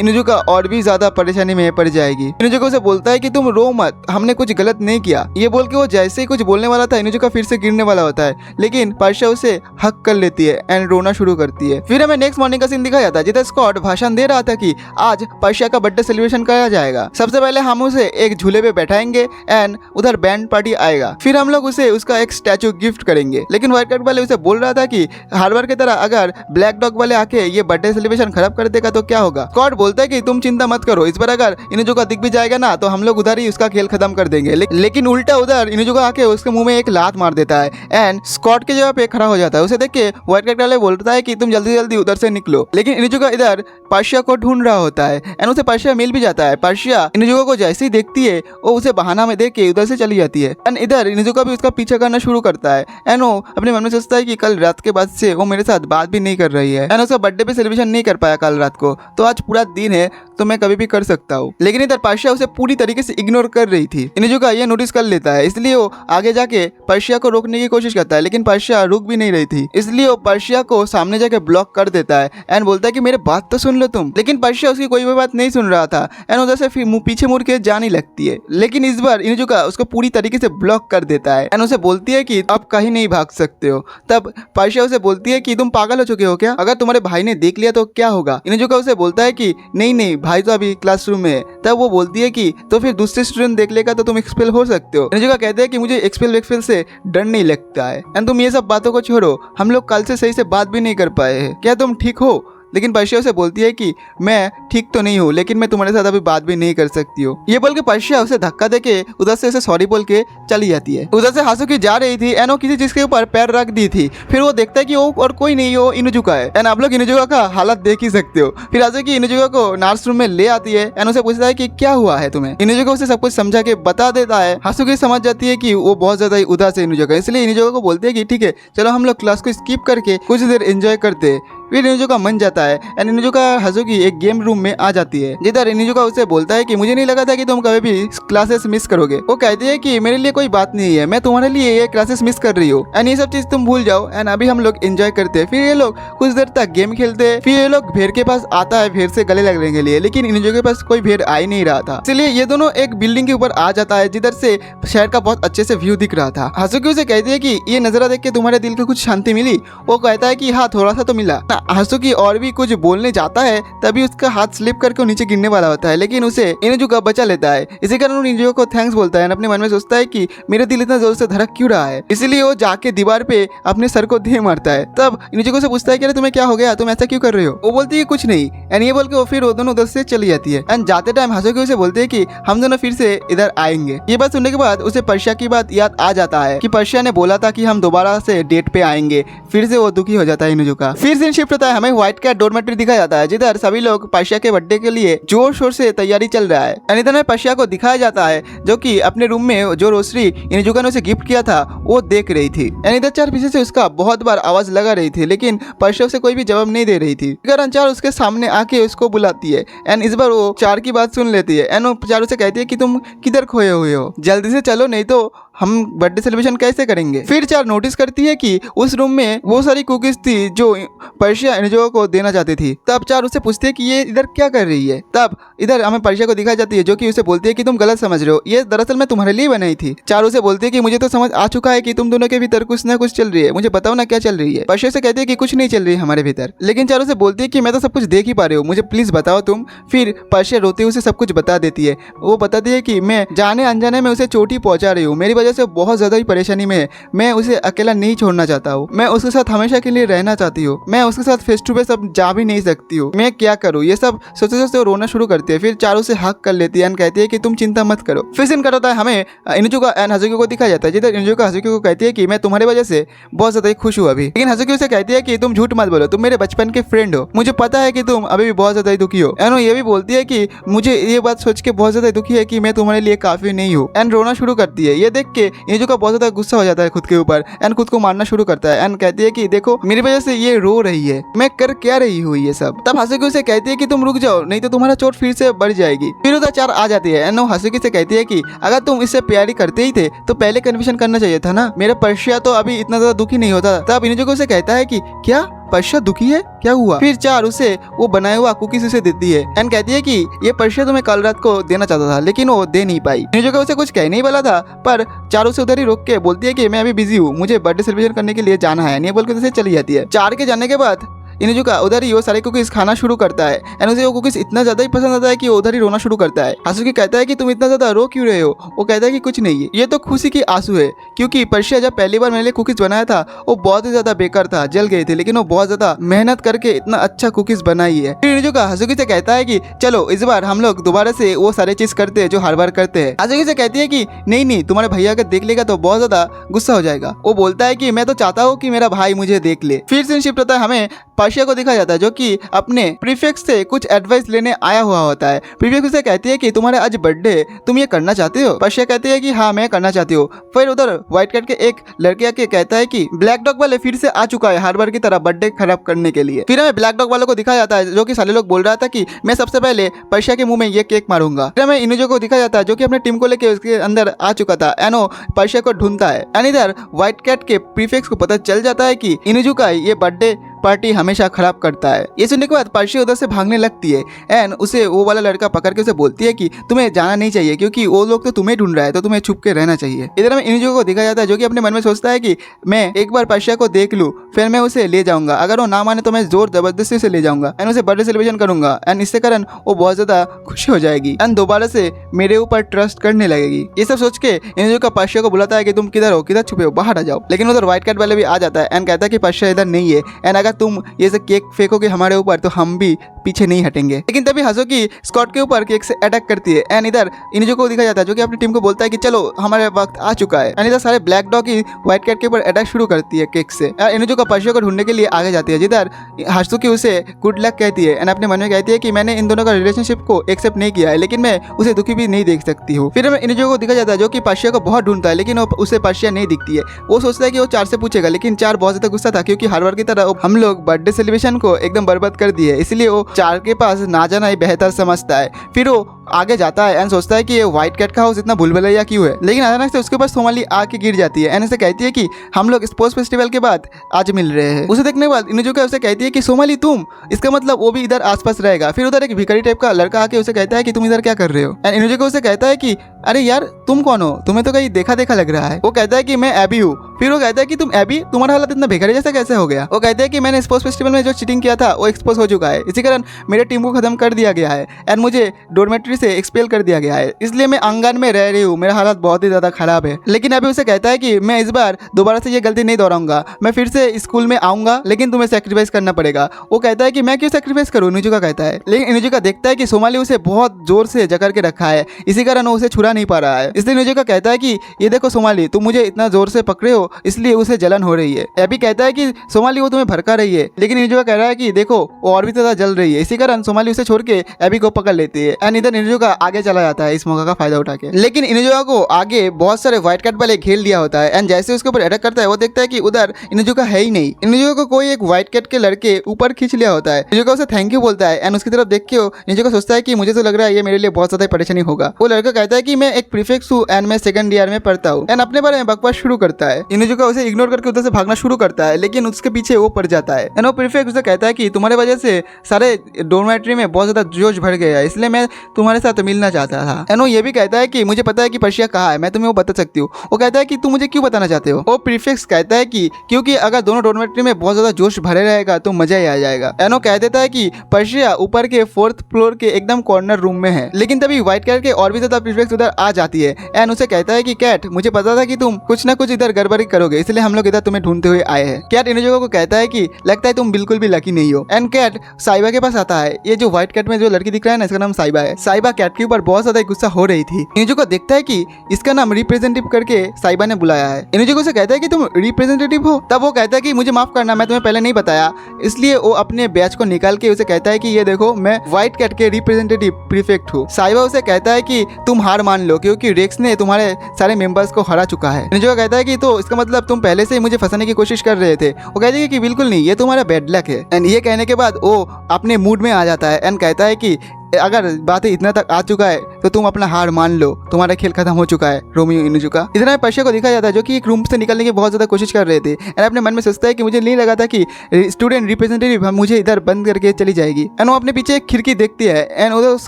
इनुजुका और भी ज्यादा परेशानी में पड़ जाएगी। इनुजुका उसे बोलता है कि तुम रो मत, हमने कुछ गलत नहीं किया। ये बोल के वो जैसे ही कुछ बोलने वाला था इनुजुका फिर से गिरने वाला होता है, लेकिन पर्शिया उसे हक कर लेती है एंड रोना शुरू करती है। फिर हमें नेक्स्ट मॉर्निंग का सीन दिखाया जाता है जिधर स्कॉट भाषण दे रहा था कि आज पर्शिया का बर्थडे सेलिब्रेशन कराया जाएगा। सबसे पहले हम उसे एक झूले पे बैठाएंगे एंड उधर बैंड पार्टी आएगा, फिर हम लोग उसे उसका एक स्टैचू गिफ्ट करेंगे। लेकिन व्हाइट कैट वाले उसे बोल रहा था कि हर बार की तरह अगर ब्लैक डॉग वाले आके ये बर्थडे सेलिब्रेशन खराब कर देगा तो क्या होगा। स्कॉट बोलता है कि तुम चिंता मत करो, इस बार अगर इनुजुका दिख भी जाएगा ना तो हम लोग उधर ही उसका खेल खत्म कर देंगे। लेकिन उल्टा उधर इनुजुका आके उसके मुंह में एक लात मार देता है एंड स्कॉट के जगह पे खड़ा हो जाता है। उसे देख के व्हाइट कैट वाले बोलता है कि तुम जल्दी जल्दी उधर से निकलो, लेकिन इनुजुका इधर पर्शिया को ढूंढ रहा होता है एंड उसे पर्शिया मिल भी जाता है। पर्शिया इनुजुका को जैसे ही देखती है वो उसे बहाना में देख के उधर से चली जाती है एंड इधर इनुजुका भी उसका पीछा करना शुरू करता है एंड वो अपने मन में सोचता है कि कल रात के बाद से वो मेरे साथ बात भी नहीं कर रही है एंड उसका बर्थडे पे सेलिब्रेशन नहीं कर पाया कल रात को, तो आज पूरा दिन है तो मैं कभी भी कर सकता हूँ। लेकिन इधर पर्शिया उसे पूरी तरीके से इग्नोर कर रही थी। इनुजुका ये नोटिस कर लेता है, इसलिए वो आगे जाके पर्शिया को रोकने की कोशिश करता है, लेकिन पर्शिया रुक भी नहीं रही थी, इसलिए वो पर्शिया को सामने जाके ब्लॉक कर देता है एंड बोलता है कि मेरे बात तो सुन लो तुम। लेकिन पर्शिया उसकी कोई भी बात नहीं सुन रहा था एंड उधर से फिर पीछे मुड़ के जाने लगती है। लेकिन इस बार इनुजुका उसको पूरी तरीके से ब्लॉक कर देता है एंड उसे बोलती है कि आप कहीं नहीं भाग सकते हो। तब पर्शिया उसे बोलती है कि तुम पागल हो चुके हो क्या, अगर तुम्हारे भाई ने देख लिया तो क्या होगा। इनुजुका उसे बोलता है कि नहीं नहीं, भाई तो अभी क्लासरूम में है। तब वो बोलती है कि तो फिर दूसरे स्टूडेंट देख लेगा तो तुम एक्सपेल हो सकते हो। इनुजुका कहते हैं कि मुझे एक्सपेल से डर नहीं लगता है एंड तुम ये सब बातों को छोड़ो, हम लोग कल से सही से बात भी नहीं कर पाए हैं, क्या तुम ठीक हो। लेकिन पर्शिया उसे बोलती है कि मैं ठीक तो नहीं हूँ, लेकिन मैं तुम्हारे साथ अभी बात भी नहीं कर सकती हूँ। ये बोल के पर्शिया उसे धक्का देके उधर से उसे सॉरी बोल के चली जाती है। उधर से हासुकी जा रही थी एंड वो किसी चीज के ऊपर पैर रख दी थी। फिर वो देखता है कि वो और कोई नहीं, वो इनुजुका है एंड आप लोग इनुजुका का हालत देख ही सकते हो। फिर हासुकी इनुजुका को नर्स रूम में ले आती है एंड उसे पूछता है कि क्या हुआ है तुम्हें। इनुजुका उसे सब कुछ समझा के बता देता है। हासुकी समझ जाती है कि वो बहुत ज्यादा उदास है इनुजुका, इसलिए इनुजुका को बोलती है कि ठीक है चलो हम लोग क्लास को स्किप करके कुछ देर एंजॉय करते हैं। फिर इनुजुका मन जाता है एंड इनुजुका हासुकी एक गेम रूम में आ जाती है, जिधर इनुजुका उसे बोलता है कि मुझे नहीं लगा था कि तुम कभी भी क्लासेस मिस करोगे। वो कहती है कि मेरे लिए कोई बात नहीं है, मैं तुम्हारे लिए ये क्लासेस मिस कर रही हूँ एंड ये सब चीज तुम भूल जाओ एंड अभी हम लोग एंजॉय करते हैं। फिर ये लोग कुछ देर तक गेम खेलते हैं। फिर ये लोग भेड़ के पास आता है भेड़ से गले लगने के लिए, लेकिन इनुजुका के पास कोई भेड़ आ ही नहीं रहा था, इसलिए ये दोनों एक बिल्डिंग के ऊपर आ जाता है जिधर से शहर का बहुत अच्छे से व्यू दिख रहा था। हासुकी उसे कहती है कि ये नजारा देख के तुम्हारे दिल को कुछ शांति मिली। वो कहता है कि हाँ थोड़ा सा तो मिला। हासुकी और भी कुछ बोलने जाता है तभी उसका हाथ स्लिप करके नीचे गिरने वाला होता है, लेकिन उसे इनुजुका बचा लेता है। इसी कारण वो इनुजुका को थैंक्स बोलता है। अपने मन में सोचता है कि मेरा दिल इतना जोर से धड़क क्यों रहा है, इसलिए वो जाके दीवार पे अपने सर को दे मारता है। तब इनुजुका से पूछता है कि अरे तुम्हें क्या हो गया, तुम ऐसा क्यों कर रहे हो। वो बोलती है कुछ नहीं एंड ये बोल के वो फिर वो दोनों उधर से चली जाती है एंड जाते टाइम हासुकी उसे बोलते हैं कि हम दोनों फिर से इधर आएंगे। ये बात सुनने के बाद उसे पर्शिया की बात याद आ जाता है कि पर्शिया ने बोला था कि हम दोबारा से डेट पे आएंगे। फिर से वो दुखी हो जाता है इनुजुका। फिर सीन शिफ्ट होता है, हमें व्हाइट कैट डॉर्मेट्री दिखाया जाता है जिधर सभी लोग पर्शिया के बर्थडे के लिए जोर शोर से तैयारी चल रहा है। इधर में पर्शिया को दिखाया जाता है जो कि अपने रूम में जो रोशनी इनुजुका ने उसे गिफ्ट किया था वो देख रही थी। इधर चार पीछे से उसका बहुत बार आवाज लगा रही थी, लेकिन पर्शिया उसे कोई भी जवाब नहीं दे रही थी। कारण चार उसके सामने आके उसको बुलाती है एंड इस बार वो चार की बात सुन लेती है एंड वो चार उसे कहती है कि तुम किधर खोए हुए हो, जल्दी से चलो नहीं तो हम बर्थडे सेलिब्रेशन कैसे करेंगे। फिर चार नोटिस करती है कि उस रूम में वो सारी कुकीज थी जो पर्शिया इनुजुका को देना चाहती थी। तब चार उससे पूछती है कि ये इधर क्या कर रही है। तब इधर हमें पर्शिया को दिखाई जाती है जो कि उसे बोलती है कि तुम गलत समझ रहे हो, ये दरअसल मैं तुम्हारे लिए बनाई थी। चार उसे बोलती है कि मुझे तो समझ आ चुका है कि तुम दोनों के भीतर कुछ ना कुछ चल रही है, मुझे बताओ ना क्या चल रही है। पर्शिया से कहती है कि कुछ नहीं चल रही है हमारे भीतर, लेकिन चार उसे बोलती है कि मैं तो सब कुछ देख ही पा रही हूँ, मुझे प्लीज बताओ तुम। फिर पर्शिया रोते हुए उसे सब कुछ बता देती है। वो बताती है कि मैं जाने अनजाने में उसे चोटी पहुंचा रही हूँ, मेरी वजह से बहुत ज्यादा परेशानी में है, मैं उसे अकेला नहीं छोड़ना चाहता हूँ, मैं उसके साथ हमेशा के लिए रहना चाहती हूँ, मैं उसके साथ फेस टू फेस अब जा भी नहीं सकती हूँ, मैं क्या करूँ। ये सब सोचते सोचते वो रोना शुरू करती है। फिर चारों से हक कर लेती है एंड कहती है कि तुम चिंता मत करो। फिर सीन कट होता है, हमें इनुजुका एंड हासुकी को दिखाया जाता है जिधर इनुजुका हासुकी को कहती है कि मैं तुम्हारी वजह से बहुत ज्यादा खुश हूँ अभी, लेकिन हासुकी उसे कहती है कि तुम झूठ मत बोलो, तुम मेरे बचपन के फ्रेंड हो, मुझे पता है कि तुम अभी भी बहुत ज्यादा दुखी हो। एंड वो ये भी बोलती है कि मुझे ये बात सोच के बहुत ज्यादा दुखी है कि मैं तुम्हारे लिए काफी नहीं हूँ एंड रोना शुरू करती है। ये देख के इनुजुका बहुत ज्यादा गुस्सा हो जाता है खुद के ऊपर एंड खुद को मारना शुरू करता है एंड कहती है कि देखो मेरी वजह से ये रो रही है, मैं कर क्या रही हूँ ये सब। तब हासुकी उसे कहती है कि तुम रुक जाओ नहीं तो तुम्हारा चोट फिर से बढ़ जाएगी। फिर उधर चार आ जाती है एंड वो हासुकी से कहती है कि अगर तुम इससे प्यार करते ही थे तो पहले कन्फेशन करना चाहिए था ना, मेरा पर्शिया तो अभी इतना ज्यादा दुखी नहीं होता। तब इनुजुका उसे कहता है कि क्या पर्शिया दुखी है, क्या हुआ। फिर चार उसे वो बनाया हुआ कुकीज उसे देती है एंड कहती है कि ये पर्शिया तुम्हें कल रात को देना चाहता था लेकिन वो दे नहीं पाई। इनुजुका उसे कुछ कहने ही वाला था पर चार उसे उधर ही रोक के बोलती है कि मैं अभी बिजी हूँ, मुझे बर्थडे सेलिब्रेशन करने के लिए जाना है, ये बोल के उसे चली जाती है। चार के जाने के बाद इनुजुका उधर ही वो सारे कुकीज खाना शुरू करता है एंड उसे वो कुकीज इतना ज्यादा ही पसंद आता है कि वो उधर ही रोना शुरू करता है। हासुकी कहता है कि तुम इतना ज्यादा रो क्यों रहे हो। वो कहता है कि कुछ नहीं, ये तो खुशी की आंसू है, क्योंकि पर्शिया जब पहली बार मेरे लिए कुकीज बनाया था वो बहुत ही ज्यादा बेकार था, जल गए थे, लेकिन वो बहुत ज्यादा मेहनत करके इतना अच्छा कुकीज बनाई है। फिर इनुजुका हासुकी से कहता है कि चलो इस बार हम लोग दोबारा से वो सारे चीज करते हैं जो हर बार करते हैं। हासुकी से कहती है कि नहीं नहीं, तुम्हारे भैया अगर देख लेगा तो बहुत ज्यादा गुस्सा हो जाएगा। वो बोलता है कि मैं तो चाहता हूँ कि मेरा भाई मुझे देख ले। फिर सीन शिफ्ट होता है, हमें पर्शिया को दिखाया जाता है जो कि अपने प्रीफेक्ट से कुछ एडवाइस लेने आया हुआ होता है। प्रीफेक्ट उसे कहती है कि तुम्हारे आज बर्थडे, तुम ये करना चाहते हो? पर्शिया कहती है कि हाँ मैं करना चाहती हूँ। फिर उधर व्हाइट कैट के एक लड़के आके कहता है कि ब्लैक डॉग वाले फिर से आ चुका है हर बार की तरह बर्थडे खराब करने के लिए। फिर हमें ब्लैक डॉग वालों को दिखाया जाता है जो कि साले लोग बोल रहा था कि मैं सबसे पहले पर्शिया के मुंह में ये केक मारूंगा। फिर हमें इनुजो को दिखाया जाता है जो कि अपने टीम को लेके उसके अंदर आ चुका था एंड वो पर्शिया को ढूंढता है। एंड इधर व्हाइट कैट के प्रीफेक्ट को पता चल जाता है कि इनुजो का ये बर्थडे पार्टी हमेशा खराब करता है। ये सुनने के बाद पर्शिया उधर से भागने लगती है एंड उसे वो वाला लड़का पकड़ के उसे बोलती है कि तुम्हें जाना नहीं चाहिए क्योंकि वो लोग तो तुम्हें ढूंढ रहा है, तो तुम्हें छुप के रहना चाहिए। इधर हमें इनुजो को दिखाया जाता है जो कि अपने मन में सोचता है कि मैं एक बार पर्शिया को देख लूं फिर मैं उसे ले जाऊंगा, अगर वो ना माने तो मैं जोर जबरदस्ती उसे ले जाऊंगा एंड उसे बर्थडे सेलिब्रेशन करूंगा एंड इससे कारण वो बहुत ज्यादा खुशी हो जाएगी एंड दोबारा से मेरे ऊपर ट्रस्ट करने लगेगी। ये सब सोच के इनुजो का पर्शिया को बुलाता है कि तुम किधर हो, किधर छुपे हो, बाहर आ जाओ। लेकिन उधर व्हाइट कैट वाले भी आ जाता है एंड कहता है कि पर्शिया इधर नहीं है एंड अगर तुम ये से केक फेंकोगे हमारे ऊपर तो हम भी पीछे नहीं हटेंगे। लेकिन तभी हासुकी स्कॉट के ऊपर केक से अटैक करती है एंड इधर इनुजो को दिखाया जाता है जो कि अपनी टीम को बोलता है कि चलो हमारे वक्त आ चुका है। एंड इधर सारे ब्लैक डॉग ही व्हाइट कैट के ऊपर अटैक शुरू करती है केक से। इनुजो का पर्शिया को ढूंढने के लिए आगे जाती है जिधर हासुकी उसे गुड लक कहती है एंड अपने मन में कहती है कि मैंने इन दोनों का रिलेशनशिप को एक्सेप्ट नहीं किया है लेकिन मैं उसे दुखी भी नहीं देख सकती हूँ। फिर हमें इनुजो को दिखाया जाता है जो कि पर्शिया को बहुत ढूंढता है लेकिन उसे पर्शिया नहीं दिखती है। वो सोचता है कि वो चार से पूछेगा लेकिन चार बहुत ज्यादा गुस्सा था क्योंकि हर बार की तरह हम लोग बर्थडे सेलिब्रेशन को एकदम बर्बाद कर दिए, इसलिए वो चार के पास ना जाना ही बेहतर समझता है। फिर वो आगे जाता है एंड सोचता है कि ये व्हाइट कैट का हाउस इतना भूलभुलैया क्यों है। लेकिन अचानक से उसके ऊपर सोमाली आके गिर जाती है एंड उसे कहती है कि हम लोग स्पोर्ट्स फेस्टिवल के बाद आज मिल रहे हैं। उसे देखने के बाद इनुजुका उसे कहती है कि सोमाली तुम, इसका मतलब वो भी इधर आसपास रहेगा। फिर उधर एक भिखारी टाइप का लड़का आके उसे कहता है कि तुम इधर क्या कर रहे हो एंड इनुजुका उसे कहता है कि अरे यार तुम कौन हो, तुम्हें तो कहीं देखा देखा लग रहा है। वो कहता है कि मैं एबी हूँ। फिर वो कहता है कि तुम एबी, तुम्हारा हालत इतना भिखारी जैसा कैसे हो गया। वो कहते हैं कि मैंने स्पोर्ट्स फेस्टिवल में जो चीटिंग किया था वो एक्सपोज हो चुका है, इसी कारण मेरे टीम को खत्म कर दिया गया है एंड मुझे डोरमेट्री से एक्सपेल कर दिया गया है, इसलिए मैं आंगन में रह रही हूँ, मेरा हालत बहुत ही ज्यादा खराब है। लेकिन अभी उसे कहता है कि मैं इस बार दोबारा से ये गलती नहीं दोहराऊंगा, मैं फिर से स्कूल में आऊंगा लेकिन तुम्हें सेक्रीफाइस करना पड़ेगा। वो कहता है कि मैं क्यों सेक्रीफाइस करूँ, इनुजुका कहता है। लेकिन इनुजुका देखता है कि सोमाली उसे बहुत जोर से जकड़ के रखा है, इसी कारण वो उसे छुड़ा नहीं पा रहा है। इसलिए इनुजुका कहता है कि ये देखो सोमाली, तुम मुझे इतना जोर से पकड़े हो इसलिए उसे जलन हो रही है। एबी कहता है कि सोमाली वो तुम्हें भड़का रही है, लेकिन इनुजुका कह रहा है कि देखो वो और भी ज्यादा जल रही है, इसी कारण सोमाली उसे छोड़ के एबी को पकड़ लेती है एंड इधर इनुजुका आगे चला जाता है इस मौका का फायदा उठा के। लेकिन इनुजुका को आगे बहुत सारे व्हाइट कैट वाले घेर लिया होता है एंड जैसे उसके ऊपर अटैक करता है वो देखता है कि उधर इनुजुका है ही नहीं। इनुजुका को कोई एक व्हाइट कैट के लड़के ऊपर खींच लिया होता है। इनुजुका उसे थैंक यू बोलता है एंड उसकी तरफ देख के इनुजुका सोचता है कि मुझे तो लग रहा है ये मेरे लिए बहुत ज्यादा परेशानी होगा। वो लड़का कहता है कि मैं एक प्रीफेक्ट हूँ एंड मैं सेकंड ईयर में पढ़ता हूँ एंड अपने बारे में बकवास शुरू करता है। इनुजुका उसे इग्नोर करके उधर से भागना शुरू करता है लेकिन उसके पीछे वो पड़ जाता है एंड वो प्रीफेक्ट उसे कहता है कि तुम्हारे वजह से सारे डोरमेट्री में बहुत ज्यादा जोश भर गया है, इसलिए मैं तुम्हारे साथ मिलना चाहता था। एंड वो ये भी कहता है कि मुझे पता है कि पर्शिया कहाँ है, मैं तुम्हें वो बता सकती हूँ। वो कहता है कि तुम मुझे क्यों बताना चाहते हो। वो प्रीफेक्ट कहता है कि क्योंकि अगर दोनों डोरमेट्री में बहुत ज्यादा जोश भरे रहेगा तो मजा ही आ जाएगा। एंड वो कह देता है कि पर्शिया ऊपर के 4th फ्लोर के एकदम कॉर्नर रूम में है। लेकिन तभी व्हाइट कैट के और भी ज्यादा प्रीफेक्ट उधर आ जाती है एंड उसे कहता है कि कैट, मुझे पता था कि तुम कुछ ना कुछ इधर गड़बड़ी करोगे, इसलिए हम लोग इधर तुम्हें ढूंढते हुए आए हैं। कैट इनुजुका को कहता है कि लगता है तुम बिल्कुल भी लकी नहीं हो। एंड कैट साइबा के पास आता है। ये जो व्हाइट कैट में जो लड़की दिख रहा है ना, इसका नाम साइबा है। साइबा कैट के ऊपर बहुत ज्यादा गुस्सा हो रही थी। इनुजुका देखता है कि इसका नाम रिप्रेजेंटेटिव करके साइबा ने बुलाया है। इनुजुका से कहता है कि तुम रिप्रेजेंटेटिव हो। तब वो कहता है कि मुझे माफ करना, मैं तुम्हें पहले नहीं बताया। इसलिए वो अपने बैच को निकाल के उसे कहता है कि ये देखो, मैं व्हाइट कैट के रिप्रेजेंटेटिव प्रीफेक्ट हूँ। साइबा उसे कहता है कि तुम हार मान लो क्योंकि रेक्स ने तुम्हारे सारे मेंबर्स को हरा चुका है। इनुजुका कहता है कि तो इसका मतलब तुम पहले से ही मुझे फंसाने की कोशिश कर रहे थे। वो कहती है कि बिल्कुल नहीं, ये तुम्हारा बैड लक है। एंड ये कहने के बाद वो अपने मूड में आ जाता है एंड कहता है कि अगर बातें इतना तक आ चुका है तो तुम अपना हार मान लो, तुम्हारा खेल खत्म हो चुका है रोमियो इनुजुका। इधर में पर्शिया को दिखाया जाता है जो कि एक रूम से निकलने की बहुत ज्यादा कोशिश कर रहे थे एंड अपने मन में सोचता है कि मुझे नहीं लगा था कि स्टूडेंट रिप्रेजेंटेटिव मुझे इधर बंद करके चली जाएगी। एंड वो अपने पीछे एक खिड़की देखती है एंड उधर उस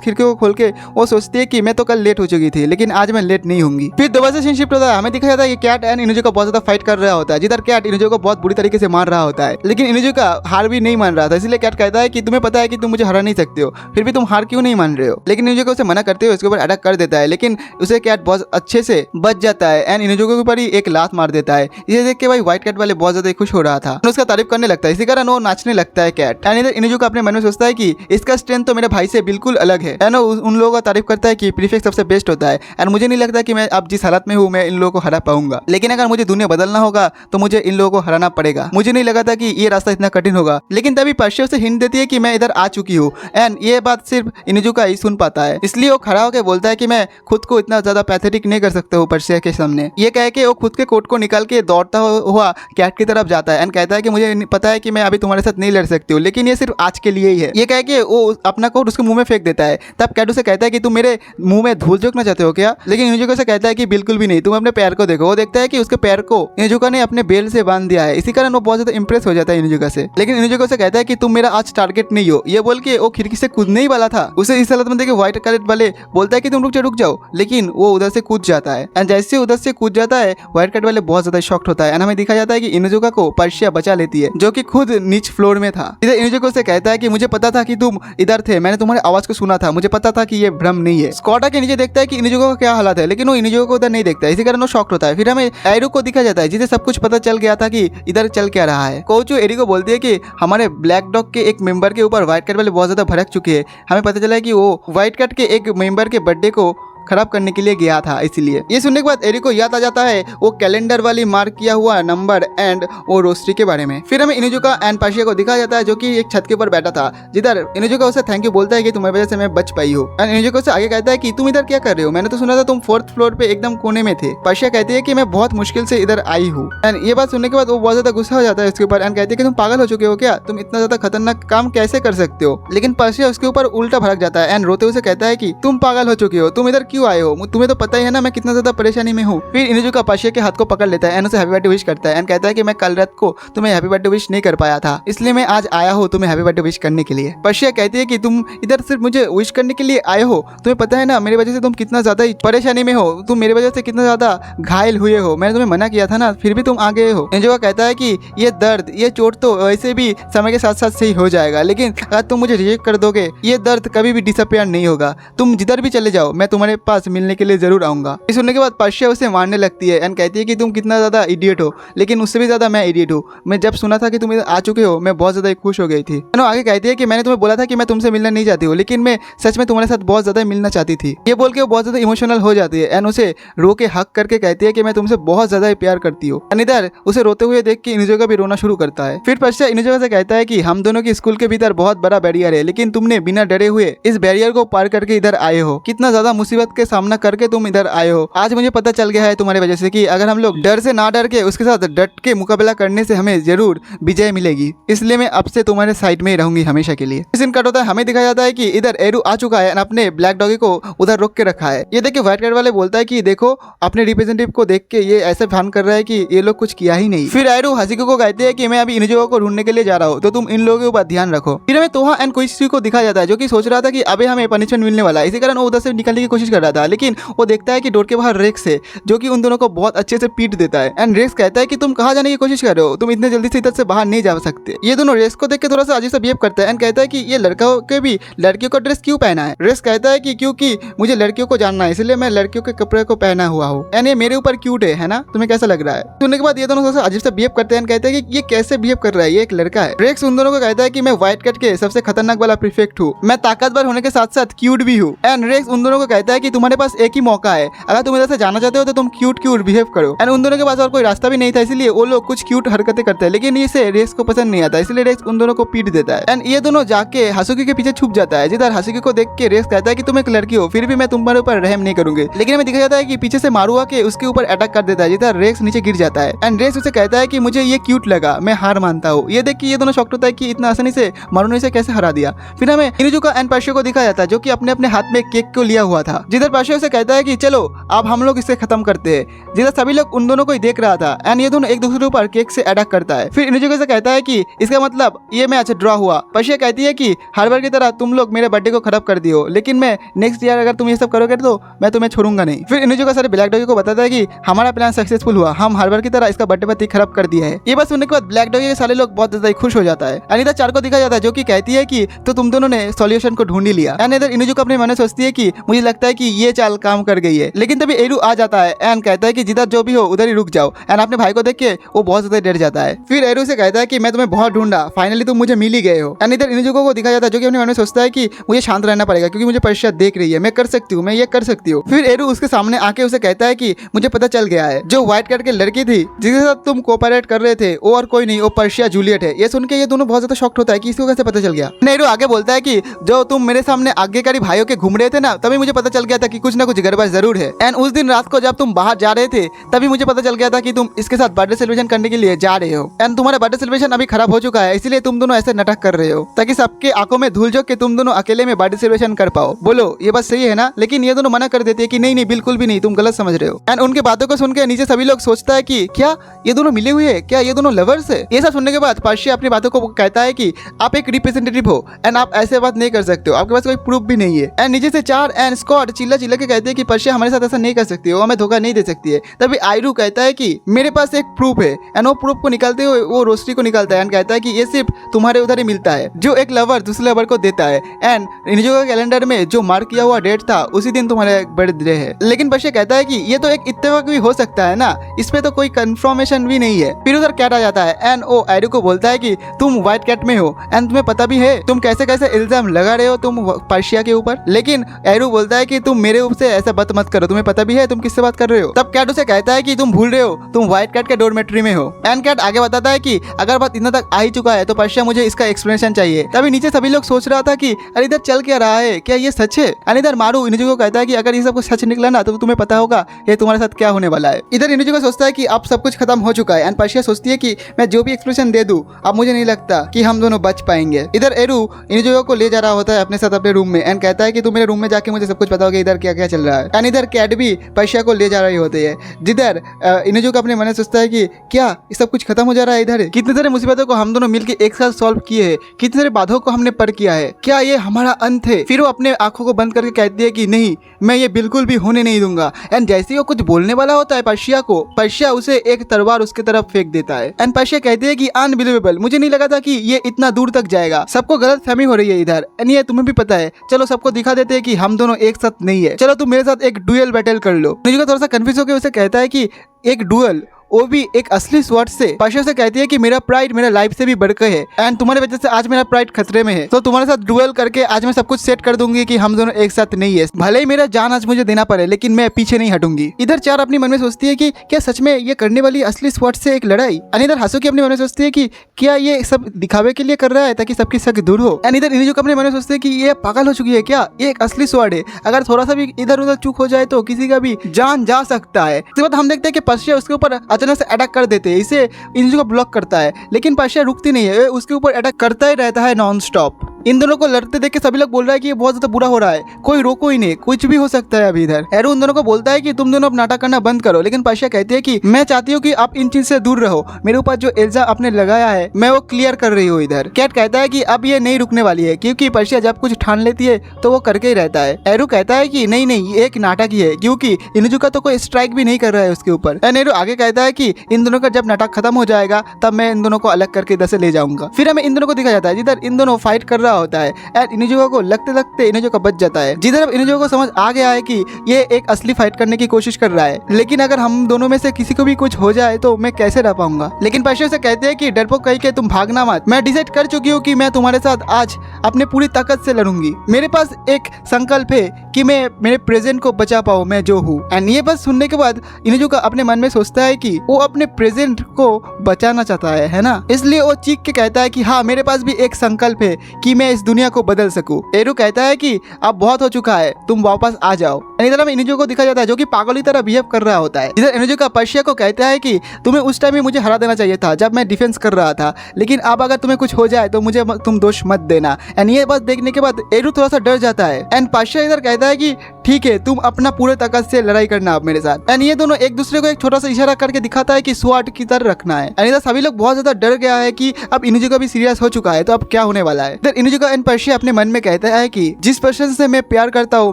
खिड़की को खोल के वो सोचती है कि मैं तो कल लेट हो चुकी थी लेकिन आज मैं लेट नहीं होंगी। फिर दोबारा से सीन शिफ्ट होता है। हमें दिखाया जाता है कि कैट एंड इनुजुका बहुत ज्यादा फाइट कर रहा होता है, जिधर कैट इनुजुका को बहुत बुरी तरीके से मार रहा होता है। लेकिन इनुजुका हार भी नहीं मान रहा था, इसलिए कैट कहता है कि तुम्हें पता है कि तुम मुझे हरा नहीं सकते हो, फिर भी तुम हार क्यों नहीं मान रहे हो। लेकिन इनुजुका उसे मना करते हुए उसके ऊपर अटैक कर देता है, लेकिन उसे कैट बहुत अच्छे से बच जाता है एंड इनुजुका के ऊपर ही एक लात मार देता है। इसे देख के भाई व्हाइट कैट वाले बहुत ज्यादा खुश हो रहा था, उसका तारीफ करने लगता है, इसी कारण वो नाचने लगता है कैट। एंड इधर इनुजुका अपने मन में सोचता है कि इसका स्ट्रेंथ तो मेरे भाई से बिल्कुल अलग है एंड उन लोगों का तारीफ करता है कि प्रीफेक्ट सबसे बेस्ट होता है एंड मुझे नहीं लगता कि मैं अब जिस हालत में हूँ मैं इन लोगों को हरा पाऊंगा, लेकिन अगर मुझे दुनिया बदलना होगा तो मुझे इन लोगों को हराना पड़ेगा। मुझे नहीं लगा था कि ये रास्ता इतना कठिन होगा, लेकिन तभी पर्शिया उसे हिंट देती है कि मैं इधर आ चुकी हूँ एंड ये बात सिर्फ इनुजुका ही सुन पाता है, इसलिए वो खड़ा होकर बोलता है कि मैं खुद को इतना ज्यादा पैथेटिक नहीं कर सकता हूँ पर्शिया के सामने। ये कह के वो खुद के कोट को निकाल के दौड़ता हुआ कैट की तरफ जाता है एंड कहता है कि मुझे पता है कि मैं अभी तुम्हारे साथ नहीं लड़ सकती हूँ, लेकिन ये सिर्फ आज के लिए ही है। ये कह के वो अपना कोट उसके मुंह में फेंक देता है। तब कैट उसे कहता है कि तुम मेरे मुंह में धूल झोंकना चाहते हो क्या, लेकिन इनुजुका से कहता है कि बिल्कुल भी नहीं, तुम अपने पैर को देखो। वो देखता है कि उसके पैर को इनुजुका ने अपने बेल से बांध दिया है, इसी कारण वो बहुत ज्यादा इंप्रेस हो जाता है इनुजुका से। लेकिन इनुजुका से कहता है कि तुम मेरा आज टारगेट नहीं हो। ये बोल के वो खिड़की से कूदने ही वाला था, उसे इस हालत में देखे व्हाइट कैट वाले बोलता है कि तुम रुक जाओ, लेकिन वो उधर से कूद जाता है एंड जैसे उधर से कूद जाता है व्हाइट कैट वाले बहुत ज्यादा शॉक्ड होता है एंड हमें दिखा जाता है कि इनुजुका को पर्शिया बचा लेती है, जो कि खुद नीच फ्लोर में था। इधर इनुजुका से कहता है कि मुझे पता था कि तुम इधर थे, मैंने तुम्हारी आवाज को सुना था, मुझे पता था कि ये भ्रम नहीं है। स्कॉट के नीचे देखता है कि इनुजुका का क्या हालत है, लेकिन वो इनुजुका को उधर नहीं देखता है, इसी कारण वो शॉक्ड होता है। फिर हमें एरू को दिखा जाता है जिसे सब कुछ पता चल गया था कि इधर चल क्या रहा है। कोचू एरी को बोलती है कि हमारे ब्लैक डॉग के एक मेंबर के ऊपर व्हाइट कैट वाले बहुत ज्यादा भड़क चुके हैं। हमें पता चला है कि वो व्हाइट कैट के एक मेंबर के बर्थडे को खराब करने के लिए गया था, इसलिए। ये सुनने के बाद एरी को याद आ जाता है वो कैलेंडर वाली मार्क किया हुआ नंबर एंड वो रोस्ट्री के बारे में। फिर हमें इनुजुका एंड पर्शिया को दिखाया जाता है जो कि एक छत के ऊपर बैठा था, जिधर इनुजुका उसे थैंक यू बोलता है कि तुम्हारी वजह से मैं बच पाई हूँ। एंड इनुजुका उसे आगे कहता है कि तुम इधर क्या कर रहे हो, मैंने तो सुना था तुम 4th फ्लोर पे एकदम कोने में थे। पर्शिया कहती है कि मैं बहुत मुश्किल से इधर आई हूँ एंड ये बात सुनने के बाद वो बहुत ज्यादा गुस्सा हो जाता है उसके ऊपर एंड कहती है कि तुम पागल हो चुके हो क्या, तुम इतना ज्यादा खतरनाक काम कैसे कर सकते हो। लेकिन पर्शिया उसके ऊपर उल्टा भड़क जाता है एंड रोते हुए कहता है कि तुम पागल हो चुके हो, तुम इधर क्यों आए हो, तुम्हें तो पता ही है ना मैं कितना ज्यादा परेशानी में हूँ। फिर इनुजुका पर्शिया के हाथ को पकड़ लेता है एंड उसे हैप्पी बर्थडे विश करता है एंड कहता है कि मैं कल रात को तुम्हें हैप्पी बर्थडे विश नहीं कर पाया था, इसलिए मैं आज आया हूँ तुम्हें हैप्पी बर्थडे विश करने के लिए। पर्शिया कहती है कि तुम इधर सिर्फ मुझे विश करने के लिए आए हो, तुम्हें पता है ना मेरी वजह से तुम कितना ज्यादा परेशानी में हो, तुम मेरी वजह से कितना ज्यादा घायल हुए हो, मैंने तुम्हें मना किया था ना, फिर भी तुम आ गए हो। इनुजुका कहता है कि ये दर्द, ये चोट तो वैसे भी समय के साथ साथ सही हो जाएगा, लेकिन अगर तुम मुझे रिजेक्ट कर दोगे ये दर्द कभी भी डिसअपियर नहीं होगा, तुम जिधर भी चले जाओ मैं तुम्हारे पास मिलने के लिए जरूर आऊंगा। सुनने के बाद पर्शिया उसे मारने लगती है एंड कहती है कि तुम कितना ज्यादा इडियट हो, लेकिन उससे भी ज्यादा मैं इडियट हूँ। मैं जब सुना था कि तुम इधर आ चुके हो मैं बहुत ज्यादा खुश हो गई थी। आगे कहती है कि मैंने तुम्हें बोला था कि मैं तुमसे मिलना नहीं चाहती हूँ, लेकिन मैं सच में तुम्हारे साथ बहुत ज्यादा मिलना चाहती थी। ये बोल के वो बहुत ज्यादा इमोशनल हो जाती है एंड उसे रो के हक करके कहती है कि मैं तुमसे बहुत ज्यादा प्यार करती हूँ। इधर उसे रोते हुए देख के इनुजुका भी रोना शुरू करता है। फिर पर्शिया इनुजुका से कहता है कि हम दोनों की स्कूल के भीतर बहुत बड़ा बैरियर है, लेकिन तुमने बिना डरे हुए इस बैरियर को पार करके इधर आए हो, कितना ज्यादा मुसीबत के सामना करके तुम इधर आए हो। आज मुझे पता चल गया है तुम्हारी वजह से कि अगर हम लोग डर से ना डर के उसके साथ डट के मुकाबला करने से हमें जरूर विजय मिलेगी, इसलिए मैं अब से तुम्हारे साइड में ही रहूंगी हमेशा के लिए। इस दिन कट होता है, हमें दिखाया जाता है कि इधर एरू आ चुका है और अपने ब्लैक डॉगी को उधर रोक के रखा है। ये देख के व्हाइट कैट वाले बोलता है कि देखो अपने रिप्रेजेंटेटिव को देख के ये ऐसे भान कर रहा है कि ये लोग कुछ किया ही नहीं। फिर एरू हासिको को कहते हैं कि मैं अभी इनुजुका को ढूंढने के लिए जा रहा हूँ, तो तुम इन लोगों के ऊपर ध्यान रखो। फिर हमें तोहा एंड कोइची को दिखाया जाता है जो कि सोच रहा था कि अबे हमें पनिशमेंट मिलने वाला है, इसी कारण वो उधर से निकलने की कोशिश कर रहा था, लेकिन वो देखता है कि डोर के बाहर रेक्स है जो कि उन दोनों को बहुत अच्छे से पीट देता है एंड रेक्स कहता है कि तुम कहाँ जाने की कोशिश कर रहे हो, तुम इतने जल्दी से इधर से बाहर नहीं जा सकते। ये दोनों रेक्स को देख के थोड़ा सा अजीब सा बिहेव करता है एंड कहता है कि ये लड़का के भी लड़कियों का ड्रेस क्यों पहना है। रेक्स कहता है कि क्योंकि मुझे लड़कियों को जानना है, इसलिए मैं लड़कियों के कपड़े को पहना हुआ हूँ एंड ये मेरे ऊपर क्यूट है ना, तुम्हें कैसा लग रहा है। सुनने के बाद ये दोनों थोड़ा सा अजीब सा बिहेव करते हैं, कहते हैं कि ये कैसे बिहेव कर रहा है, ये एक लड़का है। रेक्स उन दोनों को कहता है कि मैं व्हाइट कैट के सबसे खतरनाक वाला प्रीफेक्ट हूँ, मैं ताकतवर होने के साथ साथ क्यूट भी हूँ। एंड रेक्स उन दोनों को कहता है कि तुम्हारे पास एक ही मौका है, अगर तुम इधर से जाना चाहते हो तो तुम क्यूट बिहेव करो। एंड उन दोनों के पास और कोई रास्ता भी नहीं था, इसलिए वो लोग कुछ क्यूट हरकतें करते हैं, लेकिन इसे रेक्स को पसंद नहीं आता, इसलिए रेक्स उन दोनों को पीट देता है। एंड ये दोनों जाके हासुकी के पीछे छुप जाता है, जिधर हासुकी को देख के रेक्स कहता है कि तुम एक लड़की हो, फिर भी मैं तुम्हारे ऊपर रहम नहीं करूंगी। लेकिन हमें दिखा जाता है कि पीछे से मारुआ के उसके ऊपर अटैक कर देता है, जिधर रेक्स नीचे गिर जाता है एंड रेक्स उसे कहता है कि मुझे ये क्यूट लगा, मैं हार मानता हूँ। ये देख के ये दोनों शॉक्ड होता है कि इतना आसानी से मारू ने इसे कैसे हरा दिया। फिर हमें इनुजुका एंड पर्शिया को दिखाया जाता है जो कि अपने अपने हाथ में केक को लिया हुआ था, जिधर पर्शिया उसे कहता है कि चलो अब हम लोग इसे खत्म करते हैं, जिधर सभी लोग उन दोनों को ही देख रहा था एंड ये दोनों एक दूसरे ऊपर केक से अटैक करता है। फिर इनुजुका से कहता है कि इसका मतलब ये मैच ड्रॉ हुआ। पर्शिया कहती है कि हर बार की तरह तुम लोग मेरे बर्थडे को खराब कर दियो, लेकिन मैं नेक्स्ट ईयर अगर तुम ये सब करोगे तो मैं तुम्हें छोड़ूंगा नहीं। फिर इनुजुका सारे ब्लैक डॉगी को बताता है कि हमारा प्लान सक्सेसफुल हुआ, हम हर बार की तरह इसका बर्थडे पार्टी खराब कर दिया है। ये बात सुनने के बाद ब्लैक डॉगी के सारे लोग बहुत ज्यादा खुश हो जाता है। अनिता चार को दिखा जाता है जो कि कहती है कि तो तुम दोनों ने सॉल्यूशन को ढूंढ ही लिया। एंड इधर इनुजुका अपने मन में सोचती है कि मुझे लगता है कि ये चाल काम कर गई है। लेकिन तभी एरू आ जाता है एंड कहता है कि जिधर जो भी हो उधर ही रुक जाओ। एंड अपने भाई को देख के वो बहुत ज्यादा डर जाता है। फिर एरू से कहता है कि मैं तुम्हें बहुत ढूंढा, फाइनली तुम मुझे मिल ही गए हो। एंड इधर इनुजुको को दिखाया जाता है जो कि अपने मन में सोचता है कि मुझे शांत रहना पड़ेगा क्योंकि मुझे पर्शिया देख रही है, मैं कर सकती हूँ, मैं ये कर सकती हूँ। फिर एरू उसके सामने आके उसे कहता है कि मुझे पता चल गया है, जो व्हाइट कलर की लड़की थी जिसके साथ तुम कोऑपरेट कर रहे थे वो और कोई नहीं, वो पर्शिया जूलियट है। ये सुन के ये दोनों बहुत ज्यादा शॉक्ड होता है कि इसको कैसे पता चल गया। एरू आगे बोलता है कि जो तुम मेरे सामने आज्ञाकारी भाइयों के घूम रहे थे ना, तभी मुझे पता चल गया था कि कुछ ना कुछ गड़बड़ जरूर है। एंड उस दिन रात को जब तुम बाहर जा रहे थे तभी मुझे पता चल गया था कि तुम इसके साथ बर्थडे सेलिब्रेशन करने के लिए जा रहे हो। एंड तुम्हारा बर्थडे सेलिब्रेशन अभी खराब हो चुका है, इसलिए तुम दोनों ऐसे नाटक कर रहे हो ताकि सबके आंखों में धूल झोंक के तुम दोनों अकेले में बर्थडे सेलिब्रेशन कर पाओ। बोलो ये बात सही है ना? लेकिन ये दोनों मना कर देते हैं कि नहीं नहीं बिल्कुल भी नहीं, तुम गलत समझ रहे हो। एंड उनकी बातों को सुन के नीचे सभी लोग सोचता है कि क्या ये दोनों मिले हुए हैं, क्या ये दोनों लवर्स है? ये सब सुनने के बाद पर्शिया अपनी बातों को कहता है कि आप एक रिप्रेजेंटेटिव हो एंड आप ऐसे बात नहीं कर सकते हो, आपके पास कोई प्रूफ भी नहीं है। एंड नीचे से चार एंड स्कॉट चिल्ला चिल्ला के कहते हैं कि पर्शिया हमारे साथ ऐसा नहीं कर सकती है, वो हमें धोखा नहीं दे सकती है। तभी आयरू कहता है कि मेरे पास एक प्रूफ है। एंड वो प्रूफ को निकालते हुए वो रोस्ट्री को निकालता है एंड कहता है कि ये सिर्फ तुम्हारे उधर ही मिलता है, जो एक लवर दूसरे लवर को देता है। एंड इनुजुको के कैलेंडर में जो मार्क किया हुआ डेट था उसी दिन तुम्हारा बर्थडे है। लेकिन पर्शिया कहता है कि ये तो एक इत्तेफाक भी हो सकता है ना, इसमें तो कोई कंफर्मेशन भी नहीं है। फिर उधर कैट आ जाता है एंड वो आयरू को बोलता है कि तुम व्हाइट कैट में हो एंड तुम्हें पता भी है तुम कैसे कैसे इल्जाम लगा रहे हो तुम पर्शिया के ऊपर। लेकिन आयरू बोलता है कि तुम मेरे ऊपर से ऐसा बात मत करो, तुम्हें पता भी है तुम किससे बात कर रहे हो। तब कैट उसे कहता है कि तुम भूल रहे हो तुम व्हाइट कैट के डोरमेट्री में हो। एंड कैट आगे बताता है कि अगर बात इतना तक आ ही चुका है तो पर्शिया मुझे इसका एक्सप्लेनेशन चाहिए। तभी नीचे सभी लोग सोच रहा था कि अरे इधर चल क्या रहा है, क्या ये सच है? एंड इधर मारू इनुजुको को कहता है कि अगर ये सब कुछ सच निकला ना तो तुम्हें पता होगा ये तुम्हारे साथ क्या होने वाला है। इधर इनुजुको सोचता है कि अब सब कुछ खत्म हो चुका है एंड पर्शिया सोचती है कि मैं जो भी एक्सप्लेनेशन दे दूं अब मुझे नहीं लगता कि हम दोनों बच पाएंगे। इधर एरू इनुजुको को ले जा रहा होता है अपने साथ अपने रूम में एंड कहता है कि तुम मेरे रूम में जाके मुझे सब कुछ बताओगे इधर क्या क्या चल रहा है। एंड इधर कैट भी पर्शिया को ले जा रही होती है, जिधर इनुजुको अपने मन में सोचता है कि क्या ये सब कुछ खत्म हो जा रहा है, इधर कितने सारे मुसीबतों को हम दोनों मिलकर एक साथ सॉल्व किए हैं, कितने सारे बाधाओं को हमने पार किया है, क्या ये हमारा अंत है? फिर वो अपने आंखों को बंद करके कहती है कि नहीं मैं ये बिल्कुल भी होने नहीं दूंगा। एंड जैसे ही वो कुछ बोलने वाला होता है पर्शिया को, पर्शिया उसे एक तलवार उसके तरफ फेंक देता है। एंड पर्शिया कहती है कि अनबिलीवेबल, मुझे नहीं लगा था कि ये इतना दूर तक जाएगा, सबको गलत फहमी हो रही है इधर। एंड ये तुम्हें भी पता है, चलो सबको दिखा देते हैं कि हम दोनों एक साथ नहीं है, चलो तुम मेरे साथ एक डुएल बैटल कर लो। मुझे थोड़ा सा कंफ्यूज होकर उसे कहता है कि एक डुएल, वो भी एक असली स्वॉर्ड से। पर्शिया से कहती है कि मेरा प्राइड मेरा लाइफ से भी बढ़कर है एंड तुम्हारे वजह से आज मेरा प्राइड खतरे में है, तो तुम्हारे साथ डुएल करके आज मैं सब कुछ सेट कर दूंगी कि हम दोनों एक साथ नहीं है, भले ही मेरा जान आज मुझे देना पड़े लेकिन मैं पीछे नहीं हटूंगी। इधर चार अपनी मन में सोचती है कि क्या सच में ये करने वाली असली स्वॉर्ड से एक लड़ाई। एंड इधर हासुकी अपने मन में सोचती है कि क्या ये सब दिखावे के लिए कर रहा है ताकि सबकी शक दूर हो। एंड इधर इनुजुको अपने मन में सोचते है कि ये पागल हो चुकी है क्या, ये एक असली स्वॉर्ड है, अगर थोड़ा सा भी इधर उधर चूक हो जाए तो किसी का भी जान जा सकता है। इसके बाद हम देखते हैं कि पर्शिया उसके ऊपर अचानक से अटैक कर देते हैं, इसे इनुजुको ब्लॉक करता है, लेकिन पर्शिया रुकती नहीं है, उसके ऊपर अटैक करता ही रहता है नॉन स्टॉप। इन दोनों को लड़ते देख के सभी लोग बोल रहा है कि ये बहुत ज्यादा बुरा हो रहा है, कोई रोको ही नहीं, कुछ भी हो सकता है अभी इधर। एरू उन दोनों को बोलता है कि तुम दोनों अब नाटक करना बंद करो, लेकिन पर्शिया कहती है कि मैं चाहती हूँ कि आप इन चीज से दूर रहो, मेरे ऊपर जो इल्जाम आपने लगाया है मैं वो क्लियर कर रही हूँ इधर। कैट कहता है कि अब ये नहीं रुकने वाली है क्योंकि पर्शिया जब कुछ ठान लेती है तो वो करके ही रहता है। एरू कहता है कि नहीं नहीं ये एक नाटक ही है क्योंकि इनुजुको तो कोई स्ट्राइक भी नहीं कर रहा है उसके ऊपर। एंड एरू आगे कहता है कि इन दोनों का जब नाटक खत्म हो जाएगा तब मैं इन दोनों को अलग करके इधर से ले जाऊंगा। फिर हमें इन दोनों को दिखाया जाता है जिधर इन दोनों फाइट कर रहा होता है। इनुजुको को लगते लगते इनुजुको बच जाता है, जिधर अब इनुजुको को समझ आ गया है कि ये एक असली फाइट करने की कोशिश कर रहा है, लेकिन अगर हम दोनों में से किसी को भी कुछ हो जाए तो मैं कैसे रह पाऊंगा। लेकिन पर्शिया से कहते हैं कि डरपोक कह के तुम भागना मत, मैं डिसाइड कर चुकी हूँ कि मैं तुम्हारे साथ आज अपने पूरी ताकत से लड़ूंगी, मेरे पास एक संकल्प है कि मैं मेरे प्रेजेंट को बचा पाऊँ मैं जो हूँ। एंड ये बात सुनने के बाद इनुजुको अपने मन में सोचता है कि वो अपने प्रेजेंट को बचाना चाहता है ना, इसलिए वो चीख के कहता है कि हाँ मेरे पास भी एक संकल्प है कि मैं इस दुनिया को बदल सकूं। एरू कहता है कि अब बहुत हो चुका है, तुम वापस आ जाओ। इधर में इनुजुको को दिखा जाता है जो कि पागल की तरह बिहेव कर रहा होता है। इधर इनुजुको पर्शिया को कहता है कि तुम्हें उस टाइम में मुझे हरा देना चाहिए था जब मैं डिफेंस कर रहा था, लेकिन अब अगर तुम्हें कुछ हो जाए तो मुझे तुम दोष मत देना। एंड ये बात देखने के बाद एरू थोड़ा सा डर जाता है। एंड पर्शिया इधर कहता है कि ठीक है तुम अपना पूरे ताकत से लड़ाई करना अब मेरे साथ। एंड ये दोनों एक दूसरे को एक छोटा सा इशारा करके दिखाता है कि स्वॉर्ड की तरह रखना है। एंड इधर सभी लोग बहुत ज्यादा डर गया है कि अब इनुजुको भी सीरियस हो चुका है तो अब क्या होने वाला है। इधर इनुजुको एंड पर्शिया अपने मन में कहता है कि जिस पर्सन से मैं प्यार करता हूँ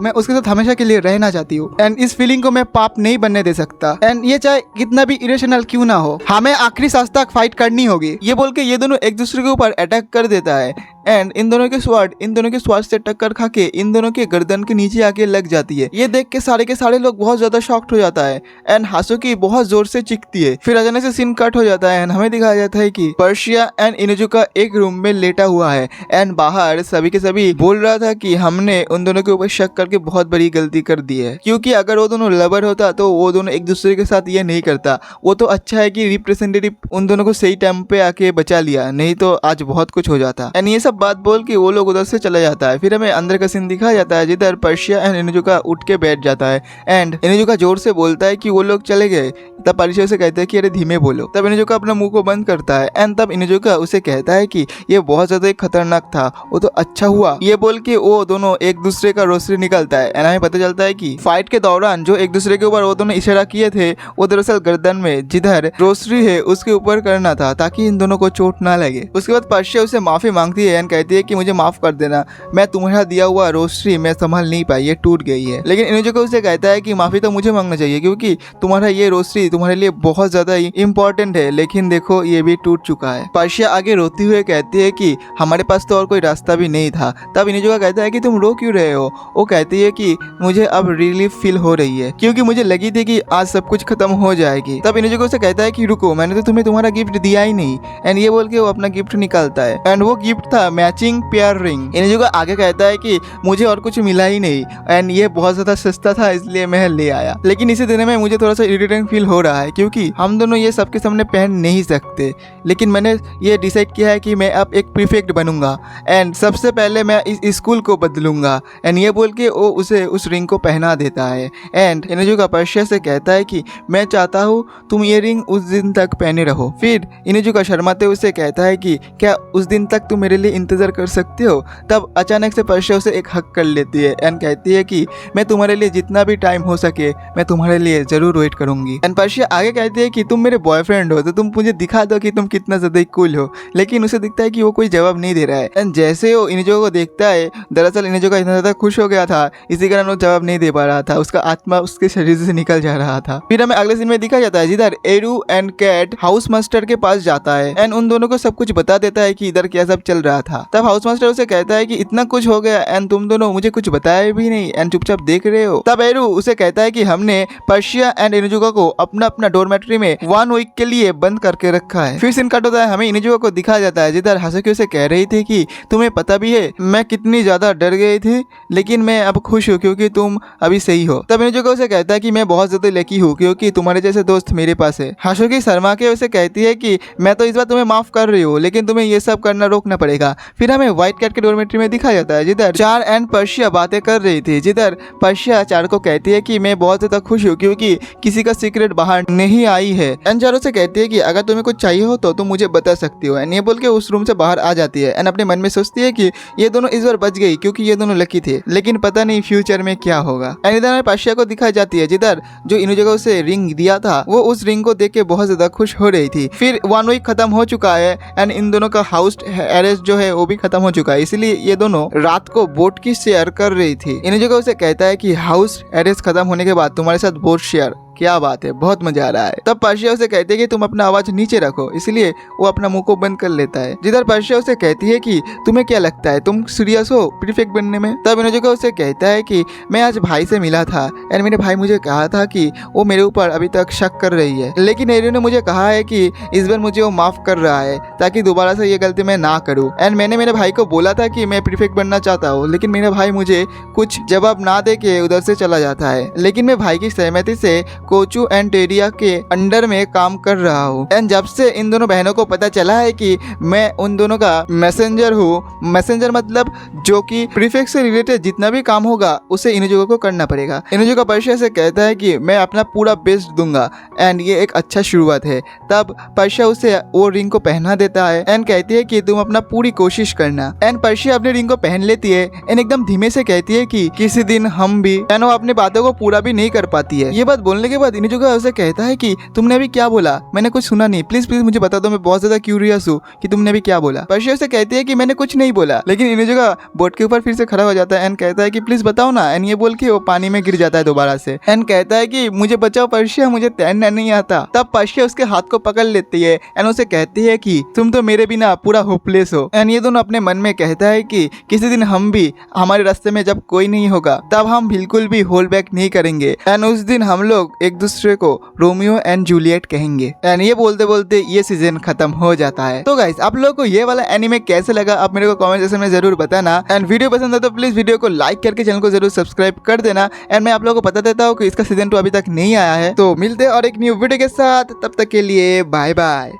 मैं उसके साथ हमेशा के लिए रहना चाहती हूँ एंड इस फीलिंग को मैं पाप नहीं बनने दे सकता। एंड ये चाहे कितना भी इरेशनल क्यों ना हो, हमें आखिरी सांस तक फाइट करनी होगी। ये बोल के ये दोनों एक दूसरे के ऊपर अटैक कर देता है। एंड इन दोनों के स्वाड से टक्कर खा के इन दोनों के गर्दन के नीचे आके लग जाती है। ये देख के सारे लोग बहुत ज्यादा शॉक्ड हो जाता है एंड हासुकी बहुत जोर से चीखती है। फिर अचानक से सीन कट हो जाता है एंड हमें दिखाया जाता है कि पर्शिया एंड इनुजुका एक रूम में लेटा हुआ है एंड बाहर सभी के सभी बोल रहा था कि हमने उन दोनों के ऊपर शक करके बहुत बड़ी गलती कर दी है, क्योंकि अगर वो दोनों लवर होता तो वो दोनों एक दूसरे के साथ ये नहीं करता। वो तो अच्छा है कि रिप्रेजेंटेटिव उन दोनों को सही टाइम पे आके बचा लिया, नहीं तो आज बहुत कुछ हो जाता। एंड ये सब बात बोल के वो लोग उधर से चला जाता है। फिर हमें अंदर का सीन दिखाया जाता है जिधर पर्शिया एंड इनुजुका उठ के बैठ जाता है एंड इनुजुका जोर से बोलता है कि वो लोग चले गए। तब पर्शिया से कहता है कि अरे धीमे बोलो। तब इनुजुका अपना मुंह को बंद करता है एंड तब इनुजुका उसे कहता है कि ये बहुत ज्यादा खतरनाक था, वो तो अच्छा हुआ। ये बोल के वो दोनों एक दूसरे का रोसरी निकलता है एंड हमें पता चलता है कि फाइट के दौरान जो एक दूसरे के ऊपर वो दोनों इशारा किए थे वो दरअसल गर्दन में जिधर रोसरी है उसके ऊपर करना था ताकि इन दोनों को चोट ना लगे। उसके बाद पर्शिया उसे माफी मांगती है एंड कहती है कि मुझे माफ कर देना, मैं तुम्हारा दिया हुआ रोसरी मैं संभाल नहीं पाई, ये टूट गई है। लेकिन इनुजुका उसे कहता है कि माफी तो मुझे मांगना चाहिए क्योंकि तुम्हारा ये रोसरी तुम्हारे लिए बहुत ज्यादा इंपॉर्टेंट है, लेकिन देखो ये भी टूट चुका है। पर्शिया आगे रोती हुए कहती है कि हमारे पास तो और कोई रास्ता भी नहीं था। तब इनुजुका कहता है कि तुम रो क्यों रहे हो। वो कहती है कि मुझे अब रिलीफ फील हो रही है क्योंकि मुझे लगी थी कि आज सब कुछ खत्म हो जाएगी। तब इनुजुका उसे कहता है कि रुको, मैंने तो तुम्हें तुम्हारा गिफ्ट दिया ही नहीं। एंड ये बोल के वो अपना गिफ्ट निकालता है एंड वो गिफ्ट था मैचिंग पेयर रिंग। इनुजुका आगे कहता है कि मुझे और कुछ मिला ही नहीं एंड ये बहुत ज्यादा सस्ता था इसलिए मैं ले आया। लेकिन इसी दिन में मुझे थोड़ा सा इरिटेटिंग फील हो रहा है क्योंकि हम दोनों ये सबके सामने पहन नहीं सकते, लेकिन मैंने ये डिसाइड किया है कि मैं अब एक प्रीफेक्ट बनूंगा एंड सबसे पहले मैं इस स्कूल को बदलूंगा। एंड ये बोल के वो उसे उस रिंग को पहना देता है एंड इनुजुका पर्शिया से कहता है कि मैं चाहता हूँ तुम ये रिंग उस दिन तक पहने रहो। फिर इनुजुका शर्माते उसे कहता है कि क्या उस दिन तक तुम मेरे लिए इंतजार कर सकते हो। तब अचानक से पर्शिया उसे एक हक कर लेती है एंड कहती है कि मैं तुम्हारे लिए जितना भी टाइम हो सके मैं तुम्हारे लिए जरूर वेट करूंगी। एंड पर्शिया आगे कहती है कि तुम मेरे बॉयफ्रेंड हो तो तुम मुझे दिखा दो कि तुम कितना ज्यादा कूल हो। लेकिन उसे दिखता है कि वो कोई जवाब नहीं दे रहा है एंड जैसे वो इनुजुका को देखता है, दरअसल इनुजुका इतना ज्यादा खुश हो गया था इसी कारण वो जवाब नहीं दे पा रहा था, उसका आत्मा उसके शरीर से निकल जा रहा था। फिर हमें अगले सीन में दिखा जाता है जिधर एरू एंड कैट हाउस मास्टर के पास जाता है एंड उन दोनों को सब कुछ बता देता है कि इधर क्या सब चल रहा था। तब हाउस मास्टर उसे कहता है कि इतना कुछ हो गया एंड तुम दोनों मुझे कुछ बताया भी नहीं एंड चुपचाप देख रहे हो। तब एरू उसे कहता है कि हमने पर्शिया एंड इनुजुका को अपना अपना डोरमेट्री में 1 वीक के लिए बंद करके रखा है। फिर सीन कट होता है, हमें इनुजुका को दिखाया जाता है जिधर हासुकी उसे कह रही थी कि तुम्हें पता भी है मैं कितनी ज्यादा डर गई थी, लेकिन मैं अब खुश हूँ क्योंकि तुम अभी सही हो। तब इनुजुका उसे कहता है कि मैं बहुत ज्यादा लकी हूँ क्योंकि तुम्हारे जैसे दोस्त मेरे पास है। हासुकी शर्मा के उसे कहती है कि मैं तो इस बार तुम्हें माफ कर रही हूँ लेकिन तुम्हें ये सब करना रोकना पड़ेगा। फिर हमें व्हाइट कैट के डोरमेट्री में दिखाया जाता है जिधर चार एंड पर्शिया बातें कर रही थी, जिधर पर्शिया चार को कहती है कि मैं बहुत ज्यादा खुश हूँ क्योंकि किसी का सीक्रेट बाहर नहीं आई है। एंड चारों से कहती है कि अगर तुम्हें कुछ चाहिए हो तो तुम मुझे बता सकती हो। एंड ये बोल के उस रूम से बाहर आ जाती है एंड अपने मन में सोचती है कि ये दोनों इस बार बच गई क्योंकि ये दोनों लकी थे, लेकिन पता नहीं फ्यूचर में क्या होगा। एंड इधर हमें पर्शिया को दिखाई जाती है जिधर जो इनुजुका उसे रिंग दिया था वो उस रिंग को देख के बहुत ज्यादा खुश हो रही थी। फिर 1 वीक खत्म हो चुका है एंड इन दोनों का हाउस अरेस्ट जो है वो भी खत्म हो चुका है, इसलिए ये दोनों रात को बोट की शेयर कर रही थी। इनुजुका उसे कहता है कि हाउस अरेस्ट खत्म होने के बाद तुम्हारे साथ बोट शेयर, क्या बात है, बहुत मजा आ रहा है। तब पर्शिया उसे कहती है कि तुम अपना आवाज नीचे रखो, इसलिए वो अपना मुंह को बंद कर लेता है। जिधर पर्शिया उसे कहती है कि तुम्हें क्या लगता है तुम सीरियस हो प्रीफेक्ट बनने में। तब इनुजुका उसे कहता है कि मैं आज भाई से मिला था एंड मेरे भाई मुझे कहा था कि वो मेरे ऊपर अभी तक शक कर रही है, लेकिन एरियो ने मुझे कहा है कि इस बार मुझे वो माफ कर रहा है ताकि दोबारा से ये गलती मैं ना करूँ। एंड मैंने मेरे भाई को बोला था कि मैं प्रीफेक्ट बनना चाहता हूँ, लेकिन मेरा भाई मुझे कुछ जवाब ना दे के उधर से चला जाता है, लेकिन मैं भाई की सहमति से कोचू एंड टेरिया के अंडर में काम कर रहा हूँ। एंड जब से इन दोनों बहनों को पता चला है कि मैं उन दोनों का मैसेंजर हूँ, मैसेंजर मतलब जो कि प्रीफेक्ट से रिलेटेड जितना भी काम होगा उसे इनुजुका को करना पड़ेगा। इनुजुका पर्शिया से कहता है कि मैं अपना पूरा बेस्ट दूंगा एंड ये एक अच्छा शुरुआत है। तब पर्शिया उसे वो रिंग को पहना देता है एंड कहती है कि तुम अपना पूरी कोशिश करना। एंड पर्शिया अपने रिंग को पहन लेती है एंड एकदम धीमे से कहती है कि किसी दिन हम भी, एंड वो अपनी बातों को पूरा भी नहीं कर पाती है। ये बात बोलने के उसके बाद इनिजुका उसे कहता है कि तुमने अभी क्या बोला, मैंने कुछ सुना नहीं, प्लीज प्लीज मुझे बता दो, मैं बहुत ज्यादा क्यूरियस हूँ कि तुमने अभी क्या बोला। पर्शिया उसे कहती है कि मैंने कुछ नहीं बोला, लेकिन इनिजुका बोट के ऊपर फिर से खड़ा हो जाता है एंड कहता है कि प्लीज बताओ ना। एंड ये बोल के वो पानी में गिर जाता है दोबारा से एंड कहता है कि मुझे बचाओ पर्शिया, मुझे तैरना नहीं आता। तब पर्शिया उसके हाथ को पकड़ लेती है एंड उसे कहती है कि तुम तो मेरे बिना पूरा होपलेस हो। एंड ये दोनों अपने मन में कहता है कि किसी दिन हम भी, हमारे रास्ते में जब कोई नहीं होगा तब हम बिल्कुल भी होल्ड बैक नहीं करेंगे एंड उस दिन हम लोग एक दूसरे को रोमियो एंड जूलियट कहेंगे। एंड ये बोलते बोलते ये सीजन खत्म हो जाता है। तो गाइस आप लोगों को ये वाला एनीमे कैसे लगा आप मेरे को कमेंट सेक्शन में जरूर बताना। एंड वीडियो पसंद है तो प्लीज वीडियो को लाइक करके चैनल को जरूर सब्सक्राइब कर देना। एंड मैं आप लोगों को बता देता हूँ कि इसका सीजन 2 अभी तक नहीं आया है। तो मिलते हैं और एक न्यू वीडियो के साथ, तब तक के लिए बाय बाय।